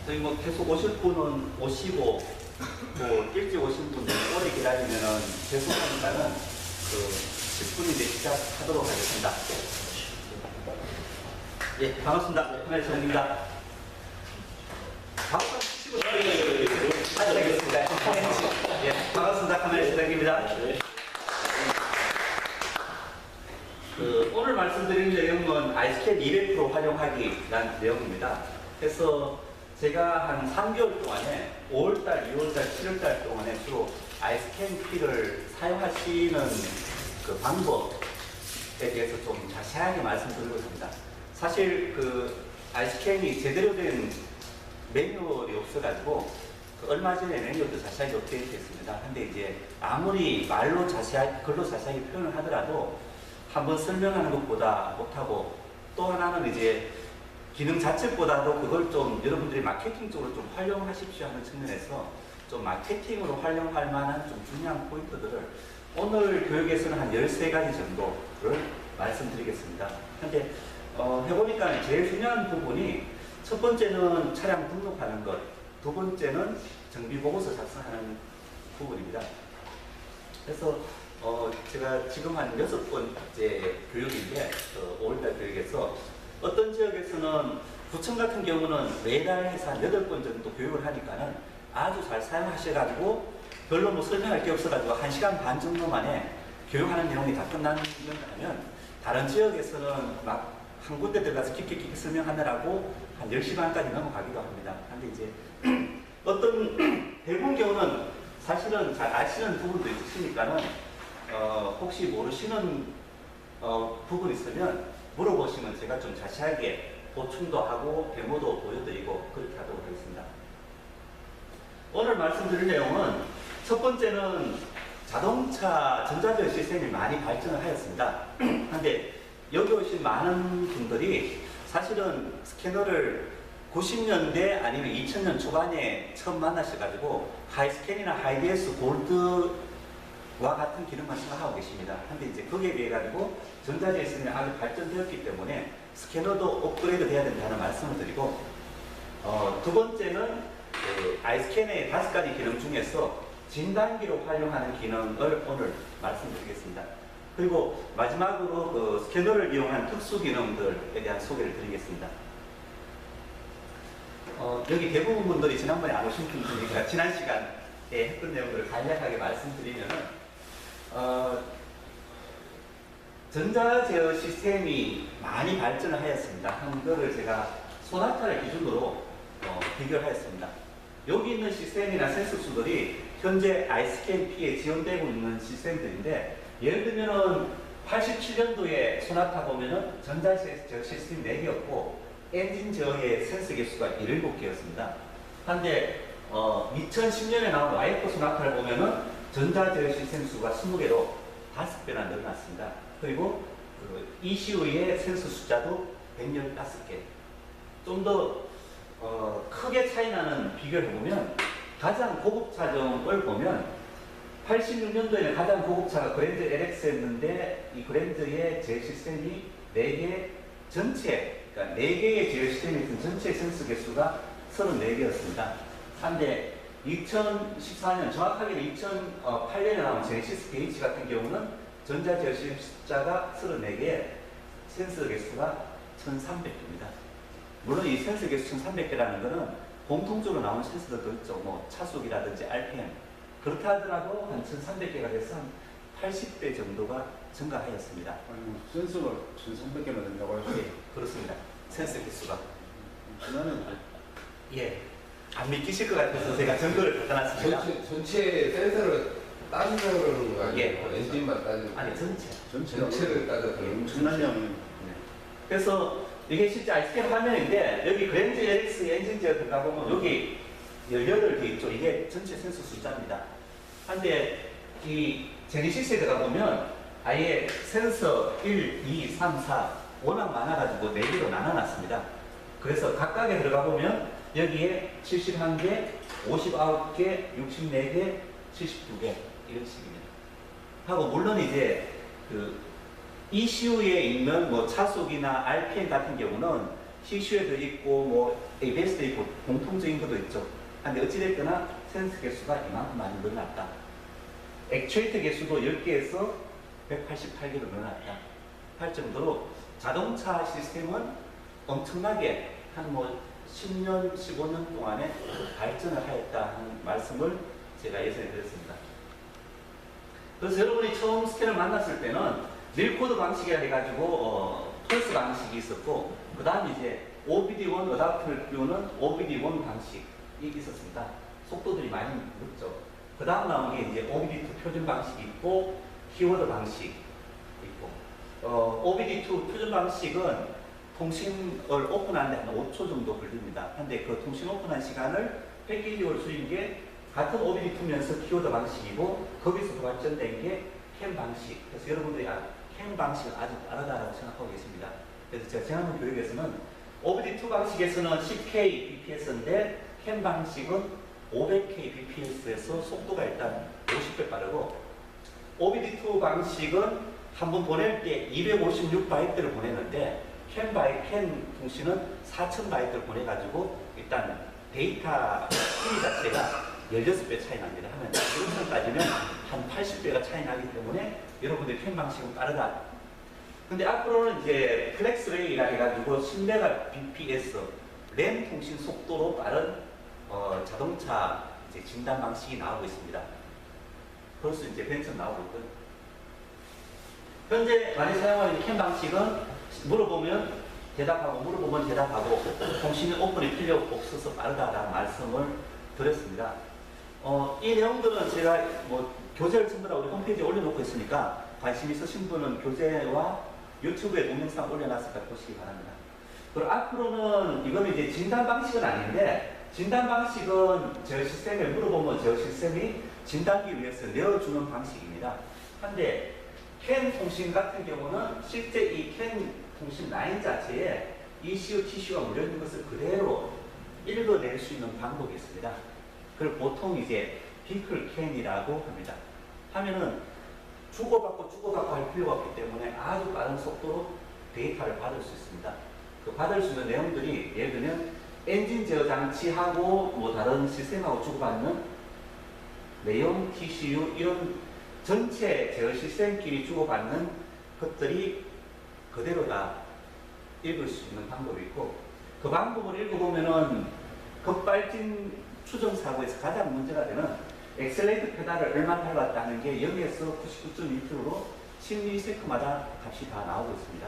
저희 뭐 계속 오실 분은 오시고 또 일찍 오신 분들 오래 기다리면은 죄송하니까는 그 10분 이제 시작하도록 하겠습니다. 예, 반갑습니다. 카메라 시작입니다. 박수 치시고 하겠습니다. 예, 반갑습니다. 카메라 시작입니다. 오늘 말씀드릴 내용은 아이스캔 200% 활용하기라는 내용입니다. 그래서 제가 한 3개월 동안에 5월달, 6월달, 7월달 동안에 주로 아이스캔 피를 사용하시는 그 방법에 대해서 좀 자세하게 말씀드리고 있습니다. 사실 그 아이스캔이 제대로 된 매뉴얼이 없어가지고 얼마 전에 매뉴얼도 자세하게 업데이트했습니다. 근데 이제 아무리 말로 자세하게, 글로 자세하게 표현을 하더라도 한번 설명하는 것보다 못하고 또 하나는 이제 기능 자체보다도 그걸 좀 여러분들이 마케팅적으로 좀 활용하십시오 하는 측면에서 좀 마케팅으로 활용할 만한 좀 중요한 포인트들을 오늘 교육에서는 한 13가지 정도를 말씀드리겠습니다. 근데 해보니까 제일 중요한 부분이 첫 번째는 차량 등록하는 것, 두 번째는 정비보고서 작성하는 부분입니다. 그래서 제가 지금 한 6번째 교육인데 5월달 교육에서 어떤 지역에서는 구청 같은 경우는 매달 해서 한 8번 정도 교육을 하니까는 아주 잘 사용하셔가지고 별로 뭐 설명할 게 없어가지고 1시간 반 정도 만에 교육하는 내용이 다 끝나는가 하면 다른 지역에서는 막 한 군데 들어가서 깊게 설명하느라고 한 10시간까지 넘어가기도 합니다. 근데 이제 어떤 대부분 경우는 사실은 잘 아시는 부분도 있으시니까는 혹시 모르시는 부분 있으면 물어보시면 제가 좀 자세하게 보충도 하고 데모도 보여드리고 그렇게 하도록 하겠습니다. 오늘 말씀드릴 내용은 첫 번째는 자동차 전자제어 시스템이 많이 발전을 하였습니다. 그런데 여기 오신 많은 분들이 사실은 스캐너를 90년대 아니면 2000년 초반에 처음 만나셔가지고 하이스캔이나 하이디에스 골드와 같은 기능만 생각하고 계십니다. 근데 이제 거기에 비해 가지고 전자제어 시스템이 아주 발전되었기 때문에 스캐너도 업그레이드 돼야 된다는 말씀을 드리고 두 번째는 아이스캔의 5가지 기능 중에서 진단기로 활용하는 기능을 오늘 말씀드리겠습니다. 그리고 마지막으로 그 스캐너를 이용한 특수 기능들에 대한 소개를 드리겠습니다. 여기 대부분 분들이 지난번에 안 오신 분들이니까 지난 시간에 했던 내용들을 간략하게 말씀드리면은 전자제어 시스템이 많이 발전을 하였습니다. 한거를 제가 소나타를 기준으로 비교를 하였습니다. 여기 있는 시스템이나 센서 수들이 현재 아이스캔 P에 지원되고 있는 시스템들인데 예를 들면은 87년도에 소나타 보면은 전자제어 시스템 4개였고 엔진 제어의 센서 개수가 17개였습니다. 한데 2010년에 나온 와이퍼 소나타를 보면은 전자제어 시스템 수가 20개로 5배나 늘어났습니다. 그리고 그 ECU의 센서 숫자도 115개. 좀 더 크게 차이나는 비교를 해보면 가장 고급 차종을 보면 86년도에는 가장 고급차가 그랜드 LX였는데 이 그랜드의 제어 시스템이 4개 전체, 그러니까 4개의 제어 시스템이 있던 전체 센서 개수가 34개였습니다. 한데 2014년, 정확하게는 2008년에 나온 제네시스 PH 같은 경우는 전자 제어 시스템 숫자가 34개에 센서 개수가 1300개입니다. 물론 이 센서 개수 1300개라는 것은 공통적으로 나오는 센서들도 있죠. 뭐 차속이라든지 RPM. 그렇다 하더라도 한 1300개가 돼서 한 80배 정도가 증가하였습니다. 아니, 뭐 센서가 1300개나 된다고 하죠? 예, 그렇습니다. 센서 개수가. 나는 예. 안 믿기실 것 같아서 제가 증거를 갖다 놨습니다. 전체 센서를 따지는 거 아니에요? 예. 엔진만 따지는 거 아니, 전체를 따져서 엄청난 양이. 그래서 이게 실제 아이스캔 화면인데 여기 그랜드 LX 엔진 제어 들어가 보면 여기 18개 있죠. 이게 전체 센서 숫자입니다. 한데 이 제네시스에 들어가 보면 아예 센서 1, 2, 3, 4 워낙 많아가지고 4개로 나눠놨습니다. 그래서 각각에 들어가 보면 여기에 71개, 59개, 64개, 72개 이런 식입니다. 하고 물론 이제 그 ECU에 있는 뭐 차속이나 RPM 같은 경우는 TCU에도 있고 뭐 ABS도 있고 공통적인 것도 있죠. 근데 어찌됐거나 센서 개수가 이만큼 많이 늘어났다. 액추에이터 개수도 10개에서 188개로 늘어났다 할 정도로 자동차 시스템은 엄청나게 한 뭐 10년, 15년 동안에 발전을 하였다는 말씀을 제가 예전에 드렸습니다. 그래서 여러분이 처음 스캔을 만났을 때는 릴코드 방식이라 해가지고 톨스 방식이 있었고 그 다음에 이제 OBD1 어답터를 끼우는 OBD1 방식이 있었습니다. 속도들이 많이 늦죠. 그 다음 나온 게 이제 OBD2 표준 방식이 있고 키워드 방식 있고 OBD2 표준 방식은 통신을 오픈하는데 한 5초 정도 걸립니다. 근데 그 통신 오픈한 시간을 패키지로 줄인 게 같은 OBD2면서 키워드 방식이고 거기서 더 발전된 게 캠 방식. 그래서 여러분들이 캠 방식은 아주 빠르다라고 생각하고 계십니다. 그래서 제가 지난번 교육에서는 OBD2 방식에서는 10K bps인데 캠 방식은 500K bps에서 속도가 일단 50배 빠르고 OBD2 방식은 한번 보낼 때 256바이트를 보내는데 캔 통신은 4000바이트를 보내가지고 일단 데이터 길이 자체가 16배 차이 납니다. 하면 이런 따지면 한 80배가 차이 나기 때문에 여러분들 캔 방식은 빠르다. 근데 앞으로는 이제 플렉스레이라 해가지고 10Mbps 램 통신 속도로 빠른 자동차 이제 진단 방식이 나오고 있습니다. 벌써 이제 벤처 나오고 있고요. 현재 많이 사용하는 캠 방식은 물어보면 대답하고 물어보면 대답하고 통신이 오픈이 필요 없어서 빠르다라는 말씀을 드렸습니다. 이 내용들은 제가 뭐 교재를 전부 다 우리 홈페이지에 올려놓고 있으니까 관심 있으신 분은 교재와 유튜브에 동영상 올려놨으니까 보시기 바랍니다. 그리고 앞으로는 이거는 이제 진단 방식은 아닌데 진단 방식은 저 시스템에 물어보면 저 시스템이 진단기 위해서 내어주는 방식입니다. 근데 캔 통신 같은 경우는 실제 이 캔 통신 라인 자체에 ECU, TCU가 물려있는 것을 그대로 읽어낼 수 있는 방법이 있습니다. 그걸 보통 이제 비클 캔이라고 합니다. 하면은 주고받고 할 필요가 없기 때문에 아주 빠른 속도로 데이터를 받을 수 있습니다. 그 받을 수 있는 내용들이 예를 들면 엔진 제어 장치하고 뭐 다른 시스템하고 주고받는 내용, TCU 이런 전체 제어 시스템끼리 주고받는 것들이 그대로 다 읽을 수 있는 방법이 있고 그 방법을 읽어보면은 급발진 추정 사고에서 가장 문제가 되는 엑셀레이터 페달을 얼마 밟았다는 게 0에서 99.2km로 10ms마다 값이 다 나오고 있습니다.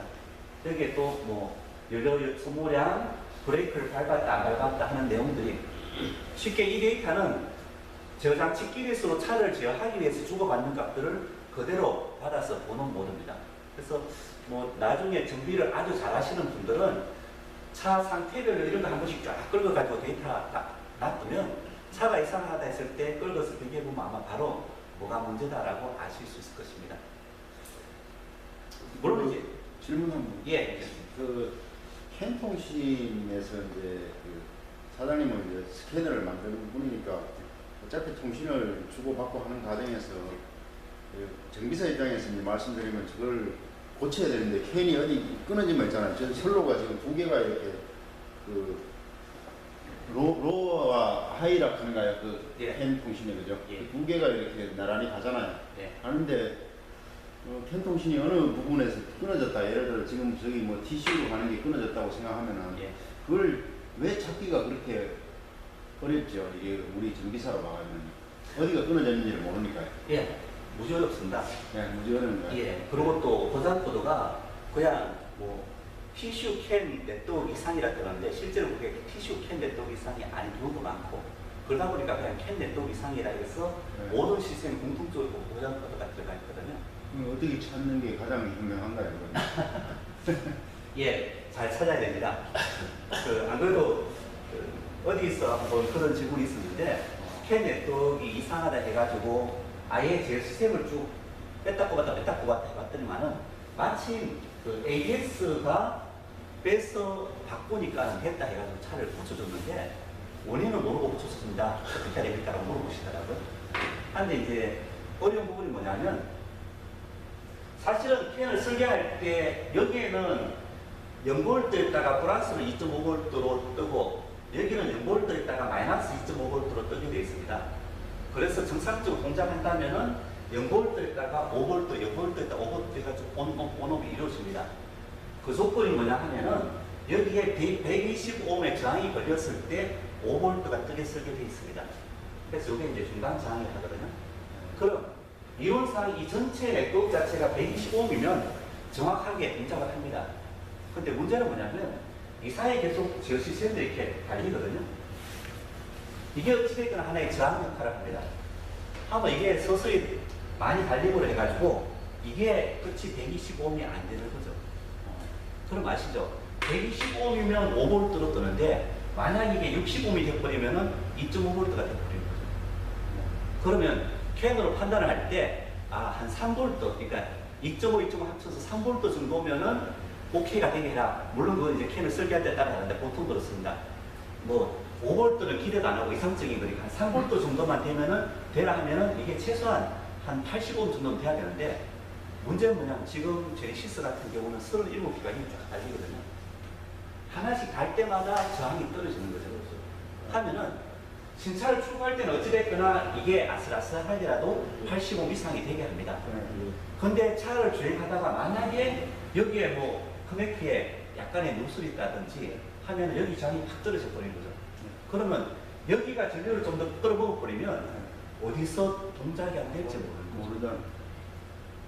여기에 또 뭐 연료 소모량, 브레이크를 밟았다 안 밟았다 하는 내용들이 쉽게 이 데이터는 저장치끼리서로 차를 제어하기 위해서 주고받는 값들을 그대로 받아서 보는 모드입니다. 그래서 뭐 나중에 정비를 아주 잘 하시는 분들은 차 상태별로 이런 거 한 번씩 쫙 긁어가지고 데이터 딱 놔두면 차가 이상하다 했을 때 긁어서 비교해보면 아마 바로 뭐가 문제다라고 아실 수 있을 것입니다. 물론 이제 질문 한 번. 예. 캔 통신에서 이제 그 사장님은 이제 스캐너를 만드는 분이니까 어차피 통신을 주고받고 하는 과정에서 그 정비사 입장에서 이제 말씀드리면 저걸 고쳐야 되는데 캔이 어디 끊어지면 있잖아요. 저 선로가 지금 두 개가 이렇게 그 로어와 하이락 하는가요? 그 캔 통신에 그죠? 예. 그 두 개가 이렇게 나란히 가잖아요. 예. 하는데 캔 통신이 어느 부분에서 끊어졌다. 예를 들어 지금 저기 뭐 TCU로 가는 게 끊어졌다고 생각하면은 예. 그걸 왜 찾기가 그렇게 어렵죠? 이게 우리 정비사로 봐가면 어디가 끊어졌는지를 모르니까요. 예. 무지 어렵습니다. 네, 무지 어려운 거예요. 예. 그리고 또 보상 코드가 그냥 뭐 TCU 캔 네트워크 이상이라 그러는데 실제로 그게 TCU 캔 네트워크 이상이 아닌 경우도 많고 그러다 보니까 그냥 캔 네트워크 이상이라 해서 네. 모든 시스템이 공통적으로 보상 코드가 들어가 있거든요. 그럼 어떻게 찾는 게 가장 현명한가요? 예, 잘 찾아야 됩니다. 안 그래도 어디서 한번 그런 질문이 있었는데 캔 네트워크 이상하다 해가지고 아예 제 시스템을 쭉 뺐다 꼽았다 해봤더니만은 마침 그 AS가 빼서 바꾸니까 됐다 해가지고 차를 고쳐줬는데 원인을 모르고 고쳐줬습니다. 어떻게 해야 됩니까라고 물어보시더라고요. 근데 이제 어려운 부분이 뭐냐면 사실은 캔을 설계할 때 여기에는 0V였다가 플러스로 2.5V로 뜨고 여기는 0V였다가 마이너스 2.5V로 뜨게 되어 있습니다. 그래서 정상적으로 동작한다면은 0V였다가 5V, 0V였다가 5V 해가지고 온업이 이루어집니다. 그 조건이 뭐냐 하면은 여기에 125옴의 저항이 걸렸을 때 5V가 뜨게 설계 되어 있습니다. 그래서 이게 이제 중간 저항이 하거든요. 그럼 이론상 이 전체 네트워크 자체가 125옴이면 정확하게 동작을 합니다. 근데 문제는 뭐냐면 이 사이에 계속 저 시스템들이 이렇게 달리거든요. 이게 어찌됐거나 하나의 저항 역할을 합니다. 한번 이게 서서히 많이 달리고 해가지고 이게 끝이 125옴이 안 되는 거죠. 그럼 아시죠? 125옴이면 5V로 뜨는데 만약 이게 65옴이 돼버리면 2.5V가 돼버리는 거죠. 그러면 캔으로 판단을 할 때 한 3V, 그러니까 2.5, 2.5 합쳐서 3V 정도면은 오케이가 되게 해라. 물론 그건 이제 캔을 설계할 때 따라 다른데 보통 그렇습니다. 뭐 5V는 기대도 안 하고 이상적인 거니까 한 3V 정도만 되면은 되라 하면은 이게 최소한 한 85옴 정도는 돼야 되는데 문제는 뭐냐면 지금 제네시스 같은 경우는 37개가 이미 쫙 달리거든요. 하나씩 갈 때마다 저항이 떨어지는 거죠. 하면은 신차를 출고할 때는 어찌됐거나 이게 아슬아슬하더라도 85 이상이 되게 합니다. 근데 차를 주행하다가 만약에 여기에 뭐 커넥트에 약간의 누설이 있다든지 하면 여기 저항이 확 떨어져 버리는 거죠. 그러면 여기가 전류를 좀 더 끌어먹어 버리면 어디서 동작이 안 될지 모르는 거죠.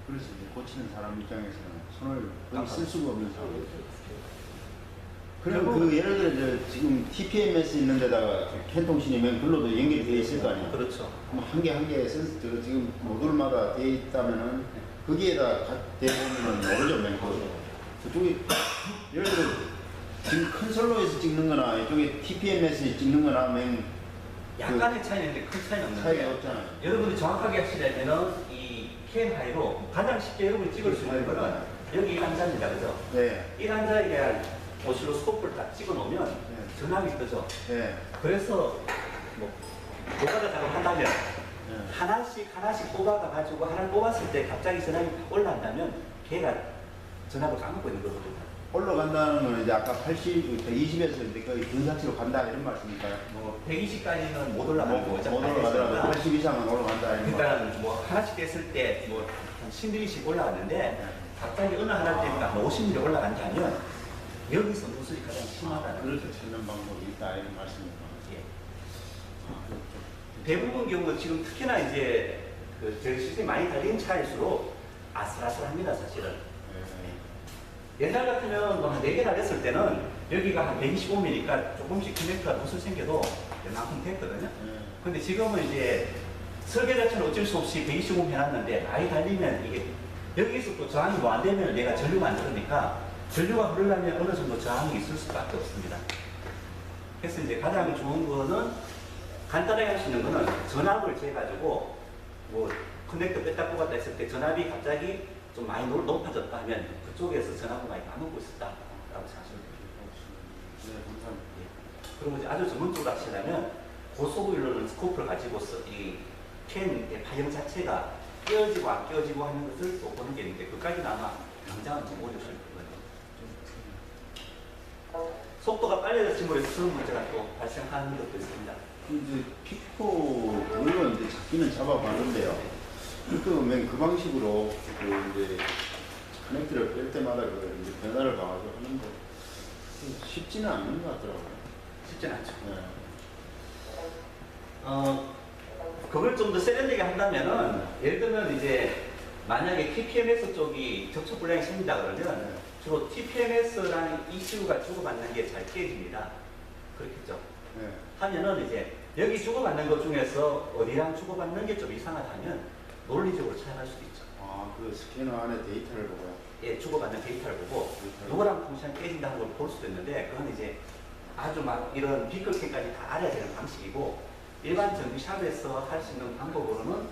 그래서 이제 고치는 사람 입장에서는 손을 거의 쓸 수가 없는 상황이죠. 그럼 그 예를 들어 지금 TPMS 있는 데다가 캔통신이면 글로도 연결이 되어 있을 거 아니에요? 그렇죠. 한 개 센서 지금 모듈마다 되어 있다면은 거기에다 대보면은 모르죠, 맹고. 그쪽에 예를 들어 지금 큰 선로에서 찍는 거나 이쪽에 TPMS에 찍는 거나 약간의 차이는 있는데 큰 차이는 없는데 차이가 없잖아요. 여러분이 정확하게 하시려면은 이 캠 하이로 가장 쉽게 여러분이 찍을 수 있는 거는 여기 이 단자입니다. 그죠? 네. 이 단자에 대한 오실로스코프를 딱 찍어 놓으면 전압이 뜨죠. 네. 그래서 뭐 노가다 작업한다면 네. 하나씩 뽑아가 가지고 하나를 뽑았을 때 갑자기 전압이 확 올라간다면 걔가 전압을 까먹고 있는 거거든요. 올라간다는 건 이제 아까 120에서 이제 거의 분사치로 간다 이런 말씀일까요? 뭐 120까지는 못 올라가는 거죠. 못 올라가더라도 80 이상은 올라간다 이런 거. 그러니까 뭐 하나씩 됐을 때 뭐 한 10mm씩 올라갔는데 갑자기 어느 하나 때니까 50mm 올라간다면 여기서 누설이 가장 심하다는 그렇게 찾는 방법이 있다 이런 말씀입니다. 예. 대부분 경우 지금 특히나 이제 그 저희 시스템이 많이 달린 차일수록 아슬아슬합니다 사실은. 옛날 같으면 뭐한 4개 달렸을 때는 여기가 한 125mm니까 조금씩 커넥터가 누설 생겨도 웬만큼 됐거든요. 근데 지금은 이제 설계 자체는 어쩔 수 없이 125mm 해놨는데 많이 달리면 이게 여기서 또 저항이 뭐 안 되면 얘가 전류가 안 들으니까 전류가 흐르려면 어느 정도 저항이 있을 수밖에 없습니다. 그래서 이제 가장 좋은 거는 간단하게 할 수 있는 거는 전압을 재가지고 뭐 커넥터 뺐다 뽑았다 했을 때 전압이 갑자기 좀 많이 높아졌다 하면 그쪽에서 전압을 많이 까먹고 있었다라고 생각하시면 됩니다. 네, 감사합니다. 그리고 이제 아주 전문적으로 하시려면 고속으로는 스코프를 가지고서 이 캔의 파형 자체가 끼어지고 안 끼어지고 하는 것을 또 보는 게 있는데 그까지는 아마 당장은 좀 어려우실 거예요. 속도가 빨라진 거에서 그런 문제가 또 발생하는 것도 있습니다. 이제 피코 물론 이제 잡기는 잡아봤는데요. 그 방식으로 그 이제 커넥터를 뺄 때마다 그 이제 변화를 봐가지고 하는데 쉽지는 않는 것 같더라고요. 쉽진 않죠. 네. 그걸 좀 더 세련되게 한다면은 예를 들면 이제 만약에 TPMS 쪽이 접촉 불량이 생긴다 그러면 주로 TPMS라는 ECU가 주고받는 게 잘 깨집니다. 그렇겠죠? 네. 하면은 이제 여기 주고받는 것 중에서 어디랑 주고받는 게 좀 이상하다면 논리적으로 차이할 수도 있죠. 그 스캐너 안에 데이터를 보고요. 예, 주고받는 데이터를 보고 누구랑 통신이 깨진다는 걸 볼 수도 있는데 그건 이제 아주 막 이런 비클캔까지 다 알아야 되는 방식이고 일반 전기샵에서 할 수 있는 방법으로는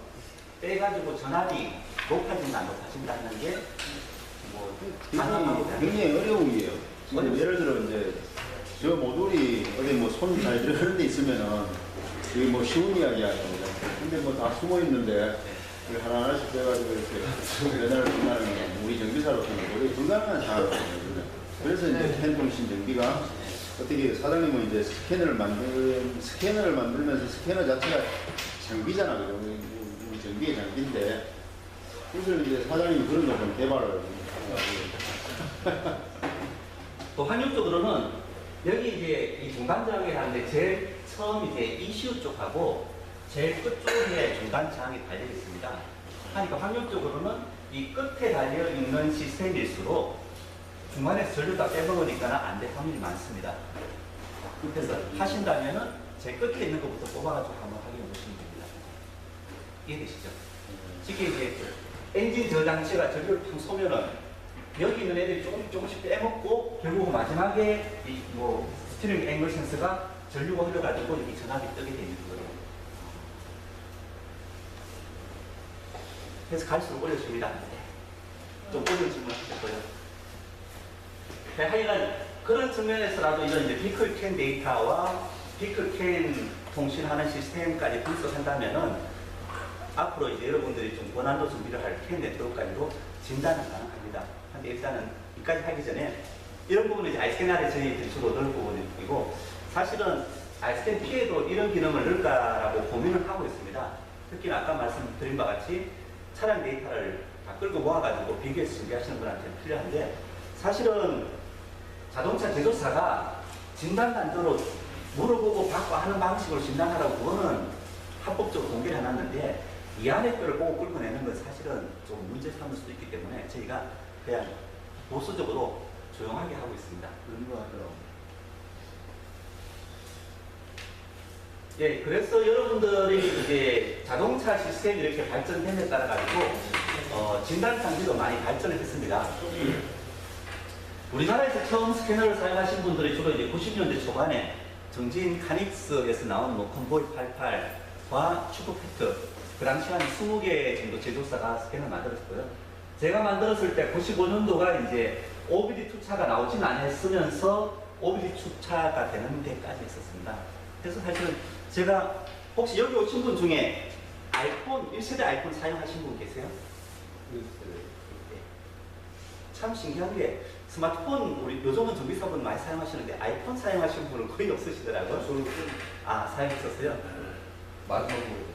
빼가지고 전압이 높아진다 안 높아진다는 게 뭐 가능한 방법이 굉장히 어려운 게요. 지금 어렵습니다. 예를 들어 이제 저 모듈이 어디 뭐 손 잘 들어가는 데 있으면은 이게 뭐 쉬운 이야기야. 근데 뭐 다 숨어 있는데 이걸 하나하나씩 빼가지고 이렇게 변화를 준다는 건 우리 정비사로서는 거의 불가능한 상황이거든요. 그래서 이제 네. 캔통신 정비가 어떻게 사장님은 이제 스캐너를 만들면서 스캐너 자체가 장비잖아, 그죠? 전기의 장비인데 그래서 이제 사장님이 그런 걸 좀 개발을 또 확률적으로는 여기 이제 이 중간장이 하는데 제일 처음 이제 ECU 쪽하고 제일 끝쪽에 중간장이 달려 있습니다. 하니까 확률적으로는 이 끝에 달려 있는 시스템일수록 중간에 전류 다 빼먹으니까 안 될 확률이 많습니다. 그래서 하신다면은 제일 끝에 있는 것부터 뽑아가지고 한번 확인해 보시면 됩니다. 이해되시죠? 쉽게 이제 엔진 저장치가 전류를 탁 쏘면은 여기 있는 애들이 조금씩 빼먹고 결국 마지막에 이 뭐 스티링 앵글 센서가 전류가 흘러가지고 이렇게 전압이 뜨게 되는 거예요. 그래서 갈수록 올려줍니다. 좀 어려운 질문 하실 거예요. 하여간 그런 측면에서라도 이런 이제 비클캔 데이터와 비클캔 통신하는 시스템까지 분석한다면은 앞으로 이제 여러분들이 좀 고난도 준비를 할 캔 네트워크까지도 진단은 가능합니다. 근데 일단은 이까지 하기 전에 이런 부분은 이제 아이스캔 아래 저희들이 주로 넣을 부분이고 사실은 아이스캔 P에도 이런 기능을 넣을까라고 고민을 하고 있습니다. 특히나 아까 말씀드린 바와 같이 차량 데이터를 다 끌고 모아가지고 비교해서 준비하시는 분한테는 필요한데 사실은 자동차 제조사가 진단 단도로 물어보고 받고 하는 방식으로 진단하라고 그거는 합법적으로 공개를 해놨는데 이 안에 거를 보고 끌고 내는 건 사실은 좀 문제 삼을 수도 있기 때문에 저희가 그냥 보수적으로 조용하게 하고 있습니다. 그런 거 하더라고. 예, 그래서 여러분들이 이제 자동차 시스템이 이렇게 발전됨에 따라 가지고 진단 장비도 많이 발전을 했습니다. 우리나라에서 처음 스캐너를 사용하신 분들이 주로 이제 90년대 초반에 정진 카닉스에서 나온 뭐 컨보이 88과 슈퍼패트 그 당시 한 20개 정도 제조사가 스캐너를 만들었고요. 제가 만들었을 때 95년도가 이제 OBD 투차가 나오진 않았으면서 OBD 투차가 되는 데까지 있었습니다. 그래서 사실은 제가 혹시 여기 오신 분 중에 아이폰 1세대 아이폰 사용하신 분 계세요? 네. 참 신기한 게 스마트폰 우리 요즘은 전기사분 많이 사용하시는데 아이폰 사용하시는 분은 거의 없으시더라고요. 저는 사용했었어요. 마지막 모델.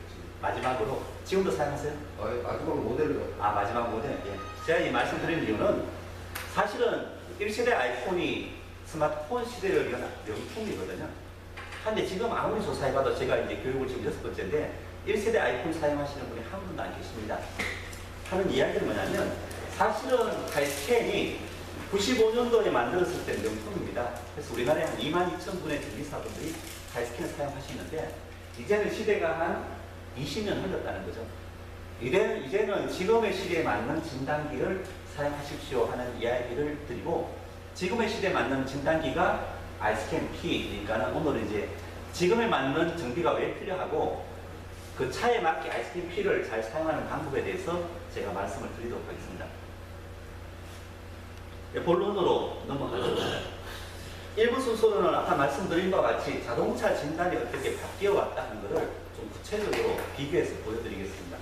마지막으로 지금도 사용하세요? 마지막 모델로. 마지막 모델. 예. 제가 이 말씀드리는 이유는 사실은 1세대 아이폰이 스마트폰 시대를 연 명품이거든요. 근데 지금 아무리 조사해봐도 제가 이제 교육을 지금 6번째인데 1세대 아이폰 사용하시는 분이 한 분도 안 계십니다. 하는 이야기는 뭐냐면 사실은 하이스캔이 95년도에 만들었을 때 명품입니다. 그래서 우리나라에 한 22,000분의 전기사분들이 하이스캔을 사용하시는데 이제는 시대가 한 20년 흘렀다는 거죠. 이제는 지금의 시대에 맞는 진단기를 사용하십시오 하는 이야기를 드리고 지금의 시대에 맞는 진단기가 아이스캔 P니까는 오늘은 이제 지금에 맞는 정비가 왜 필요하고 그 차에 맞게 아이스캔 P를 잘 사용하는 방법에 대해서 제가 말씀을 드리도록 하겠습니다. 본론으로 넘어가겠습니다. 1부 순서로는 아까 말씀드린 바와 같이 자동차 진단이 어떻게 바뀌어 왔다는 것을 좀 구체적으로 비교해서 보여드리겠습니다.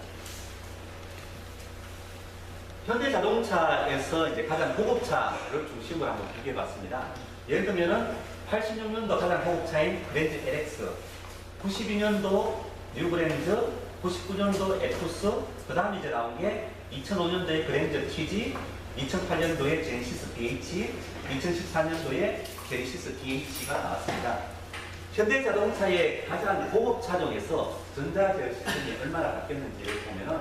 현대자동차에서 이제 가장 고급차를 중심으로 한번 비교해 봤습니다. 예를 들면은 86년도 가장 고급차인 그랜저 LX, 92년도 뉴그랜저, 99년도 에투스, 그 다음에 이제 나온 게 2005년도에 그랜저 TG, 2008년도에 제네시스 DH, 2014년도에 제네시스 DH가 나왔습니다. 현대자동차의 가장 고급 차종에서 전자제어 시스템이 얼마나 바뀌었는지를 보면은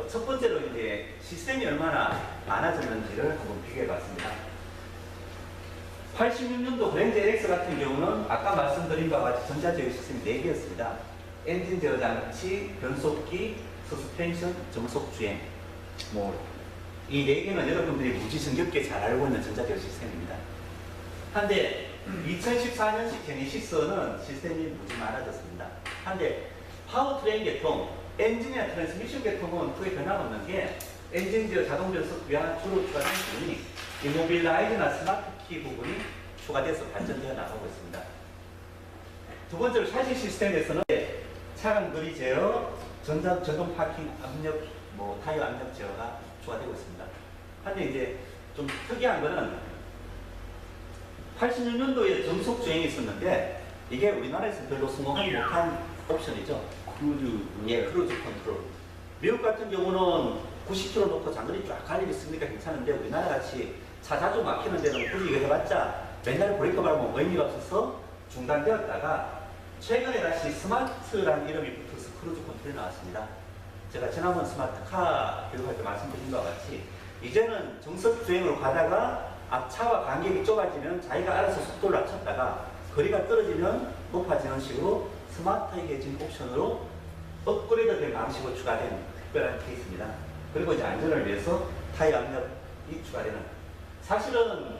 첫 번째로 이제 시스템이 얼마나 많아졌는지를 한번 비교해 봤습니다. 86년도 그랜저 LX 같은 경우는 아까 말씀드린 바와 같이 전자제어 시스템이 4개였습니다. 엔진 제어 장치, 변속기, 서스펜션, 정속 주행. 이 4개는 여러분들이 무지 정겹게 잘 알고 있는 전자제어 시스템입니다. 한데 2014년식 제네시스는 시스템이 무지 많아졌습니다. 한데 파워트레인 계통, 엔진이나 트랜스미션 계통은 크게 변함없는 게 엔진 제어 자동 변속기와 주로 추가된 부분이 이모빌라이즈나 스마트키 부분이 추가돼서 발전되어 나가고 있습니다. 두 번째로 샤시 시스템에서는 차량 거리 제어, 전동 파킹 압력, 타이어 압력 제어가 추가되고 있습니다. 한데 이제 좀 특이한 거는 86년도에 정속 주행이 있었는데 이게 우리나라에서 별로 성공하지 못한 옵션이죠. 크루즈 예, 크루즈 컨트롤. 미국 같은 경우는 90km 놓고 장거리 쫙 갈리기 있으니까 괜찮은데 우리나라 같이 차 자주 막히는 데는 굳이 이거 해봤자 맨날 브레이크 밟으면 의미가 없어서 중단되었다가 최근에 다시 스마트라는 이름이 붙어서 크루즈 컨트롤이 나왔습니다. 제가 지난번 스마트카 교육할 때 말씀드린 것과 같이 이제는 정석 주행으로 가다가 앞차와 간격이 좁아지면 자기가 알아서 속도를 낮췄다가 거리가 떨어지면 높아지는 식으로 스마트해진 옵션으로 업그레이드된 방식으로 추가된 특별한 케이스입니다. 그리고 이제 안전을 위해서 타이어 압력이 추가되는. 사실은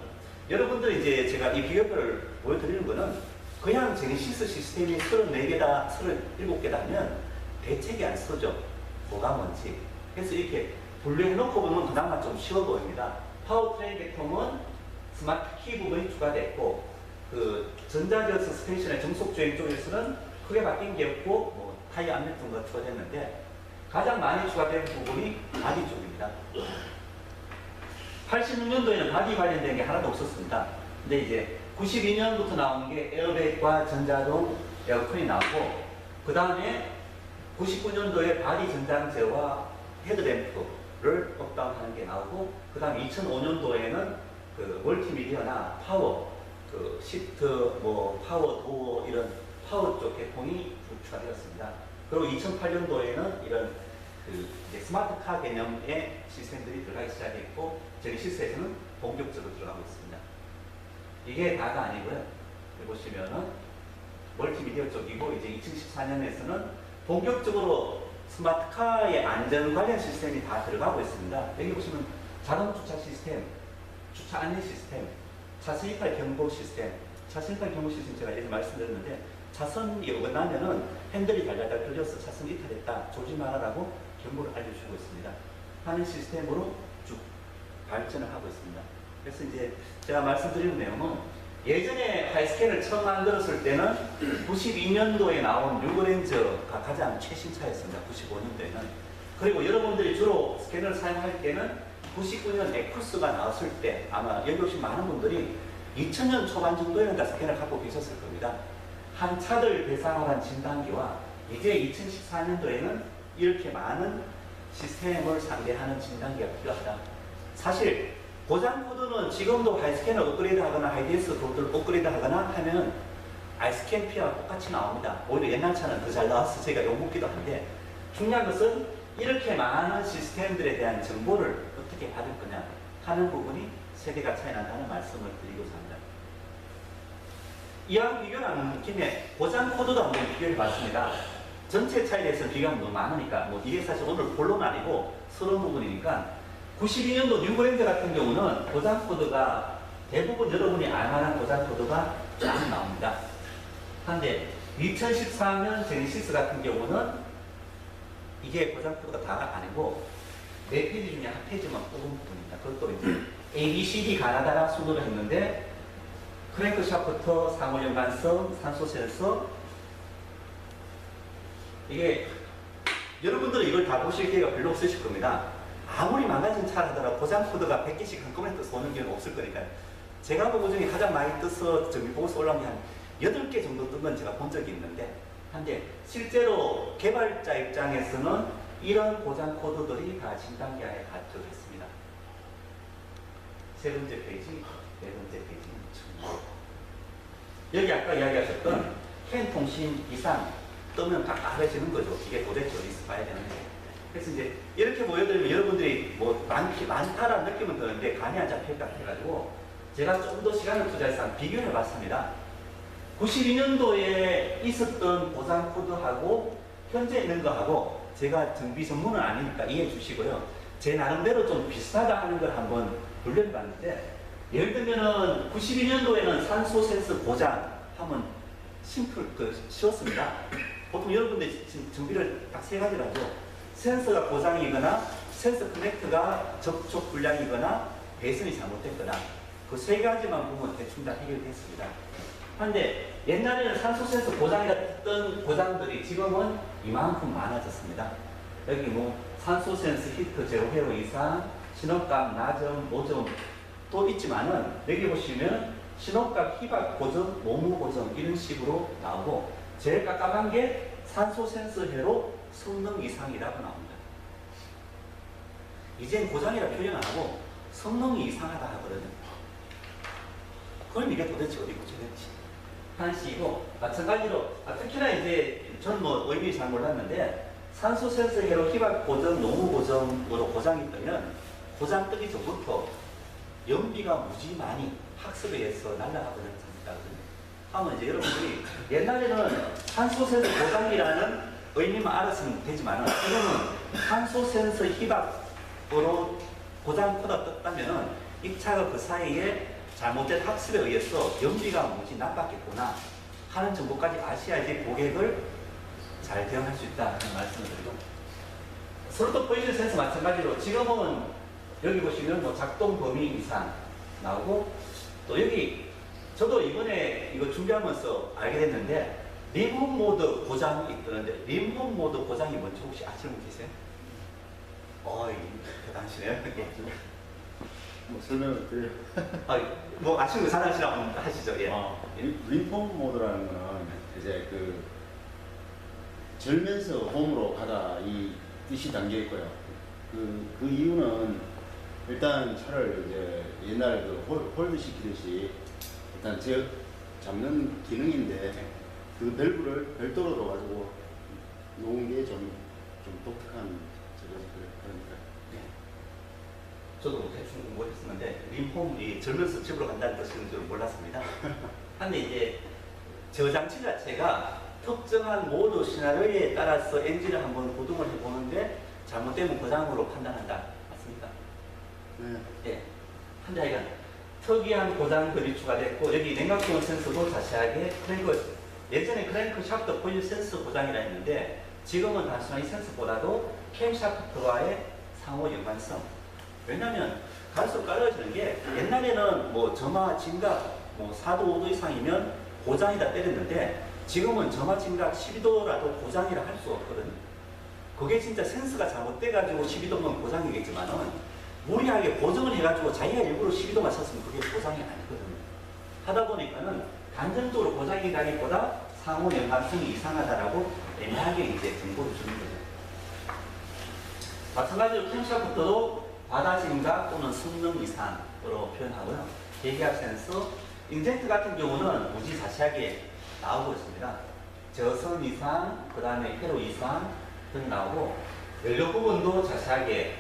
여러분들이 이제 제가 이 비교표를 보여드리는 거는 그냥 제네시스 시스템이 34개다, 37개다 하면 대책이 안 써져. 뭐가 뭔지. 그래서 이렇게 분류해놓고 보면 그나마 좀 쉬워 보입니다. 파워트레인 계통은 스마트 키 부분이 추가됐고, 그 전자기어 서스펜션의 정속주행 쪽에서는 크게 바뀐 게 없고, 뭐 타이어 압력 등가 추가됐는데, 가장 많이 추가된 부분이 바디 쪽입니다. 86년도에는 바디 관련된 게 하나도 없었습니다. 근데 이제 92년부터 나온 게 에어백과 전자동 에어컨이 나오고, 그 다음에 99년도에 바디 전장제와 헤드램프를 업다운하는 게 나오고, 그 다음 2005년도에는 그 멀티미디어나 파워, 그 시트, 뭐 파워 도어 이런 파워 쪽 개통이 추가되었습니다. 그리고 2008년도에는 이런 그 이제 스마트카 개념의 시스템들이 들어가기 시작했고, 제네시스에서는 본격적으로 들어가고 있습니다. 이게 다가 아니고요. 여기 보시면은 멀티미디어 쪽이고, 이제 2014년에서는 본격적으로 스마트카의 안전 관련 시스템이 다 들어가고 있습니다. 여기 보시면 자동 주차 시스템, 주차 안내 시스템, 차선 이탈 경보 시스템. 차선 이탈 경보 시스템 제가 예전에 말씀드렸는데, 차선이 어긋나면은 핸들이 달달달 걸려서 차선 이탈했다, 조지 말아라고 경보를 알려주고 있습니다. 하는 시스템으로 쭉 발전을 하고 있습니다. 그래서 이제 제가 말씀드리는 내용은, 예전에 하이스캔을 처음 만들었을 때는 92년도에 나온 뉴그랜저가 가장 최신 차였습니다. 95년도에는. 그리고 여러분들이 주로 스캐너를 사용할 때는 99년 에쿠스가 나왔을 때 아마 여기 오신 많은 분들이 2000년 초반 정도에는 다 스캐너를 갖고 계셨을 겁니다. 한 차들 대상으로 한 진단기와 이제 2014년도에는 이렇게 많은 시스템을 상대하는 진단기가 필요하다. 사실 고장 코드는 지금도 하이스캔을 업그레이드 하거나 하이디에스 코드를 업그레이드 하거나 하면 아이스캔 P와 똑같이 나옵니다. 오히려 옛날 차는 더 잘 나와서 제가 욕먹기도 한데, 중요한 것은 이렇게 많은 시스템들에 대한 정보를 어떻게 받을 거냐 하는 부분이 세계가 차이 난다는 말씀을 드리고자 합니다. 이왕 비교하는 김에 고장 코드도 한번 비교해 봤습니다. 전체 차이에 대해서 비교하면 너무 많으니까, 뭐 이게 사실 오늘 본론은 아니고 서론 부분이니까, 92년도 뉴그랜저 같은 경우는 고장 코드가 대부분 여러분이 알만한 고장 코드가 쫙 나옵니다. 한데 2014년 제네시스 같은 경우는 이게 고장 코드가 다가 아니고 4페이지 중에 한 페이지만 뽑은 부분입니다. 그것도 이제 A, B, C, D 가나다라 순으로 했는데, 크랭크 샤프터, 상호 연관성, 산소 센서, 이게 여러분들은 이걸 다 보실 기회가 별로 없으실 겁니다. 아무리 망가진 차라더라도 고장 코드가 100개씩 한꺼번에 떠서 오는 경우는 없을 거니까요. 제가 본 것 중에 가장 많이 떠서 정비 보고서 올라온 게 한 8개 정도 뜬 건 제가 본 적이 있는데, 한데 실제로 개발자 입장에서는 이런 고장 코드들이 다 진단기 안에 다 들어있습니다. 세 번째 페이지, 네 번째 페이지. 여기 아까 이야기하셨던 캔 통신 이상 뜨면 깜깜해지는 거죠. 이게 도대체 어디서 봐야 되는데. 그래서 이제 이렇게 보여드리면 여러분들이 뭐 많다라는 느낌은 드는데 감이 안 잡힐 것 같아가지고 제가 좀 더 시간을 투자해서 한번 비교해 봤습니다. 92년도에 있었던 고장 코드하고 현재 있는 거하고, 제가 정비 전문은 아니니까 이해해 주시고요. 제 나름대로 좀 비슷하다 하는 걸 한번 분류해 봤는데, 예를 들면은 92년도에는 산소 센서 고장 하면 쉬웠습니다. 보통 여러분들이 지금 정비를 딱 3가지를 하죠. 센서가 고장이거나 센서 커넥트가 접촉 불량이거나 배선이 잘못됐거나, 그 3가지만 보면 대충 다 해결됐습니다. 그런데 옛날에는 산소 센서 고장이었던 고장들이 지금은 이만큼 많아졌습니다. 여기 뭐 산소 센서 히트 0회로 이상, 신호값 나점, 5점 또 있지만은, 여기 보시면 신호값, 희박 고정, 모무 고정 이런 식으로 나오고 제일 깜깜한 게 산소 센서 회로 성능 이상이라고 나옵니다. 이젠 고장이라 표현 안 하고 성능이 이상하다 하거든요. 그럼 이게 도대체 어디 고쳐졌지? 하는 식이고 마찬가지로 특히나 이제 저는 뭐 의미 잘 몰랐는데 산소 센서 회로 희박 고정, 노무 고정으로 고장이 뜨면 고장 뜨기 전부터 연비가 무지 많이 학습에 의해서 날아가거든요. 하면 이제 여러분들이 옛날에는 산소 센서 고장이라는 의미만 알았으면 되지만 지금은 산소 센서 희박으로 고장 코드가 떴다면은 이 차가 그 사이에 잘못된 학습에 의해서 연비가 무지 나빴겠구나 하는 정보까지 아셔야지 고객을 잘 대응할 수 있다 하는 말씀을 드리고 스로틀 포지션 센서 마찬가지로 지금은 여기 보시면 뭐 작동 범위 이상 나오고 또 여기 저도 이번에 이거 준비하면서 알게 됐는데 림홈 모드 고장이 있던데 림홈 모드 고장이 뭔지 혹시 아시는 분 계세요? 어이 대단하시네요. 뭐 설명을 드려요. 뭐 아시는 거 잘하시라고 하시죠. 예. 림폼 모드라는 거는 이제 그 절면서 홈으로 가다 이 뜻이 담겨 있고요. 그 이유는 일단 차를 이제 옛날 그 홀드 시키듯이 일단 잡는 기능인데 그 밸브를 별도로 둬가지고 놓은 게 좀 독특한 그러니까. 저도 대충 공부했었는데 림폼이 절면서 집으로 간다는 뜻인 줄 몰랐습니다. 근데 이제 저장치 자체가 특정한 모드 시나리오에 따라서 엔진을 한번 구동을 해보는데 잘못되면 고장으로 판단한다. 맞습니까? 네. 예. 한데 하여간 특이한 고장들이 추가됐고 여기 냉각수온 센서도 자세하게 예전에 크랭크 샤프트 포일 센서 고장이라 했는데 지금은 단순한 이 센서보다도 캠 샤프트와의 상호 연관성. 왜냐하면 갈수록 깔라지는 게 옛날에는 뭐 점화 진각 뭐 4도 5도 이상이면 고장이다 때렸는데 지금은 점화 진각 12도라도 고장이라 할 수 없거든요. 그게 진짜 센서가 잘못돼가지고 12도면 고장이겠지만은 무리하게 고정을 해가지고 자기가 일부러 12도 맞췄으면 그게 고장이 아니거든요. 하다 보니까는 단정적으로 고장이 가기보다 상호 연관성이 이상하다라고 애매하게 이제 정보를 주는 거죠. 마찬가지로 캠샤프트도 바다 진각 또는 성능 이상으로 표현하고요. 대기압 센서, 인젝트 같은 경우는 무지 자세하게 나오고 있습니다. 저선 이상, 그 다음에 회로 이상 등이 나오고 연료 부분도 자세하게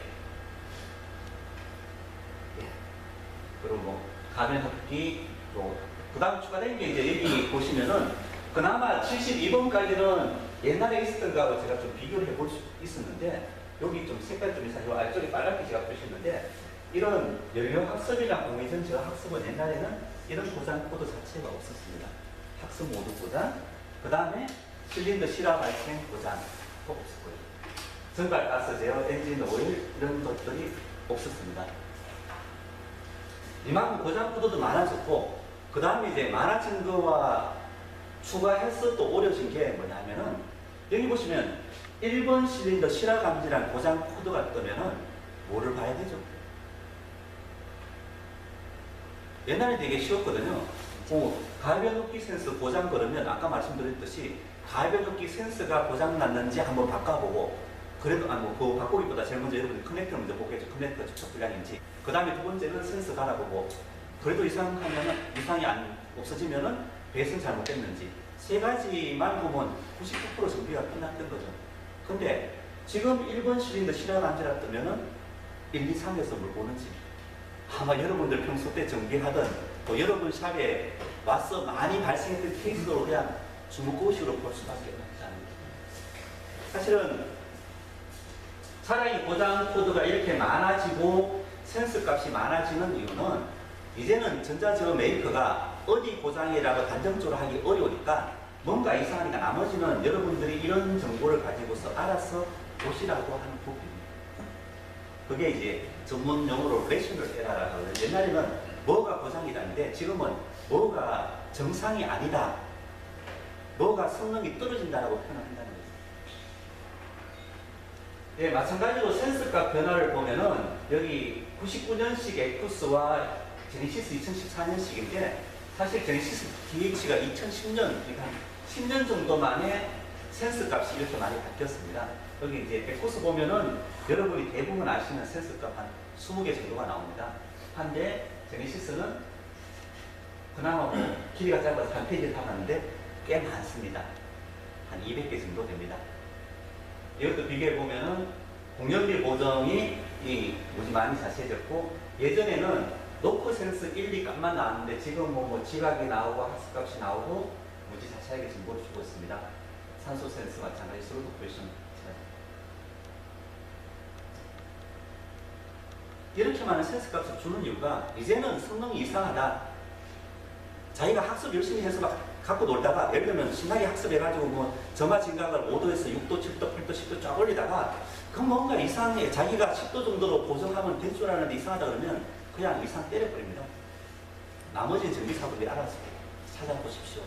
그리고 뭐 가변 흡기 그 다음 추가된 게 이제 여기 보시면은 그나마 72번까지는 옛날에 있었던 거하고 제가 좀 비교를 해볼 수 있었는데 여기 좀 색깔 좀 이상해요. 아래쪽에 빨갛게 제가 표시했는데 이런 연료 학습이나 공회전 제어 학습은 옛날에는 이런 고장 코드 자체가 없었습니다. 학습 모드 고장, 그 다음에 실린더 실화 발생 고장도 없었고요. 전발 가스 제어, 엔진 오일 이런 것들이 없었습니다. 이만큼 고장 코드도 많아졌고 그 다음에 이제 많아진 거와 추가해서 또 오려진 게 뭐냐면은 여기 보시면 1번 실린더 실화 감지란 고장 코드가 뜨면은 뭐를 봐야 되죠? 옛날에 되게 쉬웠거든요. 가변흡기 센서 고장 걸으면 아까 말씀드렸듯이 가변흡기 센서가 고장 났는지 한번 바꿔보고 그래도 그거 바꾸기보다 제일 먼저 여러분들 커넥터를 먼저 보겠죠. 커넥터 축적 불량인지. 그 다음에 두 번째는 센서 갈아보고 그래도 이상하면은 이상이 없어지면은 배선 잘못됐는지 세 가지만 보면 99% 정비가 끝났던 거죠. 근데 지금 1번 실린더 실화 감지라 뜨면은 1, 2, 3에서 뭘 보는지 아마 여러분들 평소 때 정비하던 또 여러분 샵에 와서 많이 발생했던 케이스로 그냥 주무고식으로 볼 수밖에 없다는 거죠. 사실은 차량이 고장 코드가 이렇게 많아지고 센서 값이 많아지는 이유는 이제는 전자제어 메이커가 어디 고장이라고 단정적으로 하기 어려우니까 뭔가 이상하니까 나머지는 여러분들이 이런 정보를 가지고서 알아서 보시라고 하는 부분입니다. 그게 이제 전문 용어로 레셔널 에러라고 하거든요. 옛날에는 뭐가 고장이라는데 지금은 뭐가 정상이 아니다. 뭐가 성능이 떨어진다라고 표현한다는 거죠. 예, 마찬가지로 센서값 변화를 보면은 여기 99년식 에쿠스와 제네시스 2014년식인데 사실 제네시스 DH가 2010년, 그러니까 한 10년 정도 만에 센스 값이 이렇게 많이 바뀌었습니다. 여기 이제 백코스 보면은 여러분이 대부분 아시는 센스 값 한 20개 정도가 나옵니다. 한데 제네시스는 그나마 뭐 길이가 짧아서 한 페이지를 다 봤는데 꽤 많습니다. 한 200개 정도 됩니다. 이것도 비교해 보면은 공연비 보정이 많이 자세해졌고, 예전에는 노크 센스 1, 2 값만 나왔는데 지금 뭐 지각이 나오고 학습값이 나오고 무지 자세하게 정보를 주고 있습니다. 산소 센스 마찬가지 스로드 포지션. 이렇게 많은 센스 값을 주는 이유가 이제는 성능이 이상하다. 자기가 학습 열심히 해서 막 갖고 놀다가 예를 들면 신나게 학습해가지고 뭐 점화 진각을 5도에서 6도, 7도, 8도, 10도 쫙 올리다가 그 뭔가 이상해. 자기가 10도 정도로 고정하면 될 줄 알았는데 이상하다 그러면 그냥 이상 때려버립니다. 나머지는 전기사분들이 알아서 찾아보십시오.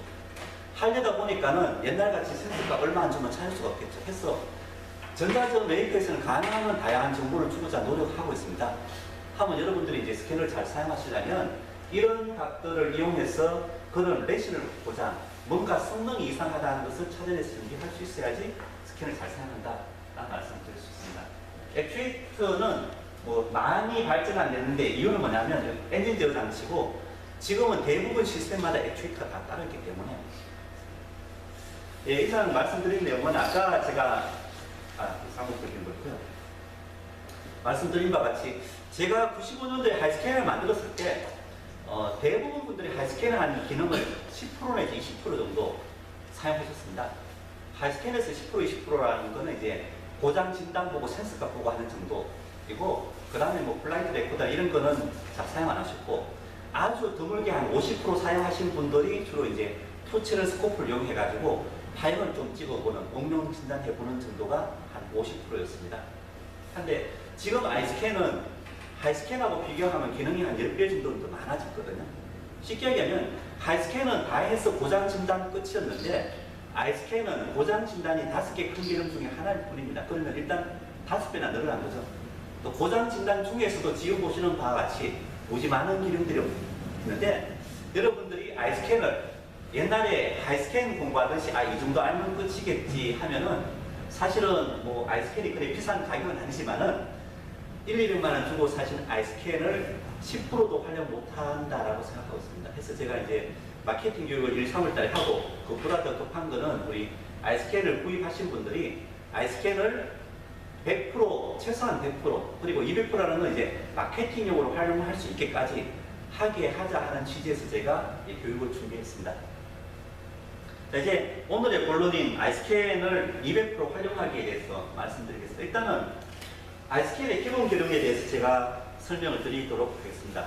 하려다 보니까는 옛날같이 센서가 얼마 안 주면 찾을 수가 없겠죠. 해서 전자전 메이커에서는 가능한 다양한 정보를 주고자 노력하고 있습니다. 하면 여러분들이 이제 스캐너를 잘 사용하시려면 이런 값들을 이용해서 그런 레시를 보자, 뭔가 성능이 이상하다는 것을 찾아내서 준비할 수 있어야지 스캐너를 잘 사용한다 라는 말씀을 드릴 수 있습니다. 액추에이터는 뭐 많이 발전 안 됐는데 이유는 뭐냐면 엔진 제어 장치고 지금은 대부분 시스템마다 액추에이터가 다 따르기 때문에. 예, 이상 말씀드린 내용은 아까 제가 상목드린 거고요. 말씀드린 바와 같이 제가 95년도에 하이스캐너를 만들었을 때 대부분 분들이 하이스캐너 하는 기능을 10% 내지 20% 정도 사용하셨습니다. 하이스캐너에서 10% 20%라는 거는 이제 고장 진단 보고 센스값 보고 하는 정도이고, 그 다음에 뭐 플라이트 레코더 이런 거는 잘 사용 안 하셨고, 아주 드물게 한 50% 사용하신 분들이 주로 이제 토치를 스코프를 이용해가지고 타임을 좀 찍어보는, 응용 진단해보는 정도가 한 50%였습니다. 근데 지금 아이스캔은 하이스캔하고 비교하면 기능이 한 10배 정도 더 많아졌거든요. 쉽게 얘기하면 하이스캔은 다 해서 고장 진단 끝이었는데 아이스캔은 고장 진단이 5개 큰 기능 중에 하나일 뿐입니다. 그러면 일단 5배나 늘어난 거죠. 또 고장 진단 중에서도 지금 보시는 바와 같이 무지 많은 기능들이 있는데, 여러분들이 아이스캔을 옛날에 하이스캔 공부하듯이 이 정도 알면 끝이겠지 하면은 사실은 뭐 아이스캔이 그래 비싼 가격은 아니지만은 1, 200만 원 주고 사시는 아이스캔을 10%도 활용 못한다라고 생각하고 있습니다. 그래서 제가 이제 마케팅 교육을 1, 3월 달에 하고 그보다 더 급한 거는 우리 아이스캔을 구입하신 분들이 아이스캔을 100%, 최소한 100% 그리고 200%라는 건 이제 마케팅용으로 활용할 수 있게까지 하게 하자 하는 취지에서 제가 이 교육을 준비했습니다. 자, 이제 오늘의 본론인 아이스캔을 200% 활용하기에 대해서 말씀드리겠습니다. 일단은 아이스캔의 기본 기능에 대해서 제가 설명을 드리도록 하겠습니다.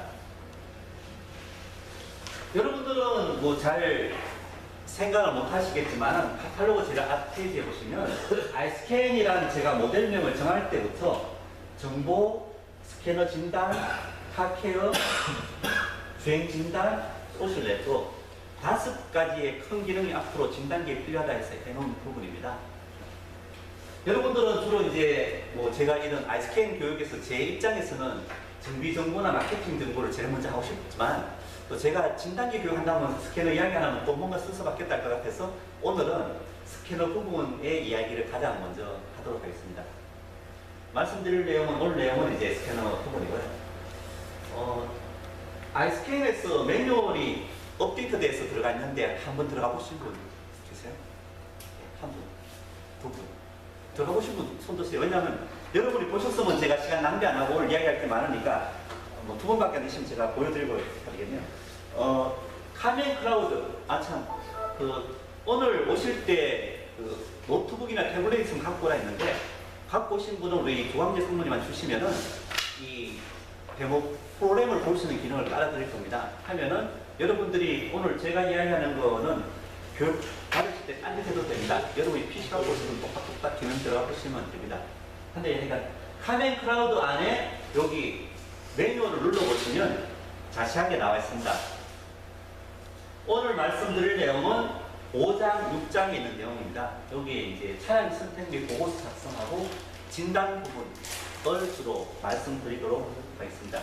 여러분들은 뭐 잘 생각을 못 하시겠지만 카탈로그 제가 앞페이지에 보시면 아이스캔이라는 제가 모델명을 정할 때부터 정보, 스캐너 진단, 카케어, 주행 진단, 소셜 네트워크 5가지의 큰 기능이 앞으로 진단기에 필요하다 해서 해놓은 부분입니다. 여러분들은 주로 이제 뭐 제가 이런 아이스캔 교육에서 제 입장에서는 정비 정보나 마케팅 정보를 제일 먼저 하고 싶지만 또 제가 진단기 교육한다면 스캐너 이야기 하면 또 뭔가 순서 바뀌었다 할 것 같아서 오늘은 스캐너 부분의 이야기를 가장 먼저 하도록 하겠습니다. 말씀드릴 내용은 오늘 내용은 이제 스캐너 부분이고요. 아이스캔에서 매뉴얼이 업데이트돼서 들어가 있는데 한번 들어가 보신 분 계세요? 한 분, 두 분. 들어가 보신 분 손 드세요. 왜냐하면 여러분이 보셨으면 제가 시간 낭비 안 하고 오늘 이야기할 게 많으니까 뭐 두 번밖에 안 되시면 제가 보여드리고 하겠네요. 카멘 클라우드. 오늘 오실 때 노트북이나 태블릿 있으면 갖고 오라 했는데 갖고 오신 분은 우리 조광재 성모님만 주시면은 이 데모 프로그램을 볼 수 있는 기능을 깔아드릴 겁니다. 하면은 여러분들이 오늘 제가 이야기하는 거는 교육 받으실 때 딴 데 해도 됩니다. 여러분이 PC가 보시면 똑같 기능 들어가 보시면 됩니다. 근데 그러니까 카멘 클라우드 안에 여기 매뉴얼을 눌러보시면 자세하게 나와 있습니다. 오늘 말씀드릴 내용은 5장, 6장에 있는 내용입니다. 여기에 이제 차량 선택 및 보고서 작성하고 진단 부분을 주로 말씀드리도록 하겠습니다.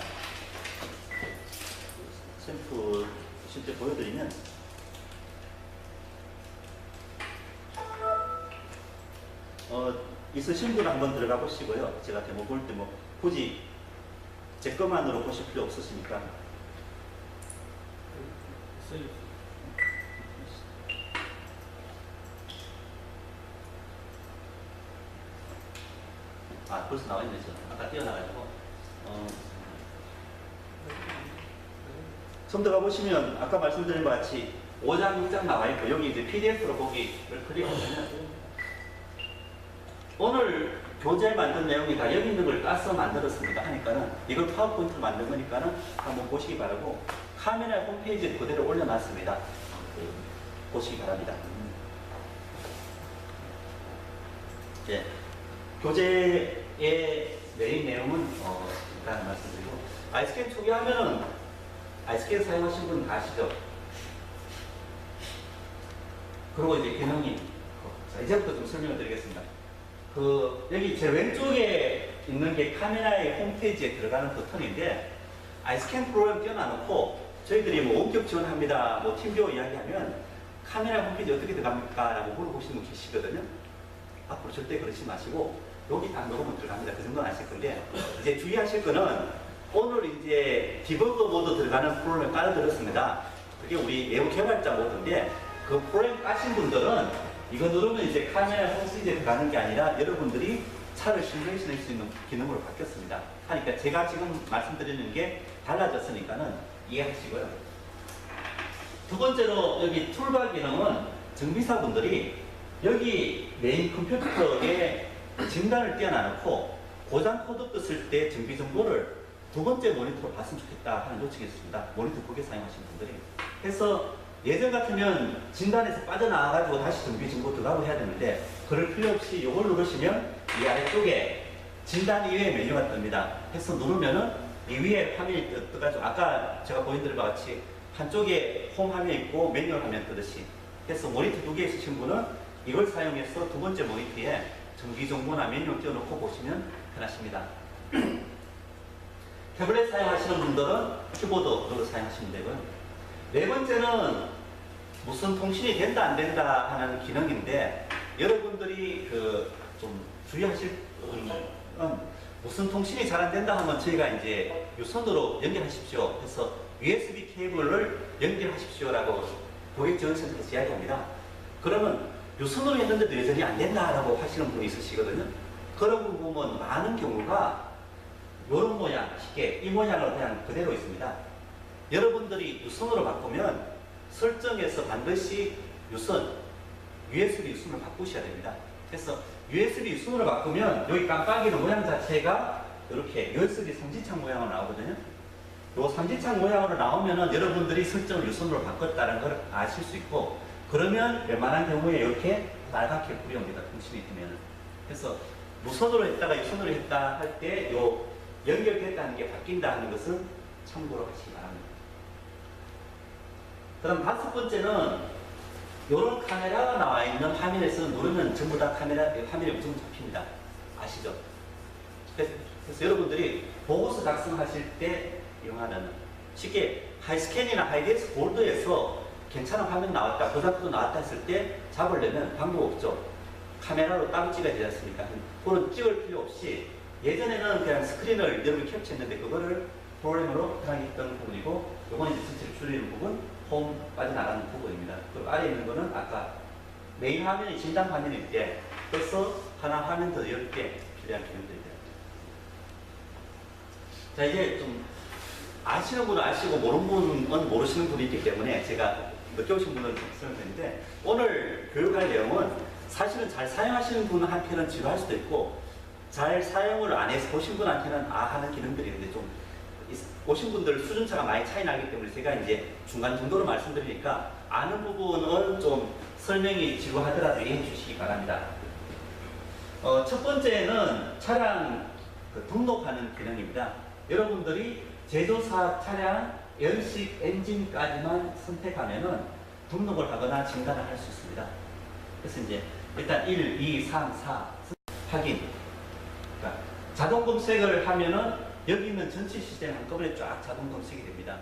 샘플 실제 보여드리면 있으신 분 한번 들어가 보시고요. 제가 데모 볼 때 뭐 굳이 제 것만으로 보실 필요 없으시니까. 아, 벌써 나와 있네. 저 아까 뛰어나가지고. 좀 들어가 보시면 아까 말씀드린 것 같이 5장, 6장 나와 있고 여기 이제 PDF로 보기를 클릭하면 오늘 교재 만든 내용이 다 여기 있는 걸 따서 만들었습니다 하니까는 이걸 파워포인트로 만든 거니까는 한번 보시기 바라고 카메라 홈페이지에 그대로 올려놨습니다. 보시기 바랍니다. 이제 교재의 메인 내용은 일단 말씀드리고 아이스캔 소개하면은 아이스캔 사용하신 분 아시죠? 그리고 이제 기능이 자, 이제부터 좀 설명을 드리겠습니다. 여기 제 왼쪽에 있는 게 카메라의 홈페이지에 들어가는 버튼인데 아이스캔 프로그램 띄워놔놓고 저희들이 뭐 원격 지원합니다, 뭐 팀뷰어 이야기하면 카메라 홈페이지 어떻게 들어갑니까? 라고 물어보시는 분 계시거든요. 앞으로 절대 그러지 마시고 여기 딱 누르면 들어갑니다. 그 정도는 아실 건데 이제 주의하실 거는 오늘 이제 디버거 모드 들어가는 프로그램 깔아드렸습니다. 그게 우리 외부 개발자 모드인데 그 프로그램 까신 분들은 이거 누르면 이제 카메라 홈페이지에 들어가는 게 아니라 여러분들이 차를 시뮬레이션 할 수 있는 기능으로 바뀌었습니다. 하니까 제가 지금 말씀드리는 게 달라졌으니까는 이해하시고요. 두 번째로 여기 툴바 기능은 정비사분들이 여기 메인 컴퓨터에 진단을 띄워놔놓고 고장 코드 떴을 때 정비 정보를 두 번째 모니터로 봤으면 좋겠다 하는 요청이 있습니다. 모니터 두 개 사용하시는 분들이. 그래서 예전 같으면 진단에서 빠져나와가지고 다시 정비 정보 들어가고 해야 되는데 그럴 필요 없이 이걸 누르시면 이 아래쪽에 진단 이외의 메뉴가 뜹니다. 해서 누르면은 이 위에 화면이 떠가지고 아까 제가 보여드린 것 같이 한쪽에 홈 화면 있고 매뉴얼 화면 뜨듯이 해서 모니터 두 개 있으신 분은 이걸 사용해서 두 번째 모니터에 정비 정보나 매뉴얼 띄워놓고 보시면 편하십니다. 태블릿 사용하시는 분들은 키보드로 사용하시면 되고요. 네 번째는 무슨 통신이 된다 안 된다 하는 기능인데 여러분들이 좀 주의하실 건 무슨 통신이 잘 안 된다 하면 저희가 이제 유선으로 연결하십시오 해서 USB 케이블을 연결하십시오라고 고객지원센터에서 이야기합니다. 그러면 유선으로 했는데도 여전히 안 된다라고 하시는 분이 있으시거든요. 그런 거 보면 많은 경우가 이런 모양, 시계, 이 모양으로 그냥 그대로 있습니다. 여러분들이 유선으로 바꾸면 설정에서 반드시 유선, USB 유선을 바꾸셔야 됩니다. 그래서 USB 유선으로 바꾸면 여기 깜빡이는 모양 자체가 이렇게 USB 삼지창 모양으로 나오거든요. 이 삼지창 모양으로 나오면은 여러분들이 설정을 유선으로 바꿨다는 걸 아실 수 있고 그러면 웬만한 경우에 이렇게 빨갛게 불이 옵니다. 통신이 되면은. 그래서 무선으로 했다가 유선으로 했다 할 때 요 연결됐다는 게 바뀐다 하는 것은 참고로 하시기 바랍니다. 그럼 다섯 번째는 이런 카메라가 나와 있는 화면에서 누르면 전부 다 화면에 무조건 잡힙니다. 아시죠? 그래서 여러분들이 보고서 작성하실 때 이용하는 쉽게 하이스캔이나 하이데스 볼드에서 괜찮은 화면 나왔다, 고작도 나왔다 했을 때 잡으려면 방법 없죠. 카메라로 따로 찍어야 되지 않습니까? 그건 찍을 필요 없이 예전에는 그냥 스크린을 여러분이 캡처했는데 그거를 프로그램으로 편하게 했던 부분이고 이건 이제 전체를 줄이는 부분, 홈 빠져나가는 부분입니다. 그리고 아래에 있는 거는 아까 메인 화면이 진단 화면일 때 그래서 하나 화면 더 10개 필요한 기능들입니다. 자 이제 좀 아시는 분은 아시고 모르는 분은 모르시는 분이 있기 때문에 제가 늦게 오신 분은 설명드리는데 오늘 교육할 내용은 사실은 잘 사용하시는 분한테는 지루할 수도 있고 잘 사용을 안 해서 보신 분한테는 하는 기능들이 있는데 좀 오신 분들 수준차가 많이 차이 나기 때문에 제가 이제 중간 정도로 말씀드리니까 아는 부분은 좀 설명이 지루하더라도 이해해 주시기 바랍니다. 첫 번째는 차량 등록하는 기능입니다. 여러분들이 제조사 차량 연식 엔진까지만 선택하면은 등록을 하거나 진단을 할 수 있습니다. 그래서 이제 일단 1, 2, 3, 4 확인. 그러니까 자동 검색을 하면은 여기 있는 전체 시스템 한꺼번에 쫙 자동 검색이 됩니다.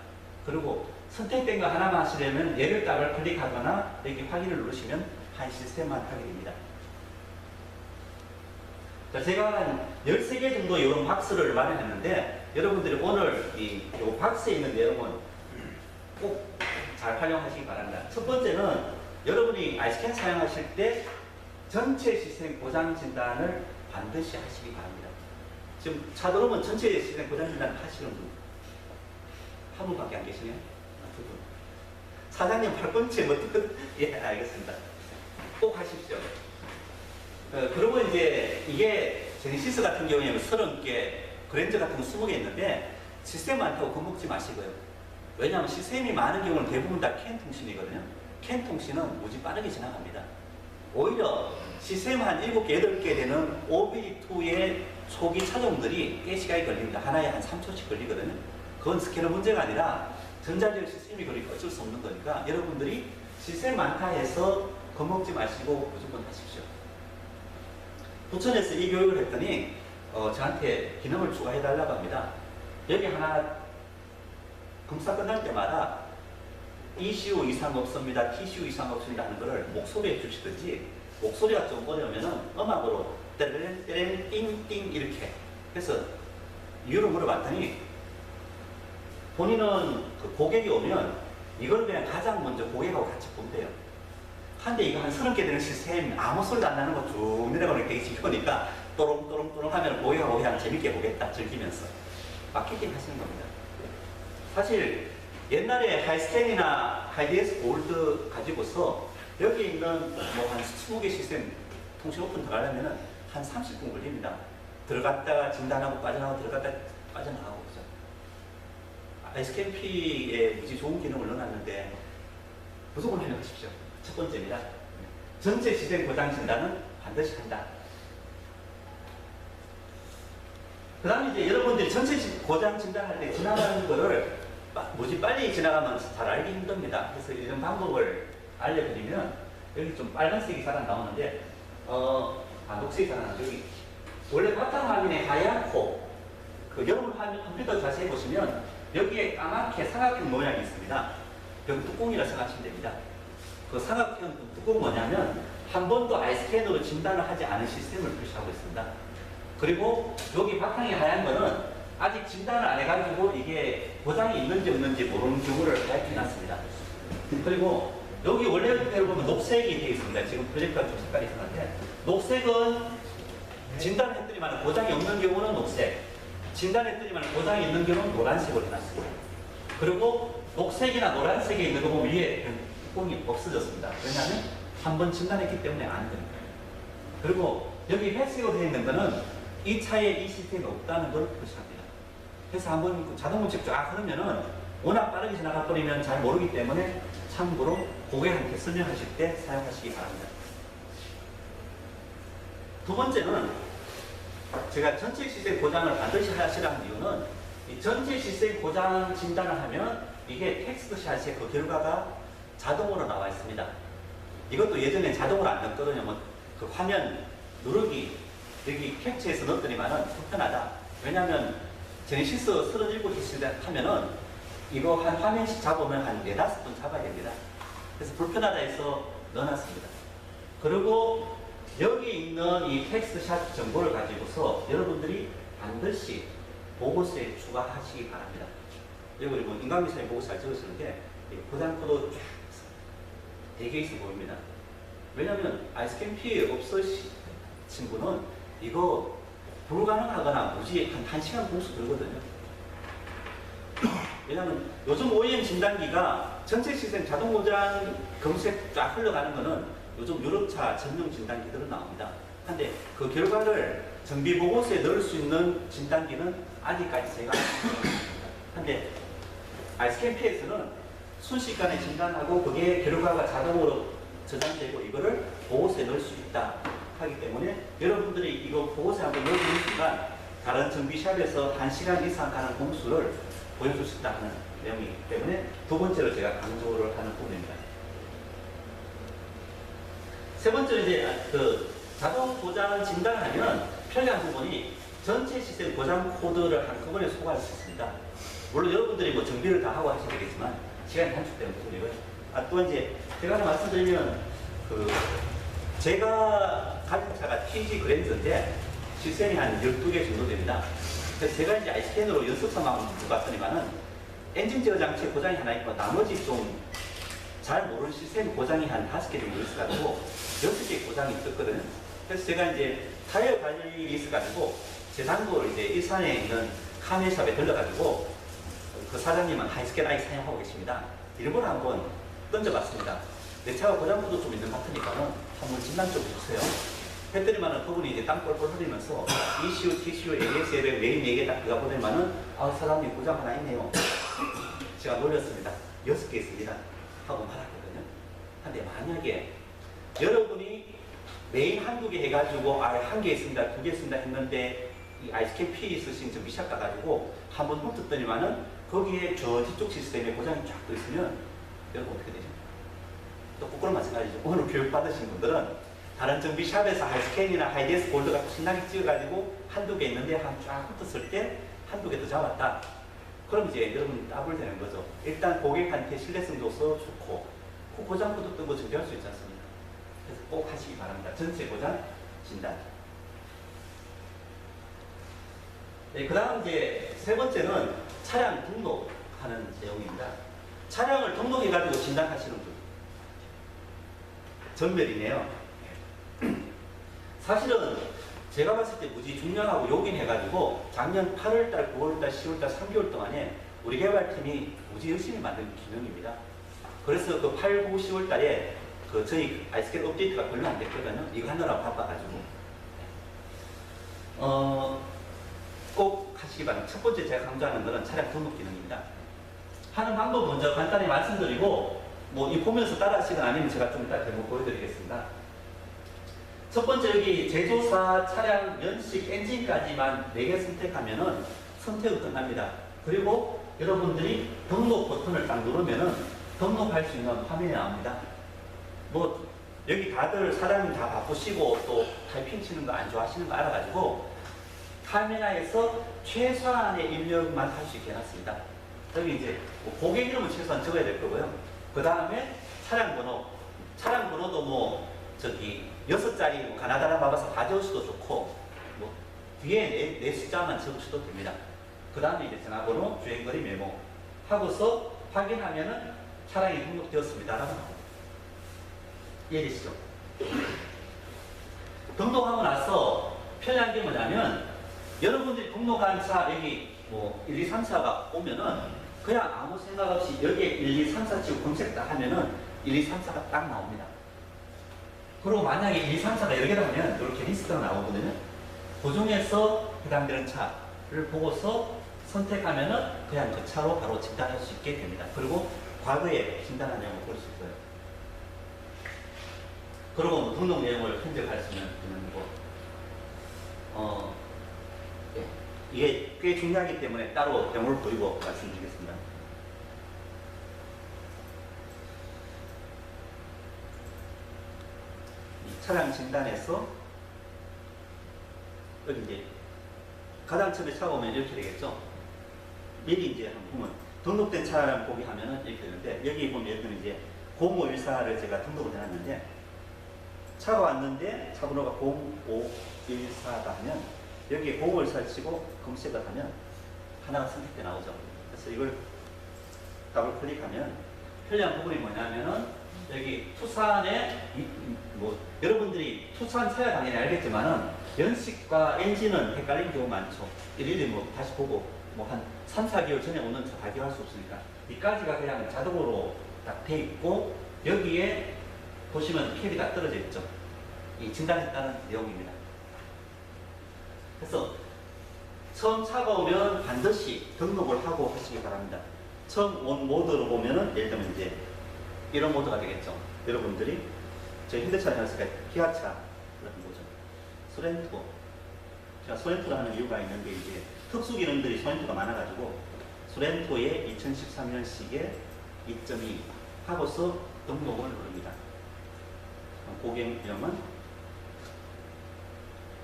그리고 선택된 거 하나만 하시려면 예를 따를 클릭하거나 여기 확인을 누르시면 한 시스템만 하게 됩니다. 자, 제가 한 13개 정도 이런 박스를 마련했는데 여러분들이 오늘 이 박스에 있는 내용은 꼭 잘 활용하시기 바랍니다. 첫 번째는 여러분이 아이스캔 사용하실 때 전체 시스템 고장 진단을 반드시 하시기 바랍니다. 지금 차도로면 전체 시스템 고장 진단 하시는 분 한 분밖에 안 계시네요. 두 분. 사장님 8번째 뭐 예, 알겠습니다. 꼭 하십시오. 그리고 이제 이게 제네시스 같은 경우에는 30개, 그랜저 같은 거 20개 있는데 시스템 많다고 겁먹지 마시고요. 왜냐하면 시스템이 많은 경우는 대부분 다 캔 통신이거든요. 캔 통신은 무지 빠르게 지나갑니다. 오히려 시스템 한 7개, 8개 되는 OB2의 초기 차종들이 꽤 시간이 걸립니다. 하나에 한 3초씩 걸리거든요. 그건 스캐너 문제가 아니라 전자적 시스템이 그러니까 어쩔 수 없는 거니까 여러분들이 시스템 많다 해서 겁먹지 마시고 무조건 하십시오. 부천에서 이 교육을 했더니 저한테 기능을 추가해달라고 합니다. 여기 하나 검사 끝날 때마다 ECU 이상 없습니다, TCU 이상 없습니다 하는 거를 목소리에 주시든지 목소리가 좀 어려우면은 음악으로 떼렌 떼렌 띵띵 이렇게 해서 이유를 물어봤더니 본인은 그 고객이 오면 이걸 그냥 가장 먼저 고객하고 같이 본대요. 한데 이거 한 30개 되는 시스템 아무 소리도 안 나는 거 쭉 내려가는 게 되게 지겨우니까 또롱또롱또롱 하면 고객하고 그냥 재밌게 보겠다 즐기면서 마케팅 하시는 겁니다. 사실 옛날에 하이스캔이나 하이디에스 골드 가지고서 여기 있는 뭐 한 20개 시스템 통신 오픈 들어가려면 한 30분 걸립니다. 들어갔다가 진단하고 빠져나가고 들어갔다가 빠져나가고 그죠. 아이스캔피에 무지 좋은 기능을 넣어놨는데 무조건 활용하십시오. 첫 번째입니다. 전체 시스템 고장 진단은 반드시 한다. 그 다음에 이제 여러분들이 전체 고장 진단할 때 지나가는 거를 무지 빨리 지나가면 잘 알기 힘듭니다. 그래서 이런 방법을 알려드리면 여기 좀 빨간색이 잘 안 나오는데 녹색이 잘 안 나오는데 여기 원래 바탕 화면에 하얗고 그 여러분 컴퓨터 자세히 보시면 여기에 까맣게 삼각형 모양이 있습니다. 여기 뚜껑이라 생각하시면 됩니다. 그 삼각형 뚜껑은 뭐냐면 한 번도 아이스캔으로 진단을 하지 않은 시스템을 표시하고 있습니다. 그리고 여기 바탕이 하얀 거는 아직 진단을 안 해가지고 이게 고장이 있는지 없는지 모르는 경우를 하얗게 놨습니다. 그리고 여기 원래대로 보면 녹색이 되어 있습니다. 지금 프로젝트가 좀 색깔이 이상한데 녹색은 진단했더니만 고장이 없는 경우는 녹색, 진단했더니만 고장이 있는 경우는 노란색으로 해놨습니다. 그리고 녹색이나 노란색에 있는 거 보면 위에 뚜껑이 없어졌습니다. 왜냐하면 한번 진단했기 때문에 안 됩니다. 그리고 여기 회색으로 되어 있는 거는 이 차에 이 시스템이 없다는 걸 표시합니다. 그래서 한번 자동문책 쫙 흐르면은 워낙 빠르게 지나가 버리면 잘 모르기 때문에 참고로 고객한테 설명하실 때 사용하시기 바랍니다. 두 번째는 제가 전체 시스템 고장을 반드시 하시라는 이유는 이 전체 시스템 고장 진단을 하면 이게 텍스트 샷의 그 결과가 자동으로 나와 있습니다. 이것도 예전에 자동으로 안 넣었거든요. 뭐 그 화면 누르기 여기 캡처해서 넣었더니만은 불편하다. 왜냐하면 제네시스 37개 하면은 이거 한 화면씩 잡으면 한 4~5분 잡아야 됩니다. 그래서 불편하다 해서 넣어놨습니다. 그리고 여기 있는 이 텍스트 샷 정보를 가지고서 여러분들이 반드시 보고서에 추가하시기 바랍니다. 그리고 인간미사일 보고서 잘 적으시는데 고장 코드 쫙 되게 있어 보입니다. 왜냐하면 아이스캔 피해 없으신 친구는 이거 불가능하거나 무지 한 1시간 공수 들거든요. 왜냐하면 요즘 OEM 진단기가 전체 시스템 자동 고장 검색 쫙 흘러가는 거는 요즘 유럽차 전용 진단기들은 나옵니다. 근데 그 결과를 정비 보고서에 넣을 수 있는 진단기는 아직까지 제가 안 했습니다. 근데 아이스캔 피해서는 순식간에 진단하고 그게 결과가 자동으로 저장되고 이거를 보고서에 넣을 수 있다 하기 때문에 여러분들이 이거 보고서에 한번 넣어주는 순간 다른 정비샵에서 1시간 이상 가는 공수를 보여줄 수 있다는 내용이기 때문에 두 번째로 제가 강조를 하는 부분입니다. 세 번째로 이제 그 자동 고장 진단을 하면 편리한 부분이 전체 시스템 고장 코드를 한꺼번에 소개할 수 있습니다. 물론 여러분들이 뭐 정비를 다 하고 하셔야 되겠지만 시간이 단축되는 부분이고요. 또 이제 제가 하나 말씀드리면 제가 가진 차가 TG 그랜저인데 시스템이 한 12개 정도 됩니다. 그래서 제가 이제 아이스캔으로 연습사만 듣고 갔더니만은 엔진 제어 장치 고장이 하나 있고 나머지 좀 잘 모르는 시스템 고장이 한 5개 정도 있어가지고 6개 고장이 있었거든요. 그래서 제가 이제 타이어 관리이 있어가지고 제단골 이제 일산에 있는 카메샵에 들러가지고 그 사장님은 하이스캔 아이 사용하고 계십니다. 이름을 한번 던져봤습니다. 내 차가 고장도 좀 있는 것 같으니까는 한번 진단 좀 해주세요. 했더니만은 그분이 이제 땀 뻘뻘 흘리면서 ECU, TCU, ABS, 앱에 메인 4개 딱 들어가 보내면은 사장님 고장 하나 있네요. 제가 놀렸습니다. 6개 있습니다. 하고 말았거든요. 근데 만약에 여러분이 메인 한두 개 해가지고 한 개 있습니다, 2개 있습니다 했는데 이 아이스캔 피 있으신 저 미샵 가가지고 한번 훑었더니만은 거기에 저 뒤쪽 시스템에 고장이 쫙 또 있으면 여러분 어떻게 되죠? 또 거꾸로 마찬가지죠. 오늘 교육 받으신 분들은 다른 정비샵에서 하이스캔이나 하이디에스 골드 갖고 신나게 찍어가지고 한두 개 있는데 쫙 훑었을 때 한두 개 더 잡았다. 그럼 이제 여러분 따블 되는 거죠. 일단 고객한테 신뢰성도 좋고 고장부터 뜬 거 정비할 수 있지 않습니까? 그래서 꼭 하시기 바랍니다. 전체 고장 진단. 네, 그 다음 이제 세 번째는 차량 등록하는 내용입니다. 차량을 등록해가지고 진단하시는 분. 전멸이네요. 사실은 제가 봤을 때 무지 중요하고 요긴해가지고 작년 8월달, 9월달, 10월달, 3개월 동안에 우리 개발팀이 무지 열심히 만든 기능입니다. 그래서 그 8, 9, 10월달에 저희 아이스캔 업데이트가 별로 안 됐거든요. 이거 하느라고 바빠가지고. 꼭 하시기 바랍니다. 첫 번째 제가 강조하는 것은 차량 등록 기능입니다. 하는 방법 먼저 간단히 말씀드리고, 이 보면서 따라 하시거나 아니면 제가 좀 이따 데모 보여드리겠습니다. 첫 번째 여기 제조사 차량 연식 엔진까지만 4개 선택하면은 선택은 끝납니다. 그리고 여러분들이 등록 버튼을 딱 누르면은 등록할 수 있는 화면이 나옵니다. 여기 다들 사람이 다 바쁘시고 또 타이핑 치는 거 안 좋아하시는 거 알아가지고 카메라에서 최소한의 입력만 할 수 있게 해놨습니다. 여기 이제 고객 이름은 최소한 적어야 될 거고요. 그 다음에 차량 번호. 차량 번호도 6자리 가나다라 박아서 가져오셔도 좋고, 뒤에 내 숫자만 적으셔도 됩니다. 그 다음에 이제 전화번호, 주행거리 메모 하고서 확인하면은 차량이 등록되었습니다라고 나옵니다. 이해되시죠? 등록하고 나서 편리한 게 뭐냐면, 여러분들이 등록한 차 여기 1, 2, 3, 4가 오면은 그냥 아무 생각 없이 여기에 1, 2, 3, 4 치고 검색 딱 하면은 1, 2, 3, 4가 딱 나옵니다. 그리고 만약에 1, 2, 3, 4가 여러 개다 하면 이렇게 리스트가 나오거든요. 그 중에서 해당되는 차를 보고서 선택하면은 그냥 그 차로 바로 진단할 수 있게 됩니다. 그리고 과거에 진단한 내용을 볼 수 있어요. 그리고 등록 내용을 편집하시면 되는 거고, 이게 꽤 중요하기 때문에 따로 데모를 보이고 말씀드리겠습니다. 이 차량 진단에서 여기 이제 가장 처음에 차가 오면 이렇게 되겠죠. 여기 이제 한번 보면 등록된 차량 보기 하면은 이렇게 되는데, 여기 보면 여기는 이제 0514를 제가 등록을 해놨는데, 차가 왔는데 차 번호가 0514다 하면 여기에 0514를 치고 검색을 하면 하나가 선택돼 나오죠. 그래서 이걸 더블 클릭하면 편리한 부분이 뭐냐면은 여기 투싼에 여러분들이 투싼 차야 당연히 알겠지만은 연식과 엔진은 헷갈리는 경우 많죠. 일일이 다시 보고 한 3, 4개월 전에 오는 차 다 기억할 수 없으니까 이까지가 그냥 자동으로 딱 돼 있고, 여기에 보시면 캡이 다 떨어져 있죠. 이 진단했다는 내용입니다. 그래서 처음 차가 오면 반드시 등록을 하고 하시기 바랍니다. 처음 온 모드로 보면은 예를 들면 이제 이런 모드가 되겠죠. 여러분들이 저희 현대차 였으니까 기아차 같은 거죠. 소렌토. 제가 소렌토를 하는 이유가 있는데, 이제 특수 기능들이 소렌토가 많아가지고 소렌토의 2013년식에 2.2 하고서 등록을 누릅니다. 고객 이름은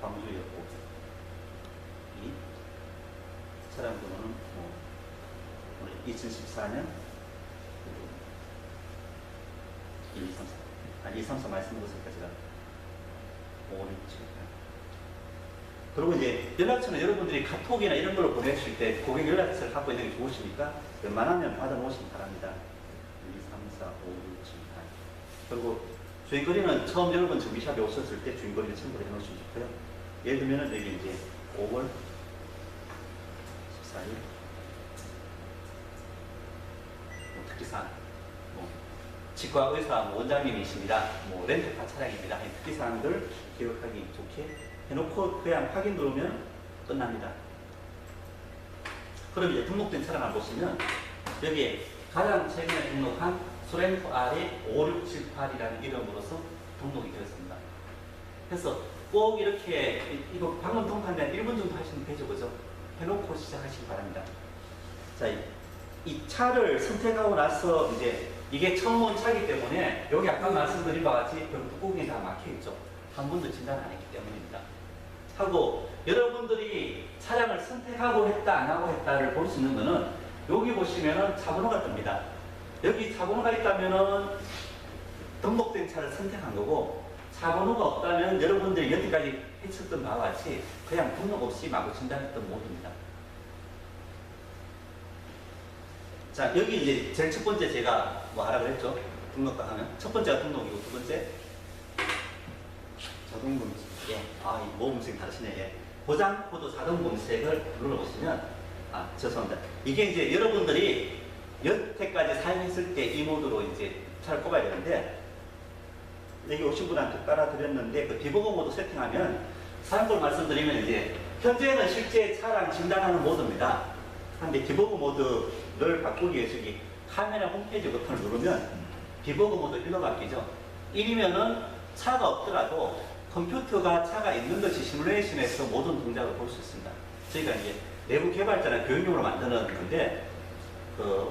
광주였고, 이 차량 번호는 2014년 1, 2, 3, 4 아니 2, 3, 4 말씀 드렸을까 제가 5, 6, 7, 8 그리고 이제 연락처는 여러분들이 카톡이나 이런 걸로 보내실 때 고객 연락처를 갖고 있는 게 좋으시니까 웬만하면 받아놓으시기 바랍니다. 1, 2, 3, 4, 5, 6, 7, 8 그리고 주인거리는 처음 여러분 정비샵에 오셨을 때 주인거리를 첨부를 해놓으시면 좋고요. 예를 들면 여기 이제 5월 14일 특기사항 치과 의사 원장님이십니다. 렌터카 차량입니다. 이 특기사항들 기억하기 좋게 해놓고 그냥 확인 누르면 끝납니다. 그럼 이제 등록된 차량을 보시면 여기에 가장 최근에 등록한 소렌토 R의 5678이라는 이름으로서 등록이 되었습니다. 그래서 꼭 이렇게 이거 방금 통과한 1분 정도 하시면 되죠, 그죠? 해놓고 시작하시기 바랍니다. 자, 이 차를 선택하고 나서 이제 이게 처음 온 차이기 때문에 여기 아까 말씀드린 바와 같이 뚜껑이 다 막혀 있죠. 한 번도 진단 안 했기 때문입니다. 하고 여러분들이 차량을 선택하고 했다 안 하고 했다를 볼 수 있는 거는 여기 보시면은 차번호가 뜹니다. 여기 차번호가 있다면은 등록된 차를 선택한 거고 차번호가 없다면 여러분들이 여기까지 했었던 바와 같이 그냥 등록 없이 마구 진단했던 모드입니다. 자, 여기 이제 제일 첫 번째 제가 뭐 하라 그랬죠? 등록과 하면 첫 번째가 등록이고 두 번째 자동 검색. 예, 이 모범생 다르시네. 예. 보장 코드 자동 검색을 눌러보시면 죄송합니다. 이게 이제 여러분들이 여태까지 사용했을 때 이 모드로 이제 차를 꼽아야 되는데 여기 오신 분한테 깔아드렸는데 그 비보고 모드 세팅하면 사용법을 말씀드리면 이제 현재는 실제 차량 진단하는 모드입니다. 근데 비보고 모드를 바꾸기 위해서 여기 카메라 홈페이지 버튼을 누르면 비보고 모드 1로 바뀌죠. 1이면은 차가 없더라도 컴퓨터가 차가 있는 것이 시뮬레이션에서 모든 동작을 볼 수 있습니다. 저희가 이제 내부 개발자나 교육용으로 만드는 건데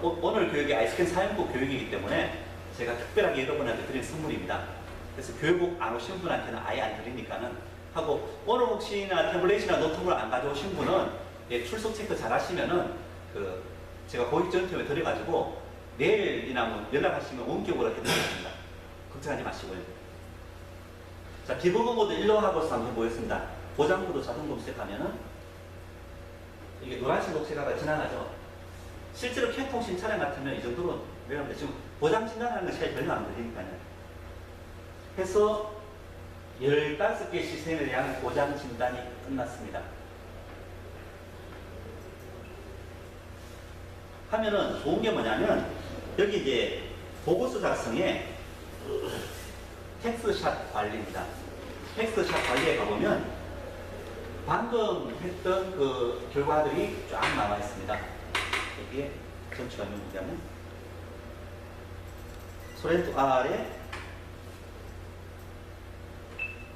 오늘 교육이 아이스캔 사용법 교육이기 때문에 제가 특별하게 여러분한테 드린 선물입니다. 그래서 교육복 안 오신 분한테는 아예 안 드리니까는 하고 오늘 혹시나 태블릿이나 노트북을 안 가져오신 분은 출석 체크 잘 하시면은 제가 고객 전팀에 드려가지고 내일이나 뭐 연락하시면 원격으로 해드리겠습니다. 걱정하지 마시고요. 자, 디버거 모드 1로 하고서 한번 해보겠습니다. 보장 코드 자동 검색하면은 이게 노란색 녹색화가 지나가죠. 실제로 캔통신 차량 같으면 이 정도로 내려갑니다. 지금 보장 진단하는 건 차에 별로 안 들리니까요. 해서 15개 시스템에 대한 보장 진단이 끝났습니다. 하면은 좋은 게 뭐냐면 여기 이제 보고서 작성에 텍스샷 관리입니다. 텍스샷 관리에 가보면 방금 했던 그 결과들이 쫙 나와 있습니다. 여기에 전체가 누구냐면 소렌토 R에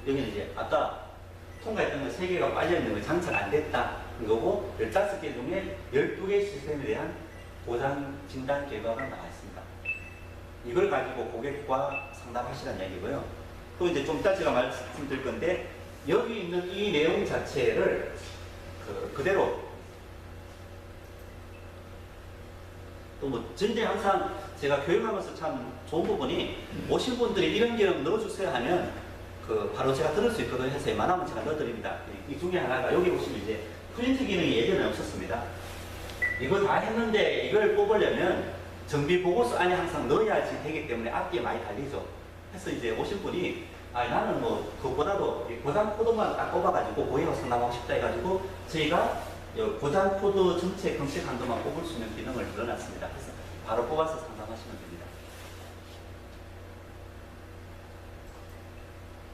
여기는 이제 아까 통과했던 거 3개가 빨려있는 거 장착 안 됐다. 그거고 15개 중에 12개 시스템에 대한 보장 진단 결과가 나와 있습니다. 이걸 가지고 고객과 상담하시라는 얘기고요. 또 이제 좀 이따 제가 말씀드릴 건데 여기 있는 이 내용 자체를 그대로 또 뭐 전제 항상 제가 교육하면서 참 좋은 부분이 오신 분들이 이런 기능 넣어주세요 하면 바로 제가 들을 수 있거든요. 해서 웬만하면 제가 넣어드립니다. 이 중에 하나가 여기 보시면 이제 프린트 기능이 예전에 없었습니다. 이거 다 했는데 이걸 뽑으려면 정비 보고서 안에 항상 넣어야지 되기 때문에 앞뒤에 많이 달리죠. 그래서 이제 오신 분이 나는 뭐 그것보다도 보장 코드만 딱 뽑아가지고 고객하고 상담하고 싶다 해가지고 저희가 보장 코드 전체 검색한 것만 뽑을 수 있는 기능을 늘어놨습니다. 그래서 바로 뽑아서 상담하시면 됩니다.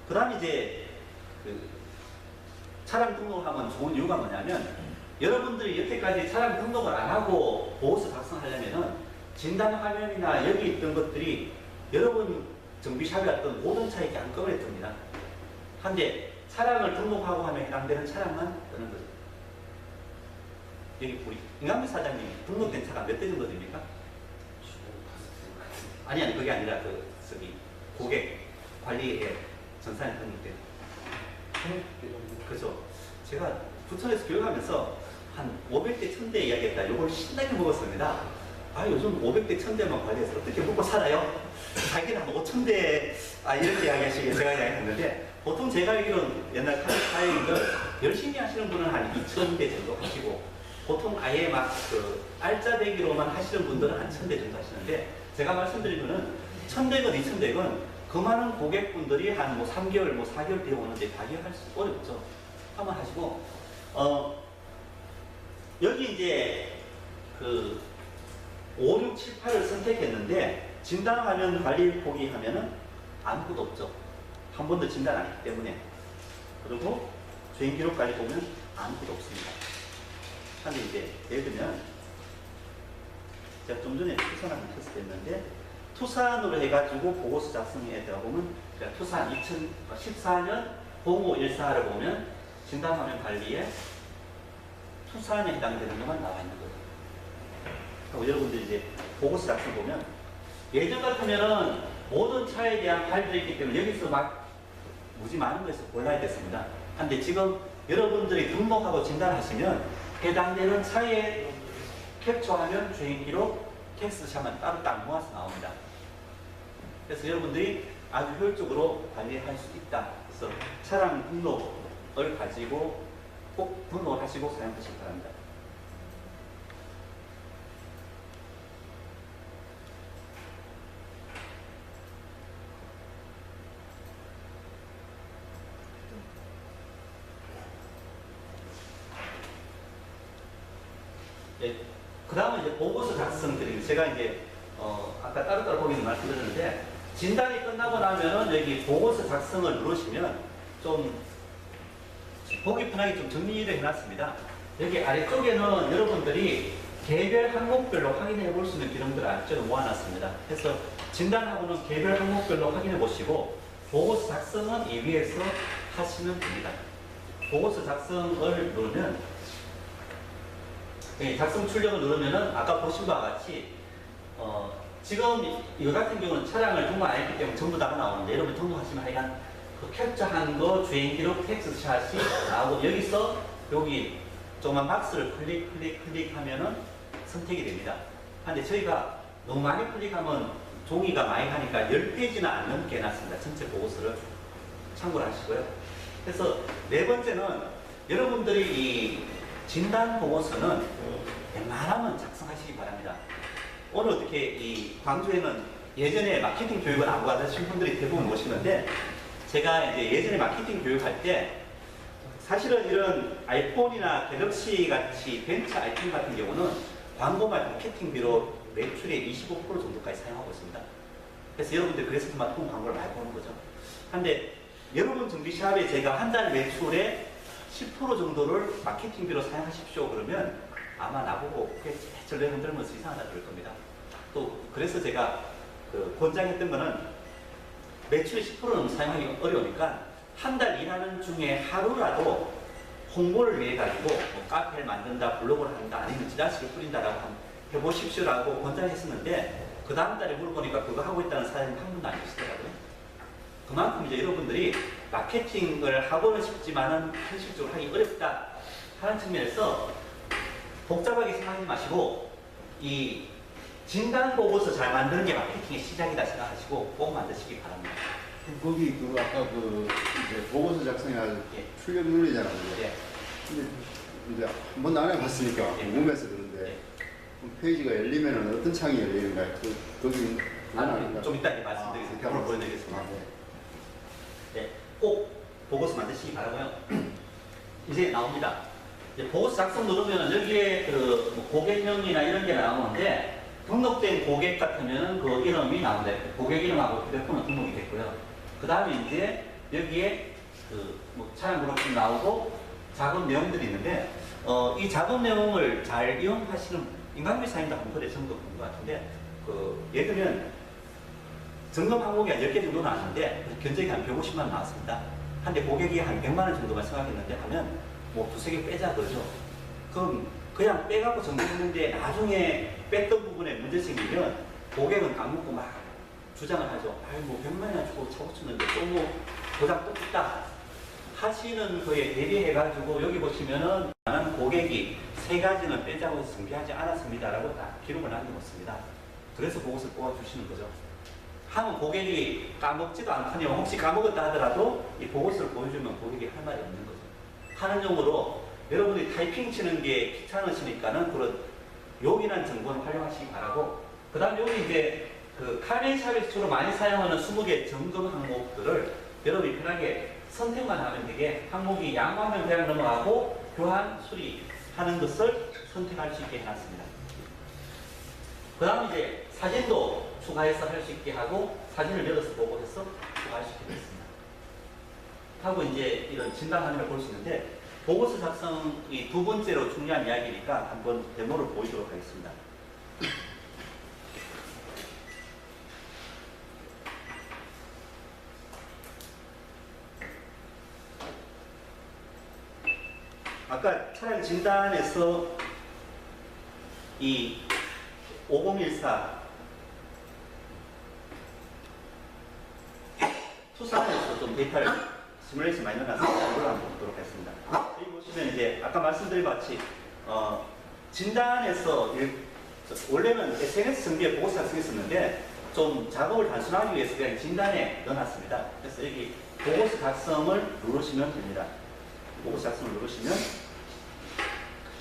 그 다음 이제 차량 등록을 하면 좋은 이유가 뭐냐면 여러분들이 여태까지 차량 등록을 안 하고 보고서 작성하려면은 진단 화면이나 여기 있던 것들이 여러분 정비샵에 왔던 모든 차에 한꺼번에 뜹니다. 한데 차량을 등록하고 하면 해당되는 차량만 뜨는 거죠. 여기 우리 임강민 사장님 등록된 차가 몇 대 정도 됩니까? 아니 그게 아니라 고객 관리에 전산에 등록된. 그죠. 제가 부천에서 교육하면서 한 500대 1000대 이야기했다. 이걸 신나게 먹었습니다. 아 요즘 500대 1000대만 관리해서 어떻게 먹고 살아요? 자기는 한 5000대 이렇게 이야기하시게 제가 이야기했는데 보통 제가 알기로는 옛날 카이를 열심히 하시는 분은 한 2000대 정도 하시고 보통 아예 막 그 알짜배기로만 하시는 분들은 한 1000대 정도 하시는데 제가 말씀드리면은 1000대건 2000대건 그 많은 고객분들이 한 뭐 3개월 뭐 4개월 뒤에 오는데 가격할 수 어렵죠. 한번 하시고 여기 이제 그 5, 6, 7, 8을 선택했는데 진단하면 관리 포기하면은 아무것도 없죠. 한 번도 진단 안 했기 때문에. 그리고 주행 기록까지 보면 아무것도 없습니다. 근데 이제 예를 들면 제가 좀 전에 투산을 테스트했는데 투산으로 해가지고 보고서 작성에 들어가보면 투산 2014년 0514를 보면 진단화면 관리에 투산에 해당되는 것만 나와 있는 거예요. 그리고 여러분들이 이제 보고서 작성 보면 예전 같으면은 모든 차에 대한 파일들이 있기 때문에 여기서 막 무지 많은 거에서 골라야 됐습니다. 근데 지금 여러분들이 등록하고 진단하시면 해당되는 차에 캡처하면 주행기록 텍스트샷만 따로 딱 모아서 나옵니다. 그래서 여러분들이 아주 효율적으로 관리할 수 있다. 그래서 차량 등록을 가지고 꼭 등록을 하시고 사용하시기 바랍니다. 네, 그 다음은 이제 보고서 작성 드립니다. 제가 이제 아까 따로따로 보기는 말씀드렸는데 진단이 끝나고 나면은 여기 보고서 작성을 누르시면 좀 보기 편하게 좀 정리를 해놨습니다. 여기 아래쪽에는 여러분들이 개별 항목별로 확인해 볼 수 있는 기능들을 아래쪽에 모아놨습니다. 그래서 진단하고는 개별 항목별로 확인해 보시고 보고서 작성은 이 위에서 하시면 됩니다. 보고서 작성을 누르면 작성 출력을 누르면은 아까 보신 바와 같이 지금 이거 같은 경우는 차량을 등록 안 했기 때문에 전부 다가 나오는데 여러분 등록하시면 하여간 그 캡처한 거 주행기록 텍스트샷이 나오고 여기서 여기 조그만 박스를 클릭하면은 선택이 됩니다. 근데 저희가 너무 많이 클릭하면 종이가 많이 가니까 10페이지나 안 넘게 해놨습니다. 전체 보고서를 참고를 하시고요. 그래서 네 번째는 여러분들이 이 진단 보고서는 웬만하면 작성하시기 바랍니다. 오늘 어떻게 이 광주에는 예전에 마케팅 교육을 안 받으신 분들이 대부분 오시는데 제가 이제 예전에 마케팅 교육할 때 사실은 이런 아이폰이나 갤럭시 같이 벤처 아이템 같은 경우는 광고만 마케팅비로 매출의 25% 정도까지 사용하고 있습니다. 그래서 여러분들 그래서 스마트폰 광고를 많이 보는 거죠. 근데 여러분 정비샵에 제가 한 달 매출에 10% 정도를 마케팅비로 사용하십시오 그러면 아마 나보고 절레 흔들면서 이상하다 그럴 겁니다. 또 그래서 제가 그 권장했던 거는 매출의 10%는 사용하기 어려우니까 한 달 일하는 중에 하루라도 홍보를 위해 가지고 뭐 카페를 만든다, 블로그를 한다, 아니면 지라시를 뿌린다라고 해보십시오라고 권장했었는데 그 다음 달에 물어보니까 그거 하고 있다는 사람이 한 분도 안 계시더라고요. 그만큼 이제 여러분들이 마케팅을 하고는 싶지만은 현실적으로 하기 어렵다 하는 측면에서 복잡하게 생각하지 마시고 이 진단 보고서 잘 만드는 게 마케팅의 시작이다 생각하시고 꼭 만드시기 바랍니다. 거기 그 아까 그 이제 보고서 작성할 예. 출력 누르잖아요. 예. 근데 이제 한 번도 안 해봤으니까 예. 궁금해서 그런데 예. 그럼 페이지가 열리면은 어떤 창이 열리는가요? 거기 좀 이따 말씀드리겠습니다. 오늘 보여드리겠습니다. 네. 네, 꼭 보고서 만드시기 바라고요. 이제 나옵니다. 이제 보고서 작성 누르면 여기에 그 고객명이나 이런 게 나오는데 등록된 고객 같으면 그 이름이 나옵니다. 고객 이름하고 휴대폰은 등록이 됐고요. 그 다음에 이제 여기에 그뭐 차량 등록증 나오고 작업 내용들이 있는데 이 작업 내용을 잘 이용하시는 인간비 사임도 한 번에 점검 본 것 같은데 예를 들면 점검 항목이 한 10개 정도 나왔는데 견적이 한 150만 나왔습니다. 한데 고객이 한 100만 원 정도만 생각했는데 하면 뭐 두세 개 빼자 그러죠. 그럼 그냥 빼갖고 정리했는데 나중에 뺐던 부분에 문제 생기면 고객은 까먹고 막 주장을 하죠. 아유 뭐 100만 원 주고 차 고쳤는데 또 뭐 도장 또 있다 하시는 거에 대비해가지고 여기 보시면은 고객이 세 가지는 빼자고 해서 준비하지 않았습니다라고 딱 기록을 남겨놓습니다. 그래서 그것을 뽑아주시는 거죠. 하면 고객이 까먹지도 않거니와 혹시 까먹었다 하더라도 이 보고서를 보여주면 고객이 할 말이 없는 거죠. 하는 용으로 여러분이 타이핑 치는 게 귀찮으시니까는 그런 요긴한 정보를 활용하시기 바라고, 그 다음 여기 이제 그 카비넷샵에서 주로 많이 사용하는 20개 점검 항목들을 여러분이 편하게 선택만 하면 되게 항목이 양호하면 그냥 넘어가고 교환, 수리하는 것을 선택할 수 있게 해놨습니다. 그 다음 이제 사진도 추가해서 할 수 있게 하고 사진을 열어서 보고 해서 추가할 수 있게 됐습니다. 하고 이제 이런 진단 화면을 볼 수 있는데 보고서 작성이 두 번째로 중요한 이야기니까 한번 데모를 보이도록 하겠습니다. 아까 차량 진단에서 이 5014 투사에서 좀 데이터를 시뮬레이션 많이 넣어놨으니까 이걸 한번 보도록 하겠습니다. 여기 보시면 이제 아까 말씀드린 같이 진단에서 원래는 SNS 정비에 보고서 작성했었는데 좀 작업을 단순하기 위해서 그냥 진단에 넣어놨습니다. 그래서 여기 보고서 작성을 누르시면 됩니다. 보고서 작성을 누르시면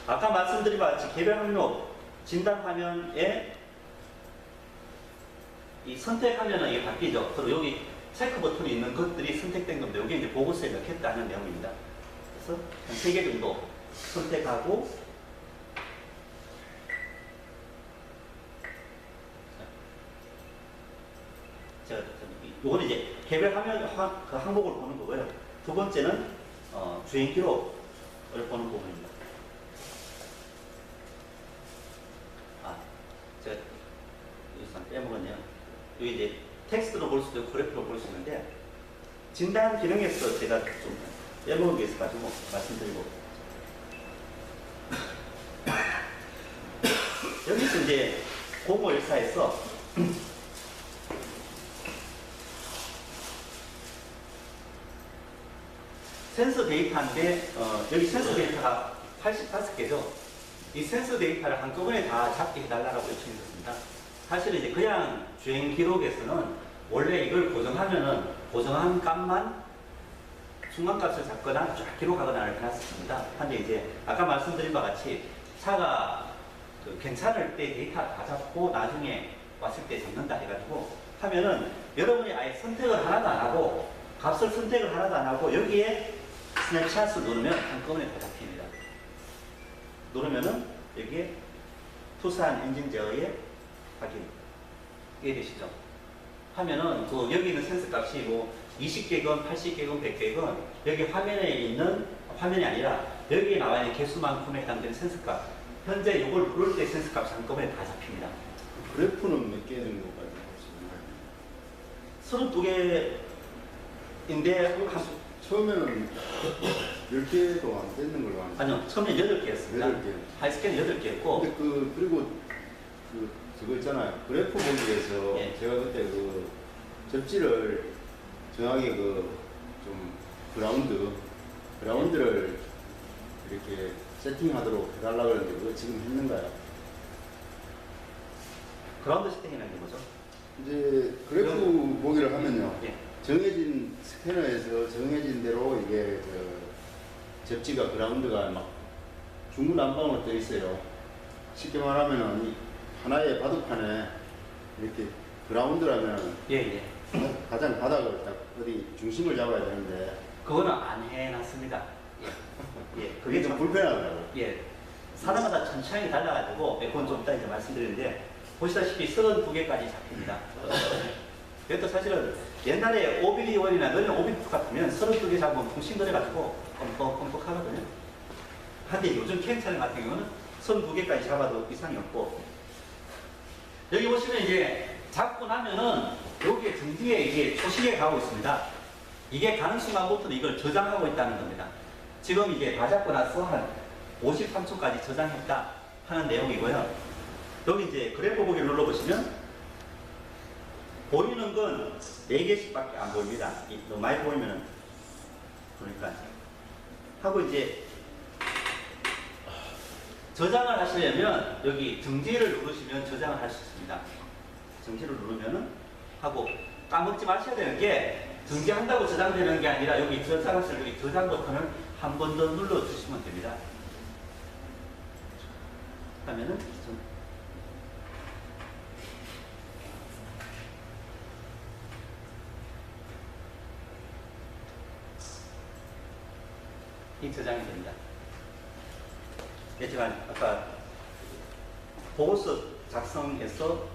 아까 말씀드린 바 같이 개별 항목 진단 화면에 이 선택하면은 이게 바뀌죠. 그리고 여기 체크 버튼이 있는 것들이 선택된 겁니다. 여기 이제 보고서에 넣겠다는 내용입니다. 그래서 한 3개 정도 선택하고 요거는 이제 개별 화면 그 항목을 보는 거고요. 두 번째는 주행 기록을 보는 부분입니다. 제가 여기서 빼먹었네요. 여기 이제 텍스트로 볼 수도 있고 그래프로 볼 수 있는데 진단 기능에서 제가 좀 빼먹은 게 있어가지고 말씀드리고 여기서 이제 0514에서 센서 데이터인데 여기 센서 데이터가 85개죠. 이 센서 데이터를 한꺼번에 다 잡게 해달라고 요청이 있었습니다. 사실은 이제 그냥 주행 기록에서는 원래 이걸 고정하면은 고정한 값만 순간값을 잡거나 쫙 기록하거나 이렇게 해놨습니다. 근데 이제 아까 말씀드린 바와 같이 차가 괜찮을 때 데이터 다 잡고 나중에 왔을 때 잡는다 해가지고 하면은 여러분이 아예 선택을 하나도 안 하고 값을 선택을 하나도 안 하고 여기에 스냅샷을 누르면 한꺼번에 다 잡힙니다. 누르면은 여기에 투싼 엔진 제어에 확인 이해되시죠? 하면은 그 여기 있는 센서 값이 뭐 20개건 80개건 100개건 여기 화면에 있는 화면이 아니라 여기에 나와 있는 개수만큼에 해당되는 센서 값 현재 이걸 누를 때 센서 값이 한꺼번에 다 잡힙니다. 그래프는 몇 개 정도까지 볼 수 있는가요? 32개인데 처음에는 10개도 안 되는 걸로 아는데. 아니요, 처음에 8개였습니다. 8개. 하이스캔은 8개였고 근데 그리고 저거 있잖아요. 그래프 보기에서 예. 제가 그때 그 접지를 정확하게 좀 그라운드를 이렇게 세팅하도록 해달라고 그러는데 그거 지금 했는가요? 그라운드 세팅이라는 게 뭐죠? 이제 그래프 보기를 하면요. 예. 정해진 스캐너에서 정해진 대로 이게 접지가 그라운드가 막 중구난방으로 되어 있어요. 쉽게 말하면은 이 하나의 바둑판에 이렇게 그라운드라면 예. 가장 바닥을 딱 어디 중심을 잡아야 되는데 그거는 안 해놨습니다. 예. 그게 좀 불편하더라고요. 예. 사람마다 천천히 달라가지고 그건 좀 이따 이제 말씀드리는데 보시다시피 32개까지 잡힙니다. 이것도 사실은 옛날에 OBD1이나 너는 OBD2 같으면 32개 잡으면 쿵신거려가지고 껌뻑껌뻑하거든요. 근데 요즘 캠 차량 같은 경우는 32개까지 잡아도 이상이 없고 여기 보시면 이제 잡고 나면은 여기에 등 뒤에 이게 초시계 가고 있습니다. 이게 가는 순간부터는 이걸 저장하고 있다는 겁니다. 지금 이제 다 잡고 나서 한 53초까지 저장했다 하는 내용이고요. 여기 이제 그래프 보기를 눌러보시면 보이는 건 4개씩밖에 안 보입니다. 너무 많이 보이면은 그러니까 하고 이제 저장을 하시려면 여기 정지를 누르시면 저장을 할 수 있습니다. 정지를 누르면은 하고 까먹지 마셔야 되는 게 정지한다고 저장되는 게 아니라 여기 저장하실 여기 저장 버튼을 한 번 더 눌러 주시면 됩니다. 하면은 이 저장이 됩니다. 제가 아까 보고서 작성해서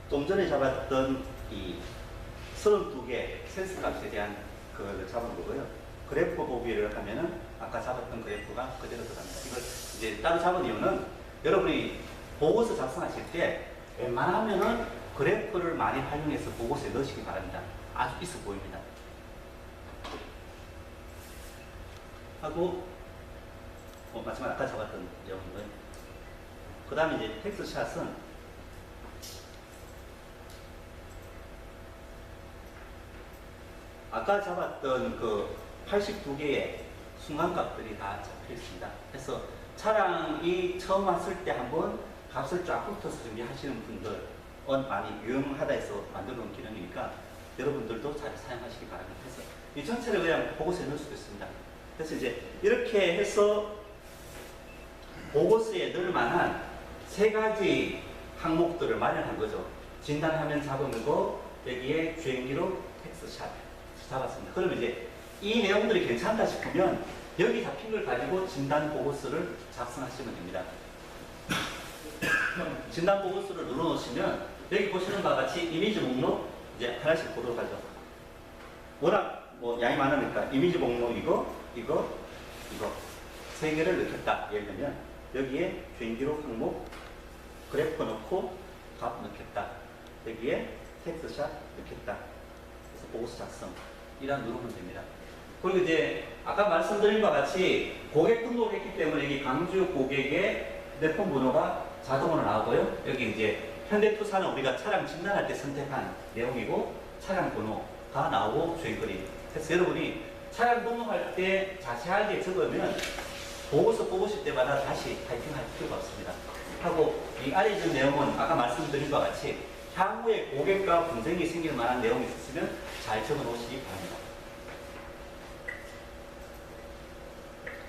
좀 전에 잡았던 이 32개 센스 값에 대한 그걸 잡은 거고요. 그래프 보기를 하면은 아까 잡았던 그래프가 그대로 들어갑니다. 이걸 이제 따로 잡은 이유는 여러분이 보고서 작성하실 때 웬만하면은 그래프를 많이 활용해서 보고서에 넣으시기 바랍니다. 아주 있어 보입니다. 하고 마지막 아까 잡았던 내용이고요. 그 다음에 이제 텍스트샷은 아까 잡았던 그 82개의 순간값들이 다 잡혀 있습니다. 그래서 차량이 처음 왔을 때 한번 값을 쫙 훑어서 준비하시는 분들은 많이 유용하다 해서 만들어 놓은 기능이니까 여러분들도 잘 사용하시기 바랍니다. 그래서 이 전체를 그냥 보고서에 넣을 수도 있습니다. 그래서 이제 이렇게 해서 보고서에 넣을 만한 3가지 항목들을 마련한 거죠. 진단화면 잡은 거, 여기에 주행기록, 텍스트샷 잡았습니다. 그러면 이제 이 내용들이 괜찮다 싶으면 여기 잡힌 걸 가지고 진단 보고서를 작성하시면 됩니다. 진단 보고서를 눌러놓으시면 여기 보시는 바와 같이 이미지 목록 이제 하나씩 보도록 하죠. 워낙 양이 많으니까 이미지 목록 이거 3개를 넣겠다. 예를 들면 여기에 주행기록 항목 그래프 넣고 값 넣겠다. 여기에 텍스트샷 넣겠다. 그래서 보고서 작성 이란 누르면 됩니다. 그리고 이제 아까 말씀드린 바와 같이 고객 등록을 했기 때문에 여기 광주 고객의 휴대폰 번호가 자동으로 나오고요. 여기 이제 현대투사는 우리가 차량 진단할 때 선택한 내용이고 차량 번호가 나오고 주행거리. 그래서 여러분이 차량 등록할 때 자세하게 적으면 보고서 뽑으실 때마다 다시 타이핑할 필요가 없습니다. 하고 이 아래 있는 내용은 아까 말씀드린 바와 같이 향후에 고객과 분쟁이 생길 만한 내용이 있으면 잘 적어 놓으시기 바랍니다.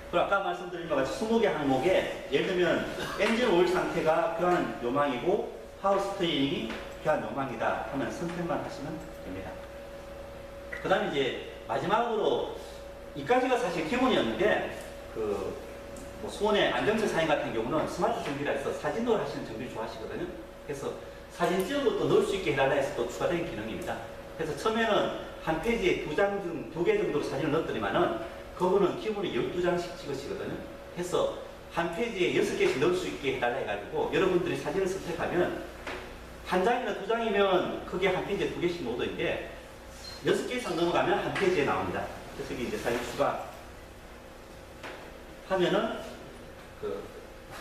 그리고 아까 말씀드린 것 같이 20개 항목에 예를 들면 엔진 오일 상태가 교환 요망이고 하우스 트레이닝이 교환 요망이다 하면 선택만 하시면 됩니다. 그 다음에 이제 마지막으로 이까지가 사실 기본이었는데 수원의 안정철 사장님 같은 경우는 스마트 정비라 해서 사진으로 하시는 정비를 좋아하시거든요. 그래서 사진 찍어도 또 넣을 수 있게 해달라 해서 또 추가된 기능입니다. 그래서 처음에는 한 페이지에 2개 정도로 사진을 넣었더니만은 그거는 기본에 12장씩 찍으시거든요. 해서 한 페이지에 6개씩 넣을 수 있게 해달라 해가지고 여러분들이 사진을 선택하면 한 장이나 2장이면 그게 한 페이지에 2개씩 모드인데 6개 이상 넘어가면 한 페이지에 나옵니다. 그래서 이게 이제 사진 추가 하면은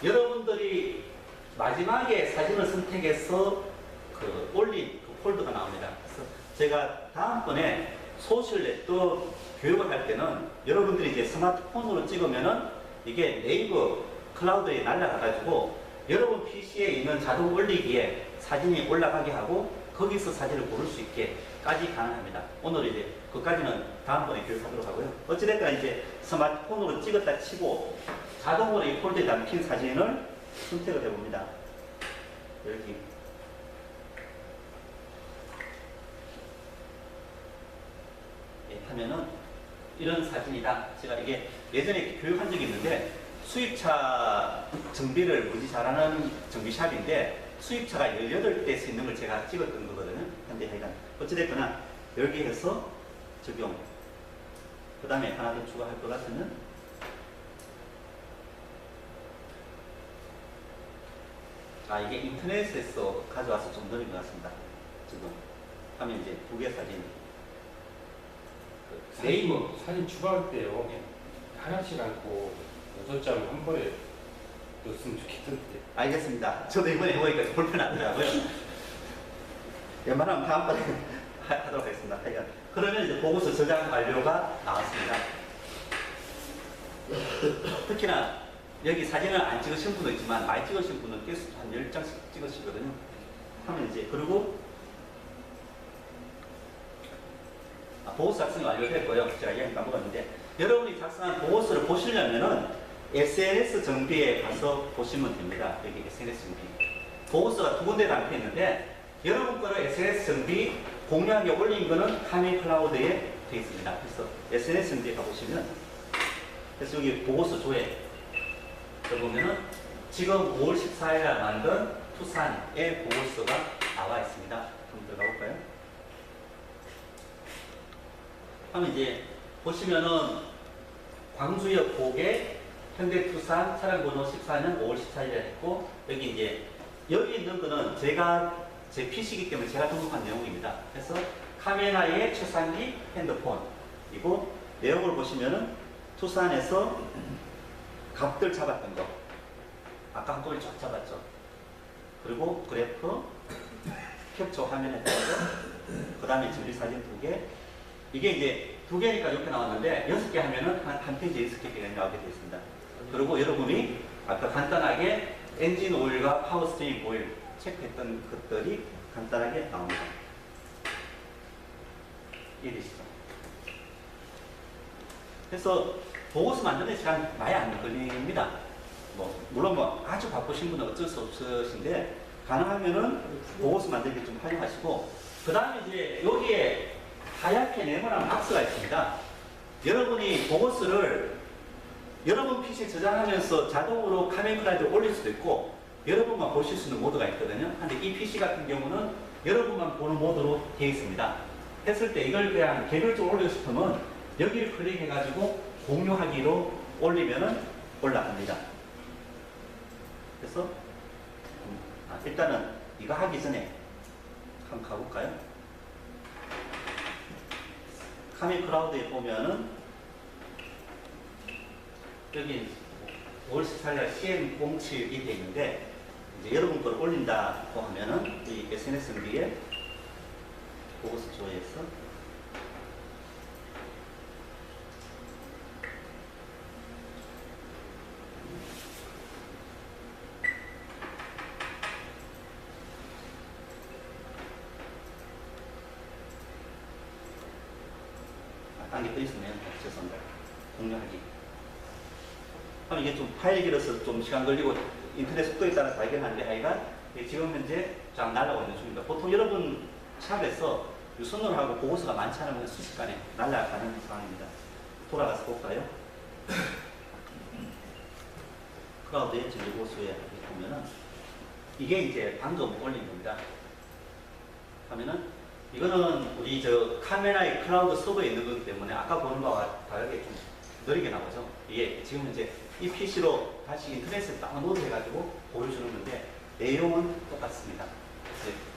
여러분들이 마지막에 사진을 선택해서 올린 폴더가 나옵니다. 그래서 제가 다음번에 소실 또 교육을 할 때는 여러분들이 이제 스마트폰으로 찍으면은 이게 네이버 클라우드에 날아가가지고 여러분 PC에 있는 자동 올리기에 사진이 올라가게 하고 거기서 사진을 고를 수 있게까지 가능합니다. 오늘 이제 그까지는 다음번에 교육하도록 하고요. 어찌됐든 이제 스마트폰으로 찍었다 치고 자동으로 이 폴더에 담긴 사진을 선택을 해봅니다. 여기 하면은 이런 사진이다. 제가 이게 예전에 교육한 적이 있는데 수입차 정비를 무지 잘하는 정비샵인데 수입차가 18대 수 있는 걸 제가 찍었던 거거든요. 현대 하여간 어찌됐거나 여기 해서 적용. 그 다음에 하나 더 추가할 것 같으면 이게 인터넷에서 가져와서 좀 느린 것 같습니다. 지금 하면 이제 2개 사진. 네이버 사진 추가할 때요. 하나씩 않고 6장 한 번에 넣었으면 좋겠던데. 알겠습니다. 저도 이번에 해보니까 좀 불편하더라고요. 웬만하면 다음번에 하도록 하겠습니다. 그러면 이제 보고서 저장 완료가 나왔습니다. 특히나 여기 사진을 안 찍으신 분도 있지만 많이 찍으신 분은 계속 한 10장씩 찍으시거든요. 하면 이제 그리고 보고서 작성이 완료됐고요. 제가 이야기 까먹었는데 여러분이 작성한 보고서를 보시려면은 SNS 정비에 가서 보시면 됩니다. 여기 SNS 정비. 보고서가 두 군데 담겨 있는데 여러분 거를 SNS 정비 공유하게 올린 거는 카메 클라우드에 되어 있습니다. 그래서 SNS 정비에 가보시면 그래서 여기 보고서 조회 보면은 지금 5월 14일 날 만든 투산의 보고서가 나와 있습니다. 한번 들어가 볼까요? 하면 이제 보시면은 광주역 고개 현대투산 차량번호 14년 5월 14일에 했고 여기 이제 여기 있는 거는 제가 제 PC이기 때문에 제가 등록한 내용입니다. 그래서 카메라의 최상기 핸드폰이고 내용을 보시면은 투산에서 값들 잡았던 거 아까 한 통을 쫙 잡았죠. 그리고 그래프 캡처 화면에 했던 거 그 다음에 전리사진 2개 이게 이제 2개니까 이렇게 나왔는데 6개 하면은 한 페이지에 6개 나오게 되어 있습니다. 그리고 여러분이 아까 간단하게 엔진 오일과 파워 스트링 오일 체크했던 것들이 간단하게 나옵니다. 이해되시죠? 그래서 보고서 만드는 시간 많이 안 걸립니다. 물론 아주 바쁘신 분은 어쩔 수 없으신데 가능하면은 보고서 만들기 좀 활용하시고 그 다음에 이제 여기에 하얗게 네모난 박스가 있습니다. 여러분이 보고서를 여러분 PC에 저장하면서 자동으로 카메라에 올릴 수도 있고 여러분만 보실 수 있는 모드가 있거든요. 근데 이 PC 같은 경우는 여러분만 보는 모드로 되어 있습니다. 했을 때 이걸 그냥 개별적으로 올리고 싶으면 여기를 클릭해가지고 공유하기로 올리면은 올라갑니다. 그래서 일단은 이거 하기 전에 한번 가볼까요? 카메 클라우드에 보면은 여기 5월 14일 CM07이 되어 있는데 이제 여러분 걸 올린다고 하면은 이 SNS 위에 보고서 조회해서 딴 게 떠 있으면 죄송합니다. 공유하기. 그럼 이게 좀 파일 길어서 좀 시간 걸리고 인터넷 속도에 따라 발견하는데 하여간 지금 현재 쫙 날아가고 있는 중입니다. 보통 여러분 샵에서 손으로 하고 보고서가 많지 않으면 순식간에 날아가는 상황입니다. 돌아가서 볼까요? 클라우드의 전리보고서에 보면은 이게 이제 방금 올린 겁니다. 하면은 이거는 우리 저 카메라의 클라우드 서버에 있는 거기 때문에 아까 보는 바와 다르게 좀 느리게 나오죠. 이게 지금 이제 이 PC로 다시 인터넷에 다운로드 해가지고 보여주는 건데 내용은 똑같습니다.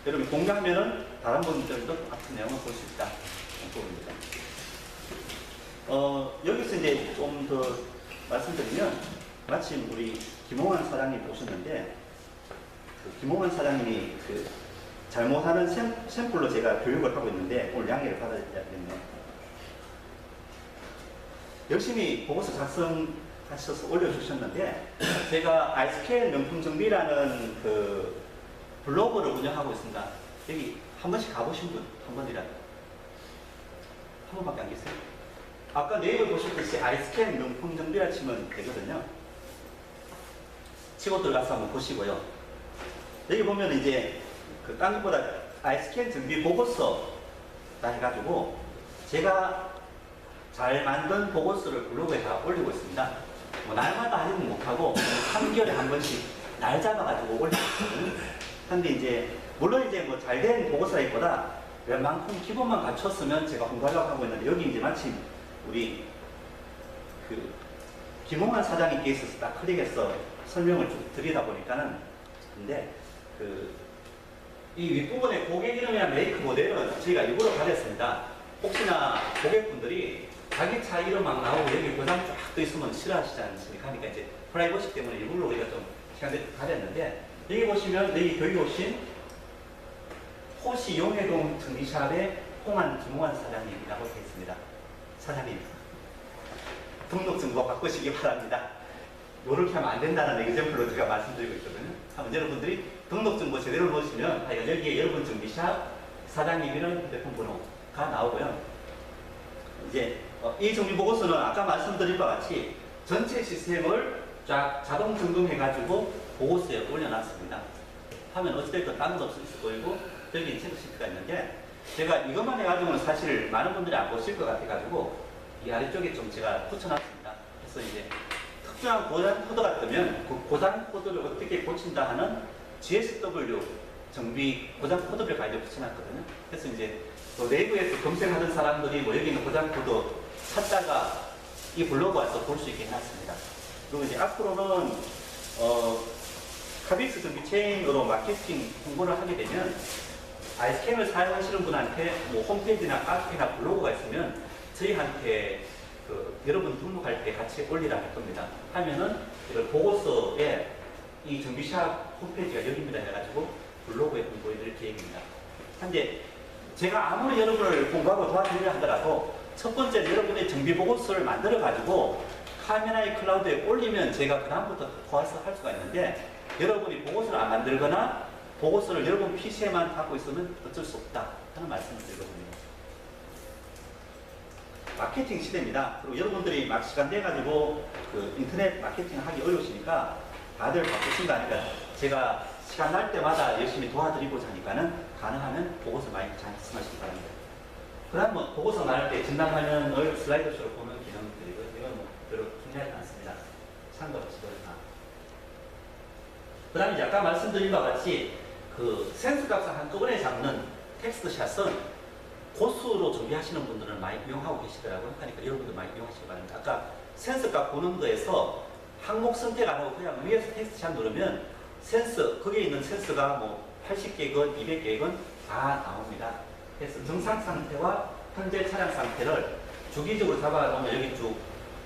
여러분 공유하면은 다른 분들도 똑같은 내용을 볼 수 있다. 부분입니다. 여기서 이제 좀 더 말씀드리면 마침 우리 김홍환 사장님 오셨는데 그 김홍환 사장님이 그 잘못하는 샘플로 제가 교육을 하고 있는데 오늘 양해를 받아야겠네요. 열심히 보고서 작성하셔서 올려주셨는데 제가 아이스케일 명품정비라는 그 블로그를 운영하고 있습니다. 여기 한 번씩 가보신 분 한 번이라도 한 번밖에 안 계세요? 아까 네이버 보셨듯이 아이스케일 명품정비라 치면 되거든요. 치고 들어가서 한번 보시고요. 여기 보면 이제 그 딴 것보다 아이스캔 정비 보고서다 해가지고 제가 잘 만든 보고서를 블로그에 다 올리고 있습니다. 날마다 하지는 못하고 3개월에 한 번씩 날 잡아가지고 올리고 있거든요. 근데 이제 물론 이제 뭐 잘된 보고서라기보다 웬만큼 기본만 갖췄으면 제가 홍보하려고 하고 있는데 여기 이제 마침 우리 그 김홍환 사장님께 있어서 딱 클릭해서 설명을 좀 드리다 보니까는 근데 이 윗부분에 고객 이름이나 메이크 모델은 저희가 일부러 가렸습니다. 혹시나 고객분들이 자기 차 이름 막 나오고 여기 고장 쫙 떠 있으면 싫어하시지 않습니까? 그러니까 이제 프라이버시 때문에 일부러 우리가 좀 시간을 가렸는데 여기 보시면 여기 교육 오신 호시 용해동 정비샵의 김홍환 사장님이라고 되어 있습니다. 사장님, 등록증보 바꾸시기 바랍니다. 이렇게 하면 안 된다는 example로 제가 말씀드리고 있거든요. 한번 여러분들이 등록증보 제대로 넣으시면 여기에 여러분 정비샵 사장님이랑 휴대폰 번호가 나오고요. 이제 이 정비보고서는 아까 말씀드린 바와 같이 전체 시스템을 쫙 자동 점검해가지고 보고서에 올려놨습니다. 하면 어찌됐든 다른 거 없을 거이고 여기 체크시트가 있는데 제가 이것만 해가지고는 사실 많은 분들이 안 보실 것 같아가지고 이 아래쪽에 좀 제가 붙여놨습니다. 그래서 이제 특정한 고장 코드가 뜨면 그 고장 코드를 어떻게 고친다 하는 GSW 정비 고장 코드별 가이드 붙여놨거든요. 그래서 이제 또 내부에서 검색하는 사람들이 뭐 여기 있는 고장 코드 찾다가 이 블로그 와서 볼 수 있게 해놨습니다. 그리고 이제 앞으로는 카빅스 정비 체인으로 마케팅 홍보를 하게 되면 아이스캠을 사용하시는 분한테 뭐 홈페이지나 카페나 블로그가 있으면 저희한테 여러분 등록할 때 같이 올리라 할 겁니다. 하면은 이걸 보고서에 이 정비샵 홈페이지가 여기입니다 해가지고 블로그에 홍보해드릴 계획입니다. 근데 제가 아무리 여러분을 공부하고 도와드리려 하더라도 첫 번째 여러분의 정비 보고서를 만들어 가지고 카메라의 클라우드에 올리면 제가 그다음부터 도와서 할 수가 있는데 여러분이 보고서를 안 만들거나 보고서를 여러분 PC에만 갖고 있으면 어쩔 수 없다 하는 말씀을 드리거든요. 마케팅 시대입니다. 그리고 여러분들이 막 시간 내가지고 인터넷 마케팅 하기 어려우시니까 다들 바쁘신가 하니까 제가 시간 날 때마다 열심히 도와드리고자 하니까는 가능하면 보고서 많이 작성하시기 바랍니다. 그다음 뭐 보고서 나눌 때 진단화면을 슬라이드쇼로 보는 기능들이고 이건 뭐 별로 중요하지 않습니다. 참고하시거나. 그다음에 이제 아까 말씀드린 바와 같이 센스 값을 한꺼번에 잡는 텍스트 샷은 고수로 준비하시는 분들은 많이 이용하고 계시더라고요. 그러니까 여러분들 많이 이용하시기 바랍니다. 아까 센스 값 보는 거에서 항목 선택 안 하고 그냥 위에서 텍스트 샷 누르면 센스, 거기에 있는 센스가 뭐 80개건, 200개건 다 나옵니다. 그래서 정상 상태와 현재 차량 상태를 주기적으로 잡아놓으면 여기 쭉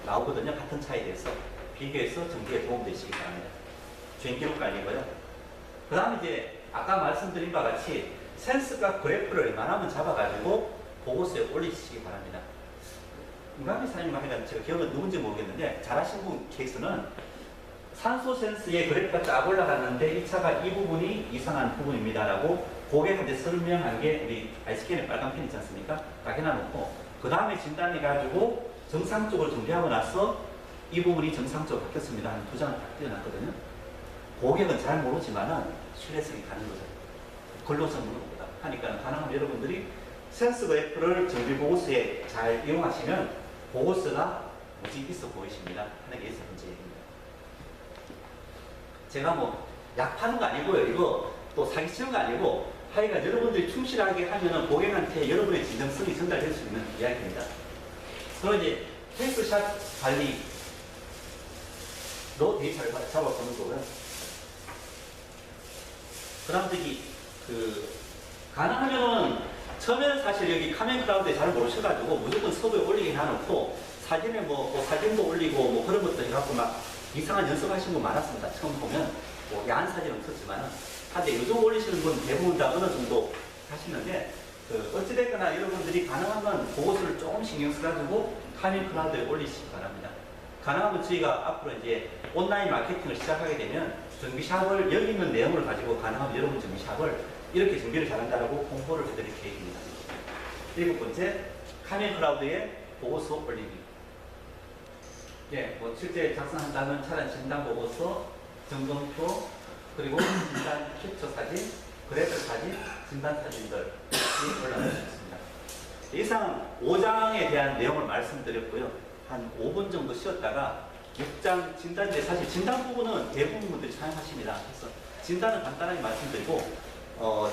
나오거든요. 같은 차에 대해서 비교해서 정비에 도움되시기 바랍니다. 주행 기록 관리고요. 그 다음에 이제 아까 말씀드린 바와 같이 센스값 그래프를 웬만하면 잡아가지고 보고서에 올리시기 바랍니다. 임감희 사장님과 하니까 제가 기억은 누군지 모르겠는데 잘하신 분 케이스는 산소 센스의 그래프가 쫙 올라갔는데 이 차가 이 부분이 이상한 부분입니다 라고 고객한테 설명한 게 우리 아이스캔의 빨간 펜 있지 않습니까? 딱 해놔놓고 그 다음에 진단해가지고 정상적으로 정비하고 나서 이 부분이 정상적으로 바뀌었습니다 하는 두 장을 딱 띄워놨거든요. 고객은 잘 모르지만은 신뢰성이 가는 거죠. 근로자 물어보다 하니까 가능하면 여러분들이 센스 그래프를 정비 보고서에 잘 이용하시면 보고서가 무지 있어 보이십니다 하는 게 첫 번째 얘기입니다. 제가 뭐 약 파는 거 아니고요. 이거 또 사기 치는 거 아니고 하여간 여러분들이 충실하게 하면은 고객한테 여러분의 진정성이 전달될 수 있는 이야기입니다. 그럼 이제 텍스샷 관리로 데이터를 잡아보는 거고요. 그 다음 저기 가능하면은 처음에는 사실 여기 카멘 클라우드에 잘 모르셔가지고 무조건 서버에 올리긴 해놓고 사진에 뭐 사진도 올리고 뭐 그런 것도 해갖고 막 이상한 연습하시는 분 많았습니다. 처음 보면 뭐 야한 사진은 없었지만은 한데 요즘 올리시는 분 대부분 다 어느 정도 하시는데 어찌됐거나 여러분들이 가능하면 보고서를 조금 신경 써가지고 카멘 클라우드에 올리시기 바랍니다. 가능하면 저희가 앞으로 이제 온라인 마케팅을 시작하게 되면 정비샵을 여기 있는 내용을 가지고 가능하면 여러분 정비샵을 이렇게 준비를 잘한다라고 홍보를 해드릴 계획입니다. 7번째, 카멘 클라우드에 보고서 올리기. 예, 뭐 실제 작성한다면 차량 진단 보고서, 점검표, 그리고 진단 캡처 사진, 그래프 사진, 진단 사진들이 올라갈 수 있습니다. 이상 5장에 대한 내용을 말씀드렸고요. 한 5분 정도 쉬었다가 6장 진단제, 사실 진단 부분은 대부분 분들이 사용하십니다. 그래서 진단은 간단하게 말씀드리고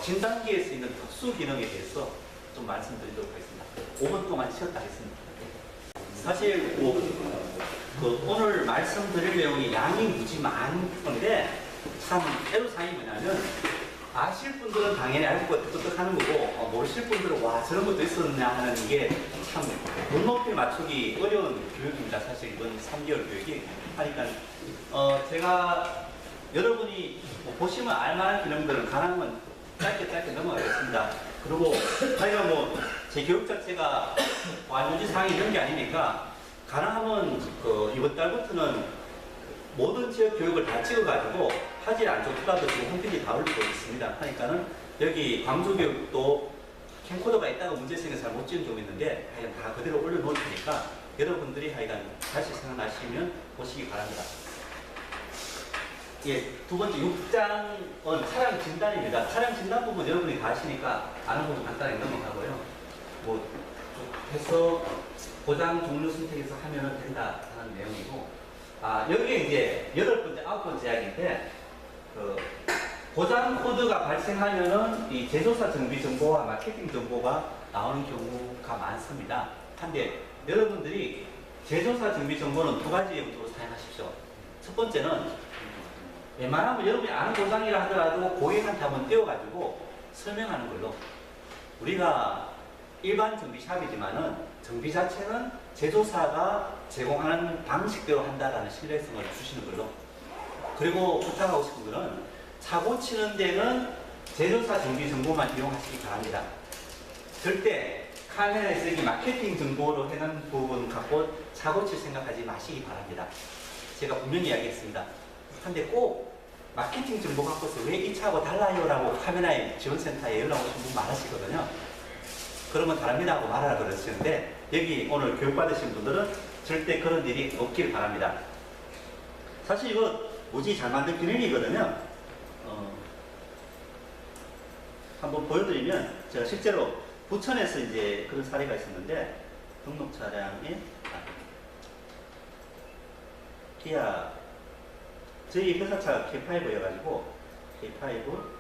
진단기에 쓰이는 특수 기능에 대해서 좀 말씀드리도록 하겠습니다. 5분 동안 쉬었다 하겠습니다. 사실 오늘 말씀드릴 내용이 양이 무지 많은데 참 애로사항이 뭐냐면 아실 분들은 당연히 알고 뜨뜻하는 거고 모르실 분들은 와 저런 것도 있었냐 하는 게 참 눈높이 맞추기 어려운 교육입니다. 사실 이번 3개월 교육이 하니까 제가 여러분이 보시면 알만한 기능들은 가능하면 짧게 넘어가겠습니다. 그리고 저희가 제 교육 자체가 완전히 상이 있는 게 아니니까 가능하면 이번 달부터는 모든 지역 교육을 다 찍어가지고 화질 안 좋더라도 지금 홈페이지 다 올리고 있습니다. 하니까는 여기 광주 교육도 캠코더가 있다가 문제 생겨서 잘 못 찍은 경우 있는데 하여간 다 그대로 올려놓을 테니까 여러분들이 하여간 다시 생각나시면 보시기 바랍니다. 예, 두 번째 6장은 차량 진단입니다. 차량 진단 부분 여러분이 다 아시니까 아는 부분 간단하게 넘어가고요. 뭐 해서 고장 종류 선택해서 하면 된다 하는 내용이고, 여기에 이제 8번째, 9번째 이야기인데 고장 코드가 발생하면은 이 제조사 정비 정보와 마케팅 정보가 나오는 경우가 많습니다. 한데 여러분들이 제조사 정비 정보는 두 가지 용도로 사용하십시오. 첫 번째는 웬만하면 여러분이 아는 고장이라 하더라도 고객한테 한번 띄워가지고 설명하는 걸로, 우리가 일반 정비샵이지만은 정비 자체는 제조사가 제공하는 방식대로 한다라는 신뢰성을 주시는 걸로. 그리고 부탁하고 싶은 거는 차 고치는 데는 제조사 정비 정보만 이용하시기 바랍니다. 절대 카메라에 쓰기 마케팅 정보로 해놓은 부분 갖고 차 고칠 생각하지 마시기 바랍니다. 제가 분명히 이야기했습니다. 근데 꼭 마케팅 정보 갖고서 왜 이 차하고 달라요? 라고 카메라에 지원센터에 연락 오신 분 많으시거든요. 그러면 다릅니다 하고 말하라 그러시는데, 여기 오늘 교육받으신 분들은 절대 그런 일이 없길 바랍니다. 사실 이거 무지 잘 만든 기능이거든요. 한번 보여드리면, 제가 실제로 부천에서 이제 그런 사례가 있었는데, 등록 차량에 기아, 저희 회사차가 K5여가지고 K5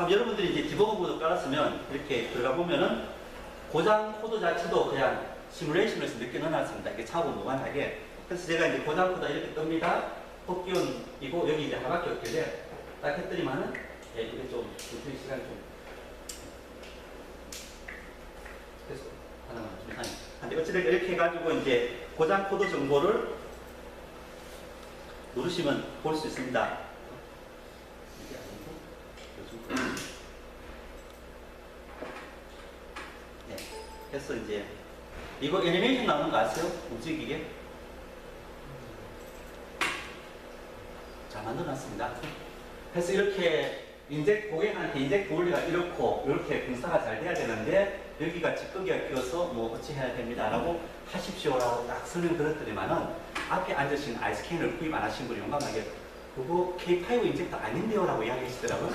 여러분들이 이제 디버거 모드 깔았으면 이렇게 들어가 보면은 고장 코드 자체도 그냥 시뮬레이션에서 몇 개 넣어놨습니다. 이게 차하고 무관하게. 그래서 제가 이제 고장 코드가 이렇게 뜹니다. 복기운이고 여기 이제 하나밖에 없길래 딱 했더니만은, 예, 이게 좀 인터넷 시간이 좀 그래서 하나만 좀 이상해. 근데 어찌됐든 이렇게 해가지고 이제 고장 코드 정보를 누르시면 볼 수 있습니다. 이게 아니고 네. 그래서 이제 이거 애니메이션 나오는 거 아세요? 움직이게 잘 만들어놨습니다. 그래서 이렇게 고객한테 인젝트 원리가 이렇고 이렇게 분사가 잘 돼야 되는데 여기가 찌꺼기가 끼어서 뭐 어찌 해야 됩니다 라고 하십시오라고 딱 설명 드렸더니만은 앞에 앉으신 아이스캔을 구입 안 하신 분이 용감하게 그거 K5 인젝터 아닌데요 라고 이야기하시더라고요.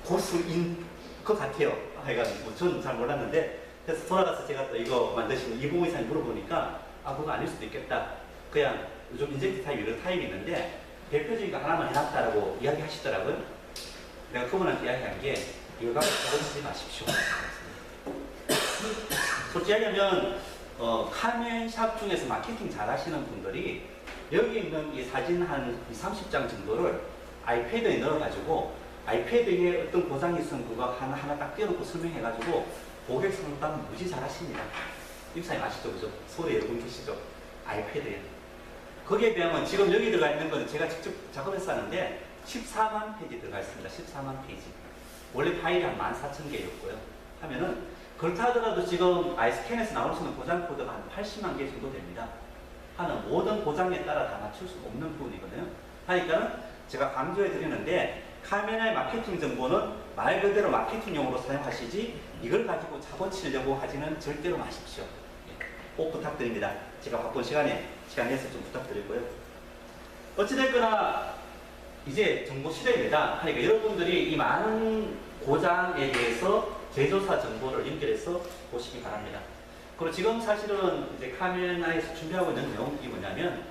고수인 것 같아요. 하여간 뭐 저는 잘 몰랐는데, 그래서 돌아가서 제가 또 이거 만드신 이봉호 이사님 물어보니까 그거 아닐 수도 있겠다. 그냥 요즘 인젝트 타입 이런 타입이 있는데 대표적인 거 하나만 해놨다라고 이야기하시더라고요. 내가 그분한테 이야기한 게 이거 가지고 적어주지 마십시오. 솔직히 얘기하면 카멘샵 중에서 마케팅 잘 하시는 분들이 여기 있는 이 사진 한 30장 정도를 아이패드에 넣어가지고 아이패드에 어떤 고장이 있으면 그거 하나 딱 띄워놓고 설명해가지고 고객 상담 무지 잘 하십니다. 입사님 아시죠? 그죠? 서울에 여러분 계시죠? 아이패드에. 거기에 비하면 지금 여기 들어가 있는 건 제가 직접 작업해서 하는데 14만 페이지 들어가 있습니다. 14만 페이지. 원래 파일이 한 14,000개였고요. 하면은 그렇다 하더라도 지금 아이스캔에서 나올 수 있는 고장 코드가 한 80만 개 정도 됩니다. 하는 모든 고장에 따라 다 맞출 수 없는 부분이거든요. 하니까는 제가 강조해 드리는데 카메라의 마케팅 정보는 말 그대로 마케팅용으로 사용하시지 이걸 가지고 작업치려고 하지는 절대로 마십시오. 꼭 부탁드립니다. 제가 바쁜 시간 내서 좀 부탁드리고요. 어찌됐거나 이제 정보 시대입니다. 그러니까 여러분들이 이 많은 고장에 대해서 제조사 정보를 연결해서 보시기 바랍니다. 그리고 지금 사실은 이제 카메라에서 준비하고 있는 내용이 뭐냐면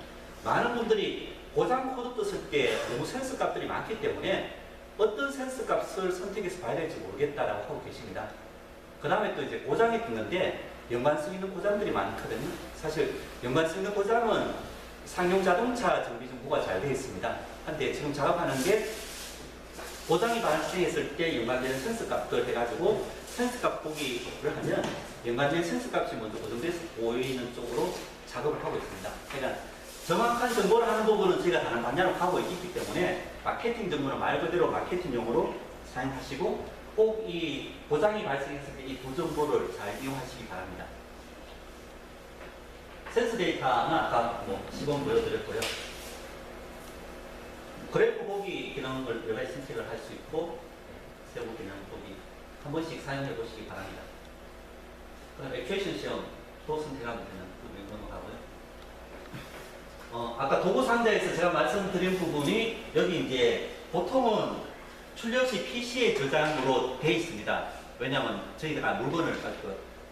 많은 분들이 고장 코드 떴을 때 너무 센서 값들이 많기 때문에 어떤 센서 값을 선택해서 봐야 될지 모르겠다라고 하고 계십니다. 그 다음에 또 이제 고장이 뜨는데 연관성 있는 고장들이 많거든요. 사실 연관성 있는 고장은 상용 자동차 정비 정보가 잘 되어 있습니다. 한데 지금 작업하는 게 고장이 발생했을 때 연관되는 센서 값들 해가지고 센서 값 보기를 하면 연관된 센서 값이 먼저 고정돼서 보이는 쪽으로 작업을 하고 있습니다. 그러니까 정확한 정보를 하는 부분은 저희가 다른 방향으로 가고 있기 때문에 마케팅 정보는 말 그대로 마케팅용으로 사용하시고 꼭 이 고장이 발생했을 때 이 두 정보를 잘 이용하시기 바랍니다. 센서 데이터는 아까 시범 보여드렸고요. 그래프 보기 기능을 여러 가지 선택을 할 수 있고 세부 기능 보기 한 번씩 사용해 보시기 바랍니다. 그다음 액추에이션 시험 또 선택하면 되는 부분이 넘어가고요. 아까 도구 상자에서 제가 말씀드린 부분이 여기 이제 보통은 출력 시 PC에 저장으로 되어 있습니다. 왜냐하면 저희가 물건을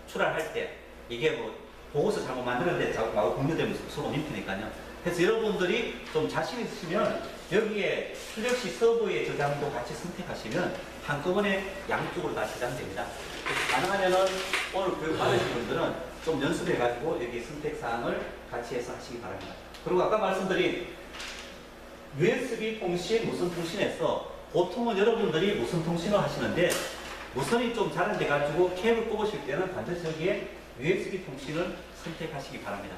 출하할 때 이게 뭐 보고서 잘못 만드는데 자꾸 공유되면 서로 민폐니까요. 그래서 여러분들이 좀 자신 있으시면 여기에 출력 시 서버의 저장도 같이 선택하시면 한꺼번에 양쪽으로 다 저장됩니다. 가능하면은 오늘 교육 받으신 분들은 좀 연습해가지고 여기 선택사항을 같이 해서 하시기 바랍니다. 그리고 아까 말씀드린 USB 통신, 무선 통신에서 보통은 여러분들이 무선 통신을 하시는데 무선이 좀 잘 안 돼가지고 케이블 꼽으실 때는 반드시 여기에 USB 통신을 선택하시기 바랍니다.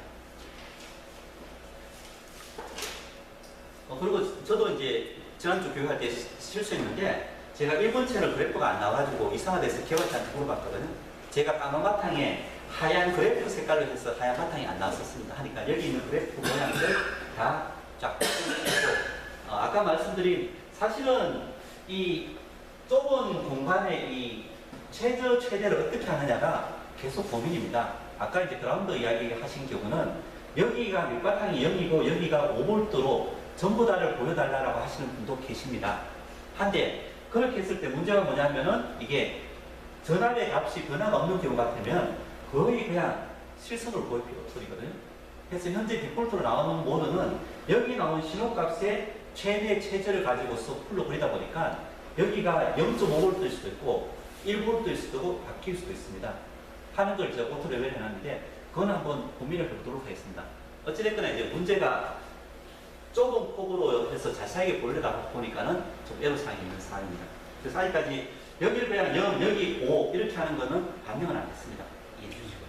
그리고 저도 이제 지난주 교육할 때 실수했는데 제가 1번 채널 그래프가 안 나와가지고 이상하대서 개발자한테 물어봤거든요. 제가 까만 바탕에 하얀 그래프 색깔로 해서 하얀 바탕이 안 나왔었습니다. 하니까 여기 있는 그래프 모양들 다 쫙 펴고 아까 말씀드린 사실은 이 좁은 공간에 이 최저 최대를 어떻게 하느냐가 계속 고민입니다. 아까 이제 그라운드 이야기 하신 경우는 여기가 밑바탕이 0이고 여기가 5V로 전부 다를 보여달라고 하시는 분도 계십니다. 한데 그렇게 했을 때 문제가 뭐냐면은 이게 전압의 값이 변화가 없는 경우 같으면 거의 그냥 실선으로 보일 소리거든요. 그래서 현재 디폴트로 나오는 모드는 여기 나온 신호값의 최대 최저를 가지고서 풀로 그리다 보니까 여기가 0.5V일 수도 있고 1V일 수도 있고 바뀔 수도 있습니다. 하는 걸 제가 오토 레벨 해놨는데 그건 한번 고민을 해보도록 하겠습니다. 어찌됐거나 이제 문제가 좁은 폭으로 해서 자세하게 보려다 보니까는 좀 애로사항이 있는 사항입니다. 그래서 아직까지 여기를 그냥 0, 여기 5 이렇게 하는 거는 반영은 안 했습니다. 이해해 주시고요.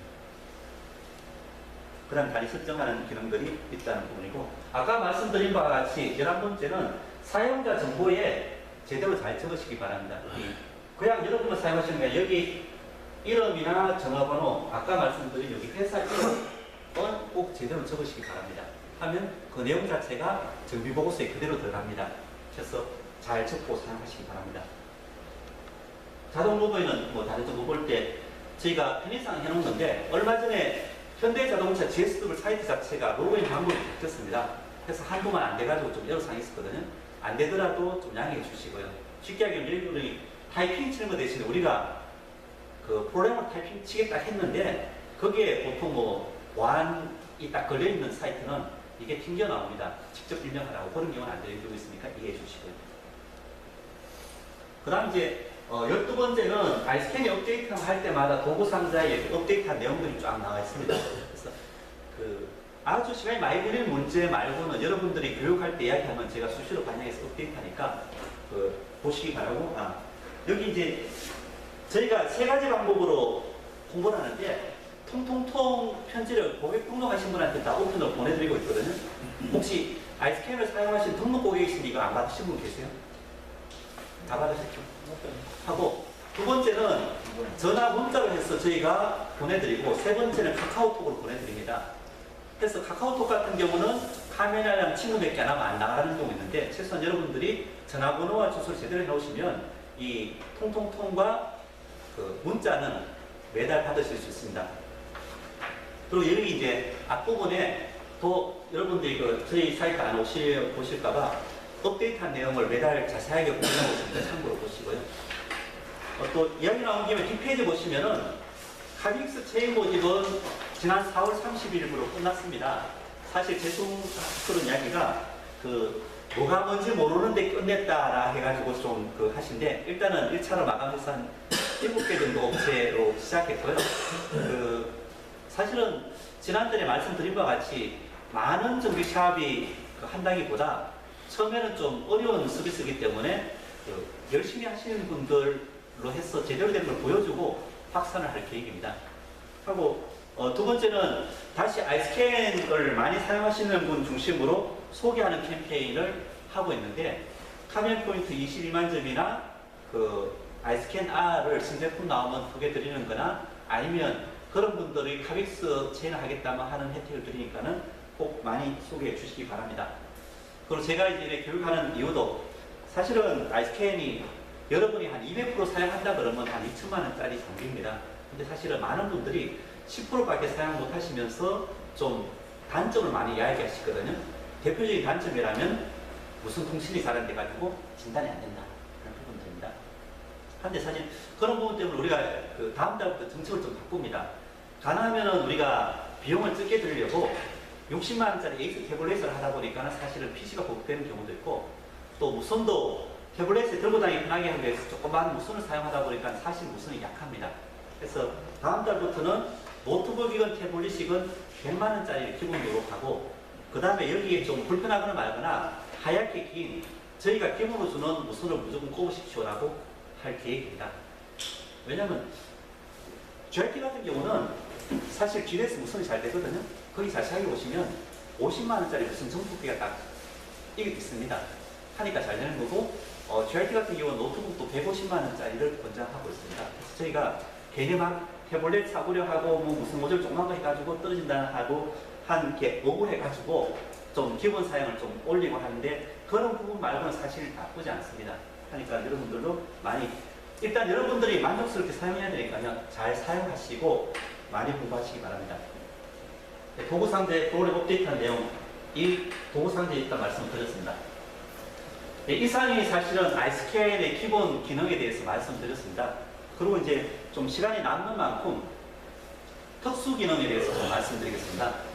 그 다음 단위 설정하는 기능들이 있다는 부분이고 아까 말씀드린 바와 같이 11번째는 사용자 정보에 제대로 잘 적으시기 바랍니다. 그냥 여러분을 사용하시는 게 여기 이름이나 전화번호 아까 말씀드린 여기 회사 이름은 꼭 제대로 적으시기 바랍니다. 하면 그 내용 자체가 정비보고서에 그대로 들어갑니다. 그래서 잘 적고 사용하시기 바랍니다. 자동 로그인은 뭐 다른 정보 볼 때 저희가 편의상 해놓은 건데 얼마 전에 현대자동차 GSW 사이트 자체가 로그인 방법이 바뀌었습니다. 그래서 한동안 안 돼가지고 좀 애로사항이 있었거든요. 안 되더라도 좀 양해해 주시고요. 쉽게 하기는 여러분이 타이핑 치는 거 대신에 우리가 그 프로그램을 타이핑 치겠다 했는데 거기에 보통 뭐 보안이 딱 걸려있는 사이트는 이게 튕겨 나옵니다. 직접 입력하라고 그런 경우는 안 되고 있으니까 이해해 주시고요. 그 다음 이제 12번째는 아이스캔이 업데이트 할 때마다 도구 상자에 업데이트한 내용들이 쫙 나와 있습니다. 그래서 그 아주 시간이 많이 걸리는 문제 말고는 여러분들이 교육할 때 이야기하면 제가 수시로 반영해서 업데이트하니까 보시기 바라고 여기 이제 저희가 세 가지 방법으로 홍보를 하는데 통통통 편지를 고객 등록하신 분한테 다 오픈으로 보내드리고 있거든요. 혹시 아이스캔을 사용하신 등록 고객이신데 이거 안 받으신 분 계세요? 다 받으셨죠? 하고 두 번째는 전화 문자로 해서 저희가 보내드리고 세 번째는 카카오톡으로 보내드립니다. 그래서 카카오톡 같은 경우는 카메라랑 친구 몇 개 안 하면 안 나가는 경우 있는데 최소한 여러분들이 전화번호와 주소를 제대로 해놓으시면 이 통통통과 그 문자는 매달 받으실 수 있습니다. 그리고 여기 이제 앞부분에 또 여러분들이 그 저희 사이트 안 보실까봐 업데이트한 내용을 매달 자세하게 공유하고 있으니까 참고로 보시고요. 또 이야기 나온 김에 뒷페이지 보시면은 카빅스 체인 모집은 지난 4월 30일부로 끝났습니다. 사실 제품 그런 이야기가 뭐가 뭔지 모르는데 끝냈다라 해가지고 좀 하신데 일단은 1차로 마감해서 한 7개 정도 업체로 시작했고요. 사실은 지난번에 말씀드린 바와 같이 많은 정비샵이 한다기보다 처음에는 좀 어려운 서비스이기 때문에 열심히 하시는 분들로 해서 제대로 된 걸 보여주고 확산을 할 계획입니다. 하고 두 번째는 다시 아이스캔을 많이 사용하시는 분 중심으로 소개하는 캠페인을 하고 있는데 카멘 포인트 22만 점이나 그 아이스캔 R을 신제품 나오면 2개 드리는 거나 아니면 그런 분들이 카빅스 체인을 하겠다면 하는 혜택을 드리니까는 꼭 많이 소개해 주시기 바랍니다. 그리고 제가 이제 이렇게 교육하는 이유도 사실은 아이스캔이 여러분이 한 200% 사용한다 그러면 한 2천만 원짜리 장비입니다. 근데 사실은 많은 분들이 10%밖에 사용 못 하시면서 좀 단점을 많이 이야기하시거든요. 대표적인 단점이라면 무슨 통신이 잘 안 돼가지고 진단이 안 된다. 그런 부분들입니다. 근데 사실 그런 부분 때문에 우리가 그 다음 달부터 정책을 좀 바꿉니다. 가능하면 우리가 비용을 적게 들려고 60만 원짜리 에이스 태블릿을 하다 보니까 사실은 PC가 보급되는 경우도 있고 또 무선도 태블릿에 들고 다니기 편하게 하기 위해서 조그만 무선을 사용하다 보니까 사실 무선이 약합니다. 그래서 다음 달부터는 노트북이건 태블릿이건 100만 원짜리 기본으로 가고 그 다음에 여기에 좀 불편하거나 말거나 하얗게 긴 저희가 기본으로 주는 무선을 무조건 꼽으십시오라고 할 계획입니다. 왜냐면 GRT 같은 경우는 사실 길에서 무선이 잘 되거든요. 거기 자세하게 보시면 50만 원짜리 무선 정품기가 딱 이게 있습니다. 하니까 잘 되는 거고 GRT 같은 경우는 노트북도 150만 원짜리를 권장하고 있습니다. 그래서 저희가 괜히 막 태블릿 사고려 하고 뭐 무슨 모듈 조그만 거 해가지고 떨어진다 하고 한 게 오버해가지고 좀 기본 사양을 좀 올리고 하는데 그런 부분 말고는 사실 나쁘지 않습니다. 하니까 여러분들도 많이 일단 여러분들이 만족스럽게 사용해야 되니까요. 잘 사용하시고 많이 공부하시기 바랍니다. 네, 도구상자의 프로그램 업데이트한 내용 이 도구상자에 있다 말씀을 드렸습니다. 네, 이상이 사실은 아이스캔의 기본 기능에 대해서 말씀드렸습니다. 그리고 이제 좀 시간이 남는 만큼 특수 기능에 대해서 좀 말씀드리겠습니다.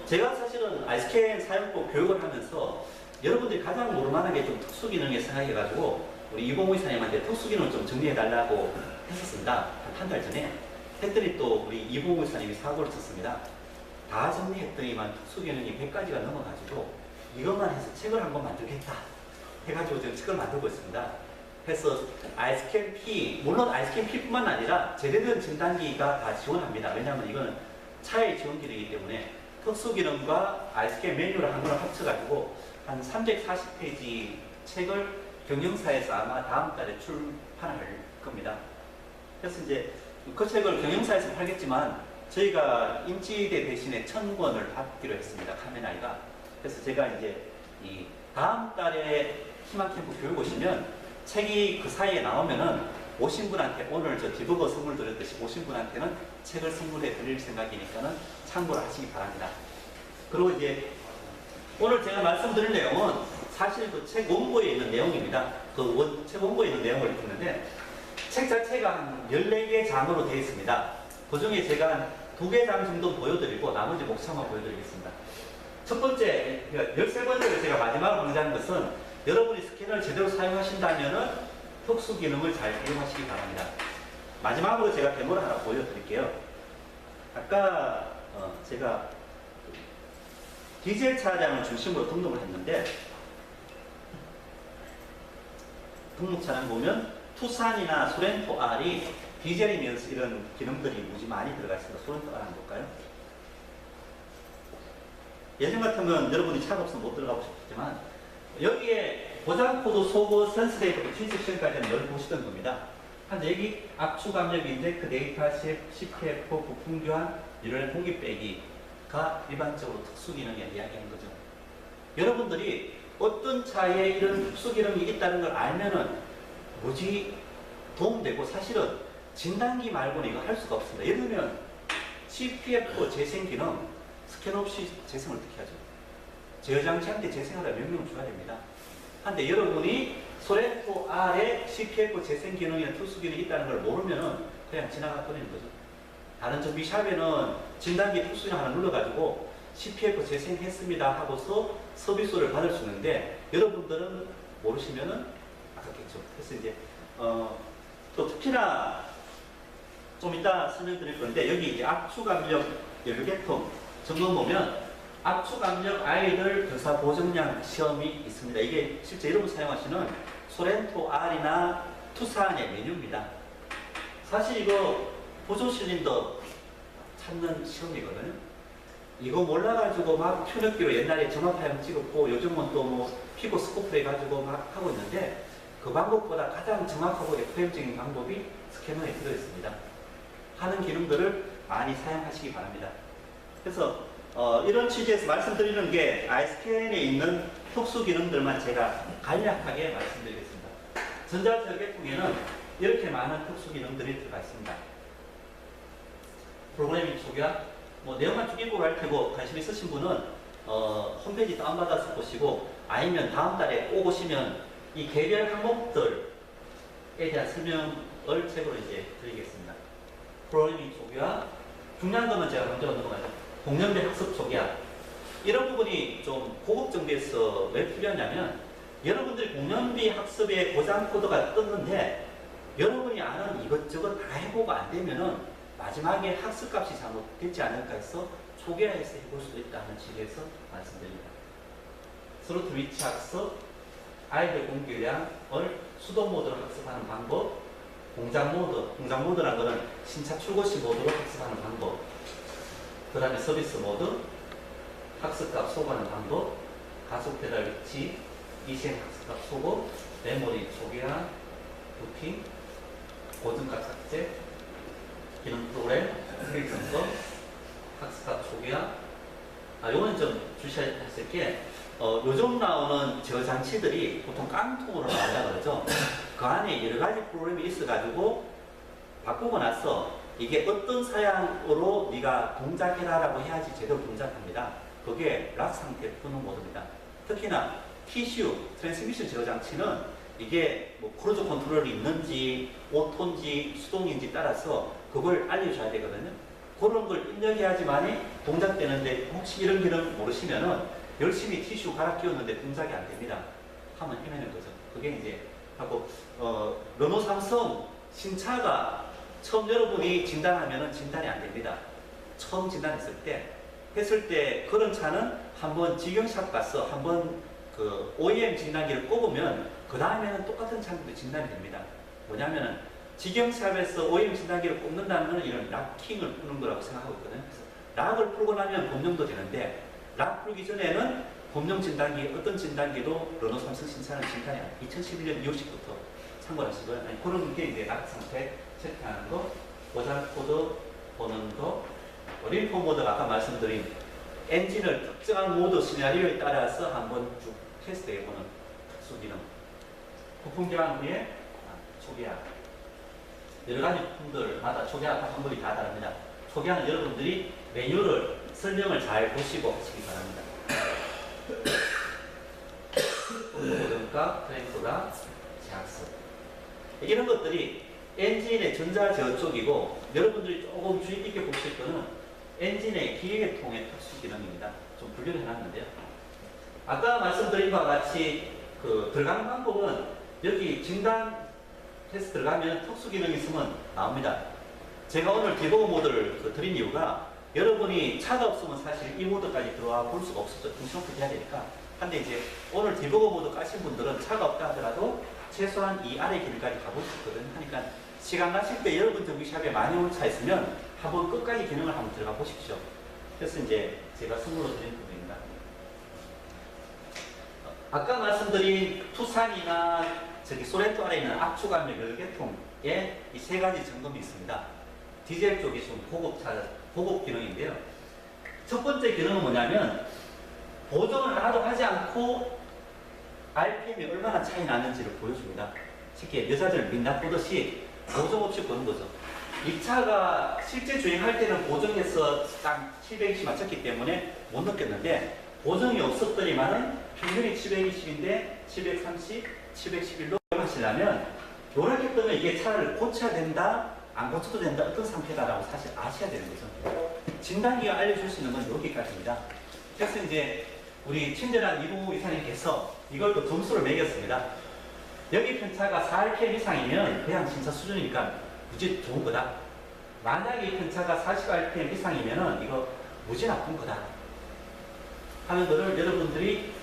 제가 사실은 아이스캔 사용법 교육을 하면서 여러분들이 가장 모를만한 게 좀 특수 기능에 생각해가지고 우리 2052사님한테 특수 기능을 좀 정리해달라고 했었습니다. 한 달 전에 했더니 또 우리 2052사님이 사고를 쳤습니다. 다 정리했더니만 특수 기능이 100가지가 넘어가지고 이것만 해서 책을 한권 만들겠다 해가지고 지금 책을 만들고 있습니다. 그래서 아이스캔 P, 물론 아이스캔 P뿐만 아니라 제대로 된 진단기가 다 지원합니다. 왜냐하면 이거는 차의 지원 기능이기 때문에 특수 기능과 아이스캔 메뉴를 한 번을 합쳐가지고 한 340페이지 책을 경영사에서 아마 다음 달에 출판할 겁니다. 그래서 이제 그 책을 경영사에서 팔겠지만 저희가 인지대 대신에 1000권을 받기로 했습니다. 카메라이가. 그래서 제가 이제 이 다음 달에 희망 캠프 교육 오시면 책이 그 사이에 나오면은 오신 분한테 오늘 저 디버거 선물 드렸듯이 오신 분한테는 책을 선물해 드릴 생각이니까는 참고를 하시기 바랍니다. 그리고 이제 오늘 제가 말씀드릴 내용은 사실 그 책 원고에 있는 내용입니다. 그 책 원고에 있는 내용을 읽었는데 책 자체가 한 14개 장으로 되어 있습니다. 그 중에 제가 한 2개 장 정도 보여드리고 나머지 목차만 보여드리겠습니다. 첫 번째, 13번째로 제가 마지막으로 강조한 것은 여러분이 스캐너를 제대로 사용하신다면은 특수 기능을 잘 이용하시기 바랍니다. 마지막으로 제가 데모를 하나 보여드릴게요. 아까 제가 디젤 차량을 중심으로 등록을 했는데 등록 차량 보면 투싼이나 소렌토 R이 디젤이면서 이런 기능들이 무지 많이 들어가 있습니다. 소렌토 R 한번 볼까요? 예전 같으면 여러분이 차가 없으면 못 들어가고 싶겠지만 여기에 보장코드 소거 센스데이터 킨섹션까지는 여기 보시던 겁니다. 한데 여기 압축 압력 인젝트 데이터 시 CPF 부품 교환 이런 공기 빼기가 일반적으로 특수 기능에 이야기하는 거죠. 여러분들이 어떤 차에 이런 특수 기능이 있다는 걸 알면은 무지 도움되고 사실은 진단기 말고는 이거 할 수가 없습니다. 예를 들면 CPF 재생 기능 스캐너 없이 재생을 어떻게 하죠? 제어장치한테 재생하라 명령을 줘야 됩니다. 한데 여러분이 소렌토 R에 CPF 재생 기능이나 특수 기능이 있다는 걸 모르면은 그냥 지나가 버리는 거죠. 다른 정비샵에는 진단기 특수 기능 하나 눌러가지고 CPF 재생했습니다 하고서 서비스를 받을 수 있는데 여러분들은 모르시면은 아깝겠죠. 그래서 이제 또 특히나 좀 이따 설명드릴 건데 여기 이제 압축 압력 열계통 점검 보면 압축 압력 아이들 교사 보정량 시험이 있습니다. 이게 실제 여러분 사용하시는 소렌토 R이나 투싼의 메뉴입니다. 사실 이거 보조 실린더 찾는 시험이거든요. 이거 몰라가지고 막 튜너기로 옛날에 점화파형 찍었고 요즘은 또 뭐 피고 스코프를 해가지고 막 하고 있는데 그 방법보다 가장 정확하고 FM적인 방법이 스캐너에 들어있습니다. 하는 기능들을 많이 사용하시기 바랍니다. 그래서 이런 취지에서 말씀드리는 게 아이스캔에 있는 특수 기능들만 제가 간략하게 말씀드리겠습니다. 전자절개통에는 이렇게 많은 특수 기능들이 들어가 있습니다. 프로그래밍 초기화, 뭐 내용만 쭉 읽고 갈 테고 관심 있으신 분은 홈페이지 다운받아서 보시고 아니면 다음 달에 꼭 오시면 이 개별 항목들에 대한 설명을 책으로 이제 드리겠습니다. 프로그래밍 초기화, 중요한 거는 제가 먼저 넘어가죠. 공연배 학습 초기화. 이런 부분이 좀 고급 정비에서 왜 필요하냐면 여러분들이 공연비 학습에 고장 코드가 떴는데 여러분이 아는 이것저것 다 해보고 안 되면은 마지막에 학습값이 잘못되지 않을까 해서 초기화해서 해볼 수도 있다는 취지에서 말씀드립니다. 스로틀 위치 학습, 아이들 공개량을 수동 모드로 학습하는 방법, 공장 모드라는 것은 신차 출고 시 모드로 학습하는 방법, 그 다음에 서비스 모드, 학습값 소거하는 방법, 가속 페달 위치, 이시행 학습값 소거, 메모리 초기화, 루팅, 고정값 삭제, 기능 프로그램, 스킬 점검, 학습값 초기화. 요거는 좀 주시하실 게, 요즘 나오는 저장치들이 보통 깡통으로 나온다 그러죠. 그 안에 여러 가지 프로그램이 있어가지고 바꾸고 나서 이게 어떤 사양으로 네가 동작해라라고 해야지 제대로 동작합니다. 그게 락 상태 푸는 모드입니다. 특히나 TCU, 트랜스미션 저장치는 이게 뭐 크루즈 컨트롤이 있는지 오토인지 수동인지 따라서 그걸 알려줘야 되거든요. 그런 걸 입력해야지만이 동작되는데 혹시 이런 기능 모르시면은 열심히 TCU 갈아 끼웠는데 동작이 안 됩니다. 하면 헤매는 거죠. 그게 이제 하고 르노 삼성 신차가 처음 여러분이 진단하면은 진단이 안 됩니다. 처음 진단했을 때 그런 차는 한번 직영샵 가서 한번 그 OEM 진단기를 꼽으면 그 다음에는 똑같은 차들도 진단이 됩니다. 뭐냐면은 직영샵에서 OEM 진단기를 꼽는다는 것은 이런 락킹을 푸는 거라고 생각하고 있거든요. 그래서 락을 풀고 나면 범용도 되는데 락 풀기 전에는 범용 진단기 어떤 진단기도 르노 삼성 신차는 진단이 안 돼요. 2011년 2월부터 참고하시고요. 그런 게 이제 락 상태 체크하는 거, 고장 코드 보는 거, 림프 모드가 아까 말씀드린 엔진을 특정한 모드 시나리오에 따라서 한번 쭉 테스트해보는 특수 기능. 부품 교환 후에 초기화. 여러 가지 부품들마다 초기화 방법이 다 다릅니다. 초기화는 여러분들이 메뉴를 설명을 잘 보시고 하시기 바랍니다. 고정값, 트랭크가, 제약서. 이런 것들이 엔진의 전자제어 쪽이고 여러분들이 조금 주의 깊게 보실 거는 엔진의 기계통의 특수 기능입니다. 좀 분류를 해놨는데요. 아까 말씀드린 바와 같이 그 들어가는 방법은 여기 진단 테스트 들어가면 특수 기능이 있으면 나옵니다. 제가 오늘 디버거 모드를 드린 이유가 여러분이 차가 없으면 사실 이 모드까지 들어와 볼 수가 없었죠. 중심부터 해야 되니까. 근데 이제 오늘 디버거 모드 까신 분들은 차가 없다 하더라도 최소한 이 아래 길까지 가볼 수 있거든요. 하니까 시간 나실 때 여러분 정비샵에 많이 올 차 있으면 한번 끝까지 기능을 한번 들어가 보십시오. 그래서 이제 제가 선물로 드린 부분입니다. 아까 말씀드린 투산이나 소렌토 아래 있는 압축압력 열계통에 이 세 가지 점검이 있습니다. 디젤 쪽이 좀 고급 기능인데요. 첫 번째 기능은 뭐냐면 보정을 하도 하지 않고 RPM이 얼마나 차이 나는지를 보여줍니다. 쉽게 여자들 민낯 보듯이 보정 없이 보는 거죠. 이 차가 실제 주행할 때는 보정해서 딱 720 맞췄기 때문에 못 느꼈는데 보정이 없었더니만은 평균이 720인데 730, 711로 하시려면 노랗게 뜨면 이게 차를 고쳐야 된다, 안 고쳐도 된다, 어떤 상태다라고 사실 아셔야 되는 거죠. 진단기가 알려줄 수 있는 건 여기까지입니다. 그래서 이제 우리 친절한 이부 이사님께서 이걸 또 점수를 매겼습니다. 여기 편차가 4RPM 이상이면 그냥 진짜 수준이니까 무지 좋은 거다. 만약에 이 편차가 40RPM 이상이면은 이거 무지 나쁜 거다 하는 거를 여러분들이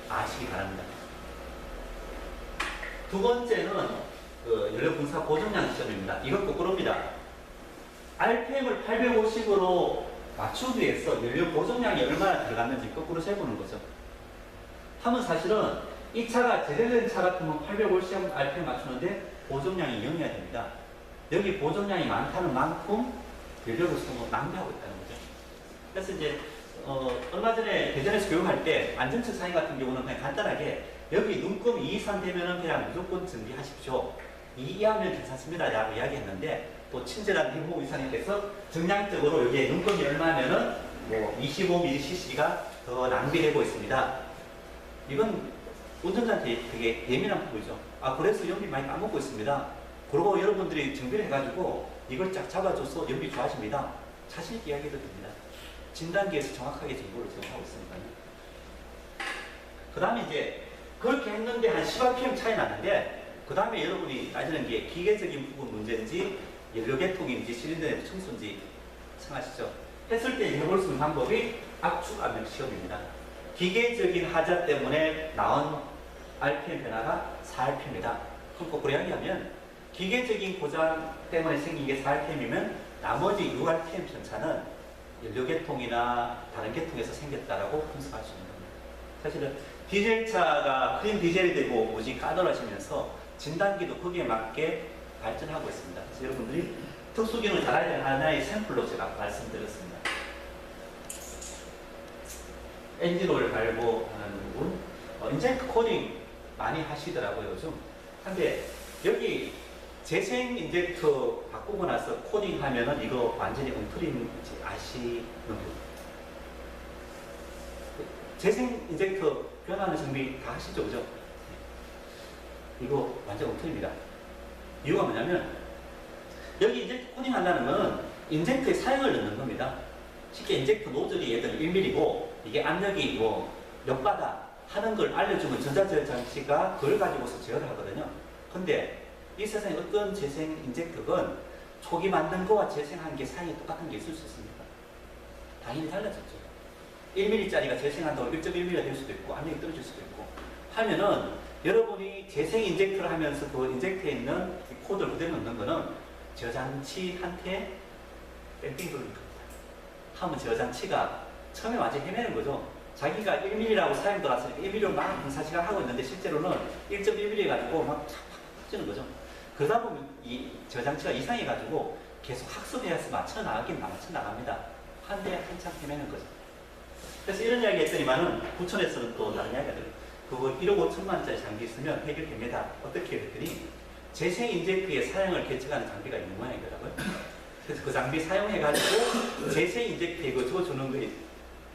아시기 바랍니다. 두 번째는 그 연료 분사 고정량 시험입니다. 이건 거꾸로입니다. RPM을 850으로 맞추기 위해서 연료 보정량이 얼마나 들어갔는지 거꾸로 세보는 거죠. 하면 사실은 이 차가 제대로 된 차 같으면 850 RPM 맞추는데 보정량이 0이어야 됩니다. 여기 보정량이 많다는 만큼 연료를 낭비하고 있다는 거죠. 그래서 이제 얼마 전에 대전에서 교육할 때 안전처 사인 같은 경우는 그냥 간단하게 여기 눈금 2 이상 되면은 그냥 무조건 정비하십시오. 2 이하면 괜찮습니다. 라고 이야기했는데 또 친절한 대부분 의사님께서 정량적으로 여기에 눈금이 얼마면은 뭐 25mcc가 더 낭비되고 있습니다. 이건 운전자한테 되게 예민한 부분이죠. 아, 그래서 연비 많이 까먹고 있습니다. 그리고 여러분들이 정비를 해가지고 이걸 쫙 잡아줘서 연비 좋아집니다. 자신 있게 이야기해도 됩니다. 진단기에서 정확하게 정보를 제공하고 있으니까요. 그 다음에 이제 그렇게 했는데 한 10rpm 차이 나는데 그 다음에 여러분이 따지는 게 기계적인 부분 문제인지 연료계통인지 실린더의 청소인지 생각하시죠. 했을 때 해볼 수 있는 방법이 압축 압력 시험입니다. 기계적인 하자 때문에 나온 RPM 변화가 4rpm이다. 그럼 거꾸로 이야기하면 기계적인 고장 때문에 생긴 게 4rpm이면 나머지 6rpm 편차는 연료계통이나 다른 계통에서 생겼다라고 분석할 수 있는 겁니다. 사실은 디젤차가 크림 디젤이 되고 무지 까다로워지면서 진단기도 거기에 맞게 발전하고 있습니다. 그래서 여러분들이 특수기능을 잘 알아야 되는 하나의 샘플로 제가 말씀드렸습니다. 엔진오일 갈고하는 부분, 인젝트 코딩 많이 하시더라고요, 요즘. 근데 여기 재생 인젝터 바꾸고 나서 코딩 하면은 이거 완전히 엉터리인지 아시는 분? 재생 인젝터 변화하는 정비 다 하시죠, 그죠? 이거 완전 엉터리입니다. 이유가 뭐냐면 여기 인젝터 코딩 한다는 건 인젝터의 사용을 넣는 겁니다. 쉽게 인젝터 노즐이 예를 들면 1mm고 이게 압력이 뭐 몇 바다 하는 걸 알려주면 전자제어 장치가 그걸 가지고서 제어를 하거든요. 근데 이 세상에 어떤 재생 인젝터건 초기 만든 거와 재생한 게 사이에 똑같은 게 있을 수 있습니까? 당연히 달라졌죠. 1mm짜리가 재생한다고 1.1mm가 될 수도 있고 압력이 떨어질 수도 있고 하면은 여러분이 재생 인젝터를 하면서 그 인젝터에 있는 코드를 그대로 넣는 거는 저장치한테 뺑뺑이 돌리는 겁니다. 하면 저장치가 처음에 완전히 헤매는 거죠. 자기가 1mm라고 사용 들어왔으니까 1mm로 막 분사시간 하고 있는데 실제로는 1.1mm 해가지고 막 퍼지는 거죠. 그러다 보면 이 저장치가 이상해가지고 계속 학습해서 맞춰 나가긴 맞춰 나갑니다. 한데 한참 헤매는 거죠. 그래서 이런 이야기 했더니만은 부천에서는 또 다른 이야기가 들어요. 그거 1억 5천만 원짜리 장비 있으면 해결됩니다. 어떻게 했더니 재생 인젝터의 사용을 개척하는 장비가 있는 모양이더라고요. 그래서 그 장비 사용해가지고 재생 인젝터에 그 줘주는 거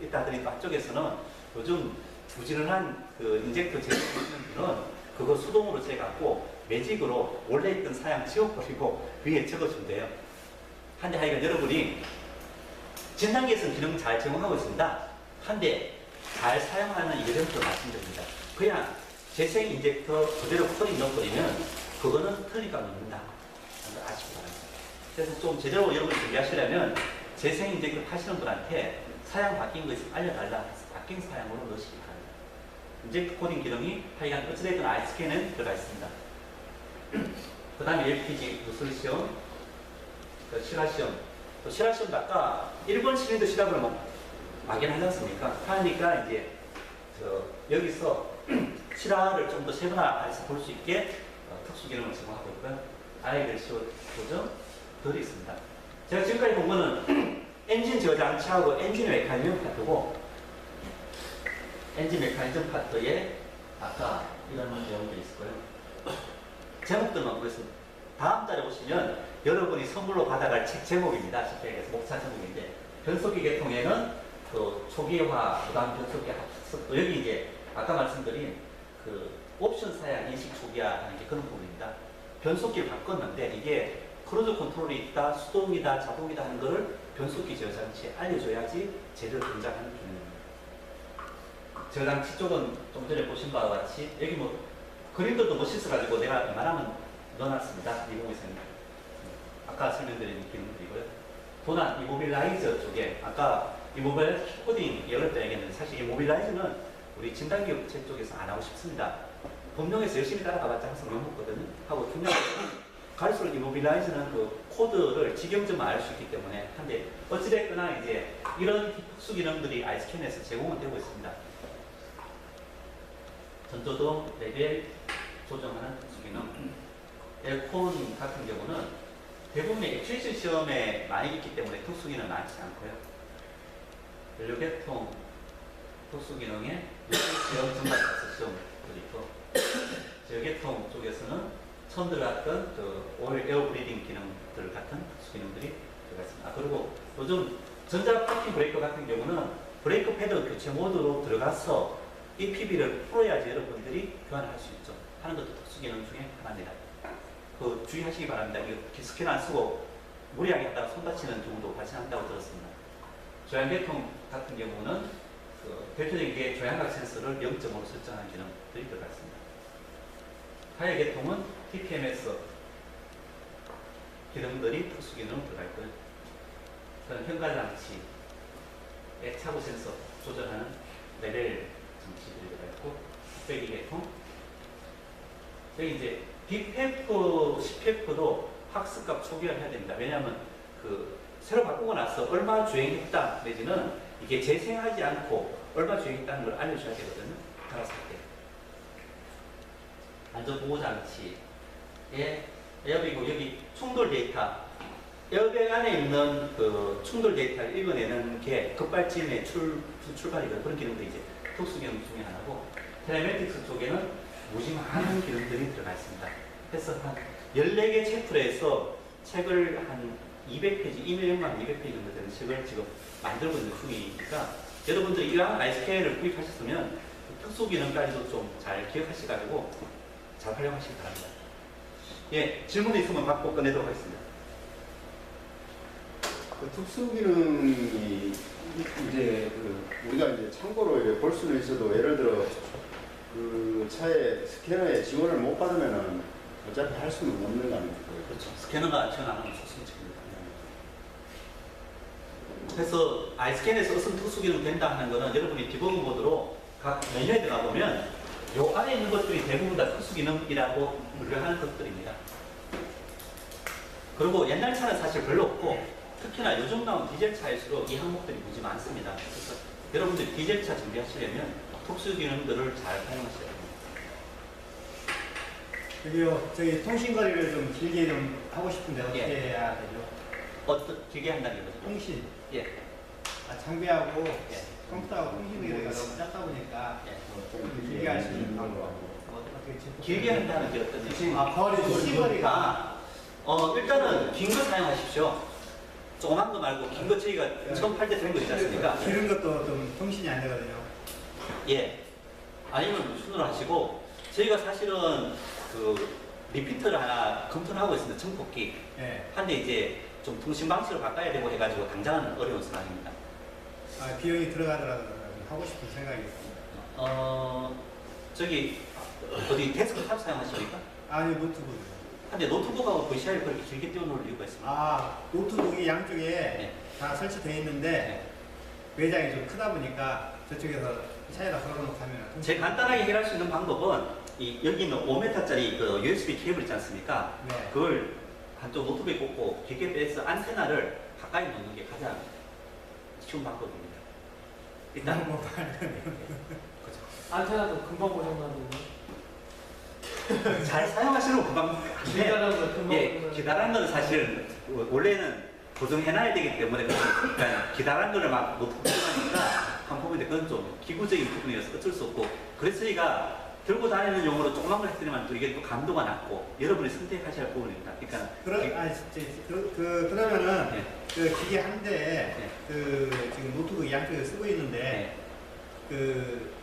있다 하더니 앞쪽에서는 요즘 부지런한 그 인젝터 제작하는 분은 그거 수동으로 재갖고 매직으로 원래 있던 사양 지워버리고 위에 적어준대요. 한데 하여간 여러분이 진단기에서는 기능 잘 제공하고 있습니다. 한데 잘 사용하는 예전부터 말씀드립니다. 그냥 재생 인젝터 그대로 코딩 넣어버리면 그거는 틀니까 넣는다. 아시기 바랍니다. 그래서 좀 제대로 여러분이 준비하시려면 재생 인젝터 하시는 분한테 사양 바뀐 거 있으면 알려달라 해서 바뀐 사양으로 넣으시기 바랍니다. 인젝터 코딩 기능이 하여간 어찌됐든 아이스캔은 들어가 있습니다. 그 다음에 LPG 누설 시험, 실화 시험. 또 실화 시험도 아까 1번 실린더 시작을 막연하지 않습니까? 하니까 이제 여기서 실화를 좀 더 세분화해서 볼 수 있게 특수 기능을 제공하고 있고요. 아이들 시험 보정 덜 있습니다. 제가 지금까지 본 거는 엔진 저장치하고 엔진 메커니즘 파트고 엔진 메커니즘 파트에 아까 이런 내용들이 있을 거예요. 제목들만 보겠습니다. 다음 달에 오시면 여러분이 선물로 받아갈 책 제목입니다. 쉽게 얘기해서 목차 제목인데 변속기 계통에는 그 초기화, 부담 변속기 합석, 또 여기 이제 아까 말씀드린 그 옵션 사양 인식 초기화하는 게 그런 부분입니다. 변속기를 바꿨는데 이게 크루즈 컨트롤이 있다, 수동이다, 자동이다 하는 거를 변속기 저장치에 알려줘야지 제대로 동작하는 기능입니다. 저장치 쪽은 좀 전에 보신 바와 같이 여기 뭐 그림들도 멋있어가지고 내가 이만하면 넣어놨습니다. 2023년. 아까 설명드린 기능들이고요. 도난, 이모빌라이저 쪽에 아까 이모빌라이저 코딩 어렵다 얘기했는데 사실 이모빌라이저는 우리 진단기 업체 쪽에서 안 하고 싶습니다. 법령에서 열심히 따라가봤자 항상 욕먹거든요. 하고 중요한 건 갈수록 이모빌라이즈는 그 코드를 지경점만 알 수 있기 때문에 한데 어찌됐거나 이제 이런 특수 기능들이 아이스캔에서 제공은 되고 있습니다. 전조도 레벨 조정하는 특수 기능. 에어컨 같은 경우는 대부분의 액추에이션 시험에 많이 있기 때문에 특수 기능은 많지 않고요. 연료계통 특수 기능에 시험 전반에서 시험들이 있고 제어계통 쪽에서는 처음 들어갔던 그 오일 에어 브리딩 기능들 같은 특수 기능들이 들어가 있습니다. 그리고 요즘 전자 파킹 브레이커 같은 경우는 브레이크 패드 교체 모드로 들어가서 이 PB를 풀어야지 여러분들이 교환할 수 있죠. 하는 것도 특수 기능 중에 하나입니다. 그 주의하시기 바랍니다. 이거 스캔 안 쓰고 무리하게 하다가 손 다치는 경우도 발생한다고 들었습니다. 조향계통 같은 경우는 그 대표적인 게 조향각 센서를 0.5로 설정하는 기능들이 들어가 있습니다. 하열계통은 TPMS 기능들이 특수 기능으로 들어가 있고요. 그다음 현관장치에 차고 센서 조절하는 레벨 장치들이 들어가 있고, 배기계통. 여기 이제 BPF, CPF도 학습값 초기화를 해야 됩니다. 왜냐하면 그 새로 바꾸고 나서 얼마 주행했다 내지는 이게 재생하지 않고 얼마 주행했다는 걸 알려줘야 되거든요. 갈았을 때. 안전보호장치에 에어백이고 여기 충돌 데이터, 에어백 안에 있는 그 충돌 데이터를 읽어내는 게 급발진의 출발이거든요. 그런 기능도 이제 특수 기능 중에 하나고, 텔레메틱스 쪽에는 무지많은 기능들이 들어가 있습니다. 그래서 한 14개 챕터에서 책을 한 200페이지, 이메일만 200페이지 정도 되는 책을 지금 만들고 있는 중이니까 여러분들 이러한 아이스캔을 구입하셨으면 특수 기능까지도 좀 잘 기억하셔가지고 잘 활용하시기 바랍니다. 예, 질문 있으면 받고 끝내도록 하겠습니다. 그 특수 기능이 이제 그 우리가 이제 참고로 이렇게 볼 수는 있어도 예를 들어 그 차에 스캐너에 지원을 못 받으면은 어차피 할 수는 없는 거 아닙니까? 그렇죠. 스캐너가 지원하는 특수기능입니다. 그래서 아이스캔에서 어떤 특수 기능 된다 하는 거는 여러분이 디버그 모드로 각 메뉴에 들어가 보면 요 안에 있는 것들이 대부분 다 특수 기능이라고 분류하는 것들입니다. 그리고 옛날 차는 사실 별로 없고 특히나 요즘 나온 디젤 차일수록 이 항목들이 무지 많습니다. 그래서 여러분들 디젤 차 준비하시려면 특수 기능들을 잘 활용하셔야 됩니다. 여기요, 저희 통신거리를 좀 길게 좀 하고 싶은데 어떻게 예. 해야 되죠? 어떻게 한다는 거죠? 통신. 예. 장비하고 예. 컴퓨터하고 통신거리가 너무 작다 보니까 예. 좀 길게 할 수 있는 방법. 어떻게 길게 한다는 게 어떤 얘기죠? 거리, 통신거리가. 일단은 긴 거 사용하십시오. 조그만 거 말고 긴 거 저희가 처음 팔 때 드린 거 있지 않습니까? 기른 것도 좀 통신이 안 되거든요. 예. 아니면 순으로 하시고, 저희가 사실은 그 리피터를 하나 검토를 하고 있습니다. 청폭기. 예. 한데 이제 좀 통신 방식을 바꿔야 되고 해가지고 당장은 어려운 상황입니다. 비용이 들어가더라도 하고 싶은 생각이 있습니다. 저기 어디 데스크탑 사용하십니까? 아니, 노트북. 한데 노트북하고 VCR을 그렇게 길게 띄워놓을 이유가 있습니다. 노트북이 양쪽에 네. 다 설치되어 있는데 네. 외장이 좀 크다 보니까 저쪽에서 차에다 걸어놓고 하면 제일 간단하게 해결할 수 있는 방법은 여기 있는 5m짜리 그 USB 케이블 있지 않습니까? 네. 그걸 한쪽 노트북에 꽂고 길게 빼서 안테나를 가까이 놓는 게 가장 쉬운 방법입니다. 일단 뭐 말하는 안테나도 금방 고장나는데. 잘 사용하시려고 금방 기다라는 거 금방. 예, 기다란 건 사실 원래는 고정해놔야 되기 때문에 그러니까 기다란 거를 막 노트북에 하니까 한 부분인데 그건 좀 기구적인 부분이어서 어쩔 수 없고, 그래서 저희가 들고 다니는 용으로 조그만 걸 했더니만 또 이게 또 감도가 낮고 여러분이 선택하셔야 할 부분입니다. 그러니까 그러면은 네. 그 기계 한 대에 네. 그 지금 노트북 양쪽에 쓰고 있는데 네. 그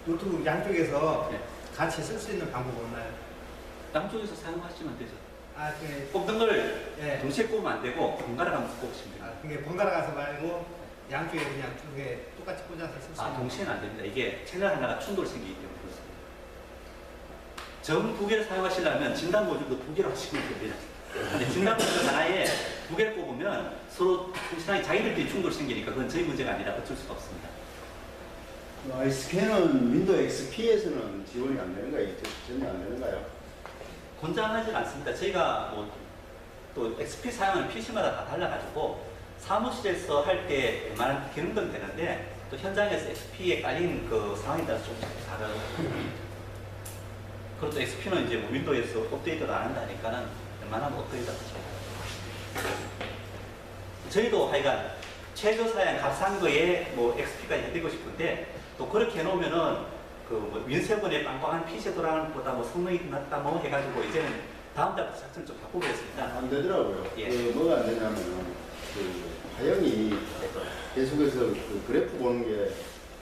노트북 양쪽에서 네. 같이 쓸 수 있는 방법 없나요? 양쪽에서 사용하시면 되죠. 그 꼽는 걸 예. 동시에 꼽으면 안 되고 번갈아 가면서 꼽으시면 됩니다. 그게 번갈아 가서 말고 양쪽에 그냥 두 개 똑같이 꽂아서 쓸 수 있는. 동시에는 안 됩니다. 이게 채널 하나가 충돌 생기기 때문에 그렇습니다. 점 두 개를 사용하시려면 진단 모듈도 두 개로 하시면 됩니다. 근데 진단 모듈 하나에 두 개를 꼽으면 서로 통신하기 자기들끼리 충돌 생기니까 그건 저희 문제가 아니라 어쩔 수가 없습니다. 아이스캔은 윈도우 XP에서는 지원이 안 되는 거예요? 전혀 안 되는가요? 권장하진 않습니다. 저희가 뭐 또 XP 사용하는 PC마다 다 달라가지고 사무실에서 할 때 웬만한 기능은 되는데 또 현장에서 XP에 깔린 그 상황에 따라서 좀 다른. 그리고 또 XP는 이제 뭐 윈도우에서 업데이트를 안 한다니까는 웬만하면 업데이트 하죠. 저희도 하여간 최저 사양 값싼 거에 뭐 XP까지 해드리고 싶은데 또 그렇게 해놓으면은 그뭐 윈세븐의 빵빵한 PC 돌아가는 것보다 뭐 성능이 낮다 뭐 해가지고 이제는 다음 달부터 작전 좀 바꾸겠습니다. 안 되더라고요. 예. 뭐가 안 되냐면 그 화형이 계속해서 그 그래프 보는 게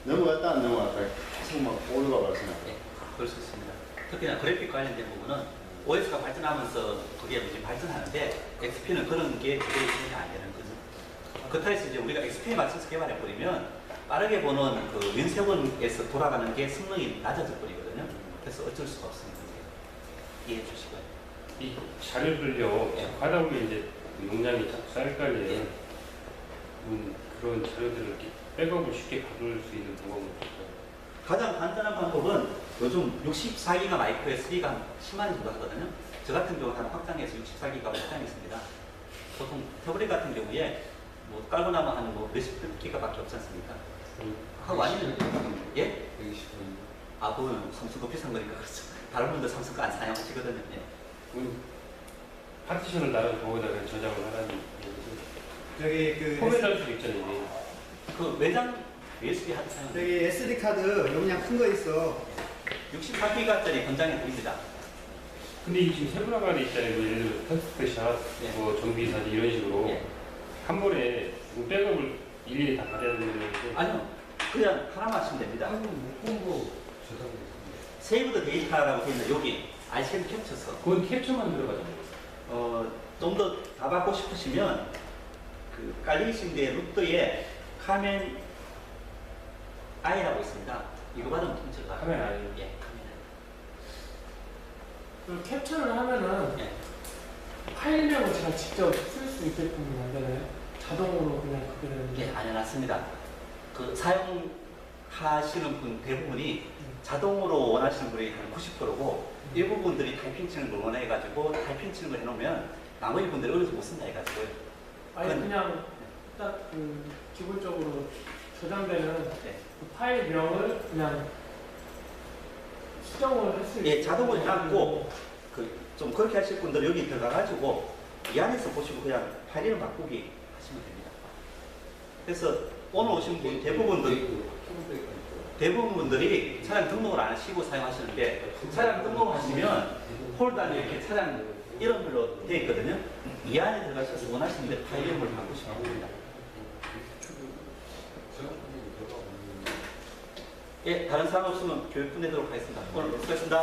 넘어갔다 안 넘어갔다 계속 막 올라가 버렸어요. 예, 그럴 수 있습니다. 특히나 그래픽 관련된 부분은 OS가 발전하면서 그게 이제 발전하는데 XP는 그런 게 제대로 진행이 안 되는 거죠. 그타에서 이제 우리가 XP에 맞춰서 개발해 버리면 빠르게 보는 그 윈7에서 돌아가는 게 성능이 낮아져 버리거든요. 그래서 어쩔 수가 없습니다. 이해해 주시고요. 이 자료들요, 예. 하다 보면 이제 용량이 자꾸 쌓일 거 아니에요. 예. 그런 자료들을 이렇게 백업을 쉽게 받을 수 있는 방법은 없을까요? 가장 간단한 방법은 요즘 64기가 마이크로 SD가 한 10만 원 정도 하거든요. 저 같은 경우는 한 확장해서 64기가 확장했습니다. 보통 태블릿 같은 경우에 뭐 깔고 나면 한 뭐 몇십 기가밖에 없지 않습니까? 하고 아니면 예? 120원. 아 그건 삼성 거 비싼 거니까 그렇죠. 다른 분들 삼성 거 안 사용하시거든요. 예. 파티션을 나름 거기다 그냥 저장을 하라는 얘기죠. 저기 그 포맷할 수 있잖아요. 이게. 그 외장 USB 하드 사용. 저기 SD 카드 용량 큰 거 있어. 64기가짜리 권장해 드립니다. 근데 이 지금 세분화가 돼 있잖아요. 뭐 예를 들어 테스트샷, 예. 뭐 정비사진 이런 식으로 예. 한 번에 백업을 일일이 다 받아야 되는 거죠. 아니요, 그냥 하나만 하시면 됩니다. 홍보 저장됐습니다. 세이브 더 데이터라고 되어 있는 여기 아이스캔 캡쳐서 그건 캡처만 들어가잖아요. 좀 더 다 받고 싶으시면 그 깔리신 데 루트에 카멘 아이라고 있습니다. 이거 받으면 통째로 카멘 아이. 예, 카멘 그 캡처를 하면은 아이. 예. 파일명을 제가 직접 쓸 수 있게끔 만드나요? 자동으로 그냥 그게 되는 예, 안 해놨습니다. 그 사용하시는 분 대부분이 자동으로 원하시는 분이 한 90%고 일부분들이 타이핑 치는 걸 원해가지고 타이핑 치는 걸 해놓으면 나머지 분들이 어려서 못 쓴다 해가지고요. 아니 그냥 딱 그 기본적으로 저장되는 네. 그 파일명을 그냥 수정을 할 수 있게 예, 자동으로 해놨고 좀 그렇게 하실 분들 여기 들어가가지고 이 안에서 보시고 그냥 파일 이름 바꾸기 하시면 됩니다. 그래서 오늘 오신 분 대부분 분들이 차량 등록을 안 하시고 사용하시는데 차량 등록하시면 폴더 안에 이렇게 차량 이름별로 되어 있거든요. 이 안에 들어가셔서 원하시는 데 파일 이름을 바꾸시면 됩니다. 예, 다른 사람 없으면 교육 끝내도록 하겠습니다. 오늘 수고했습니다.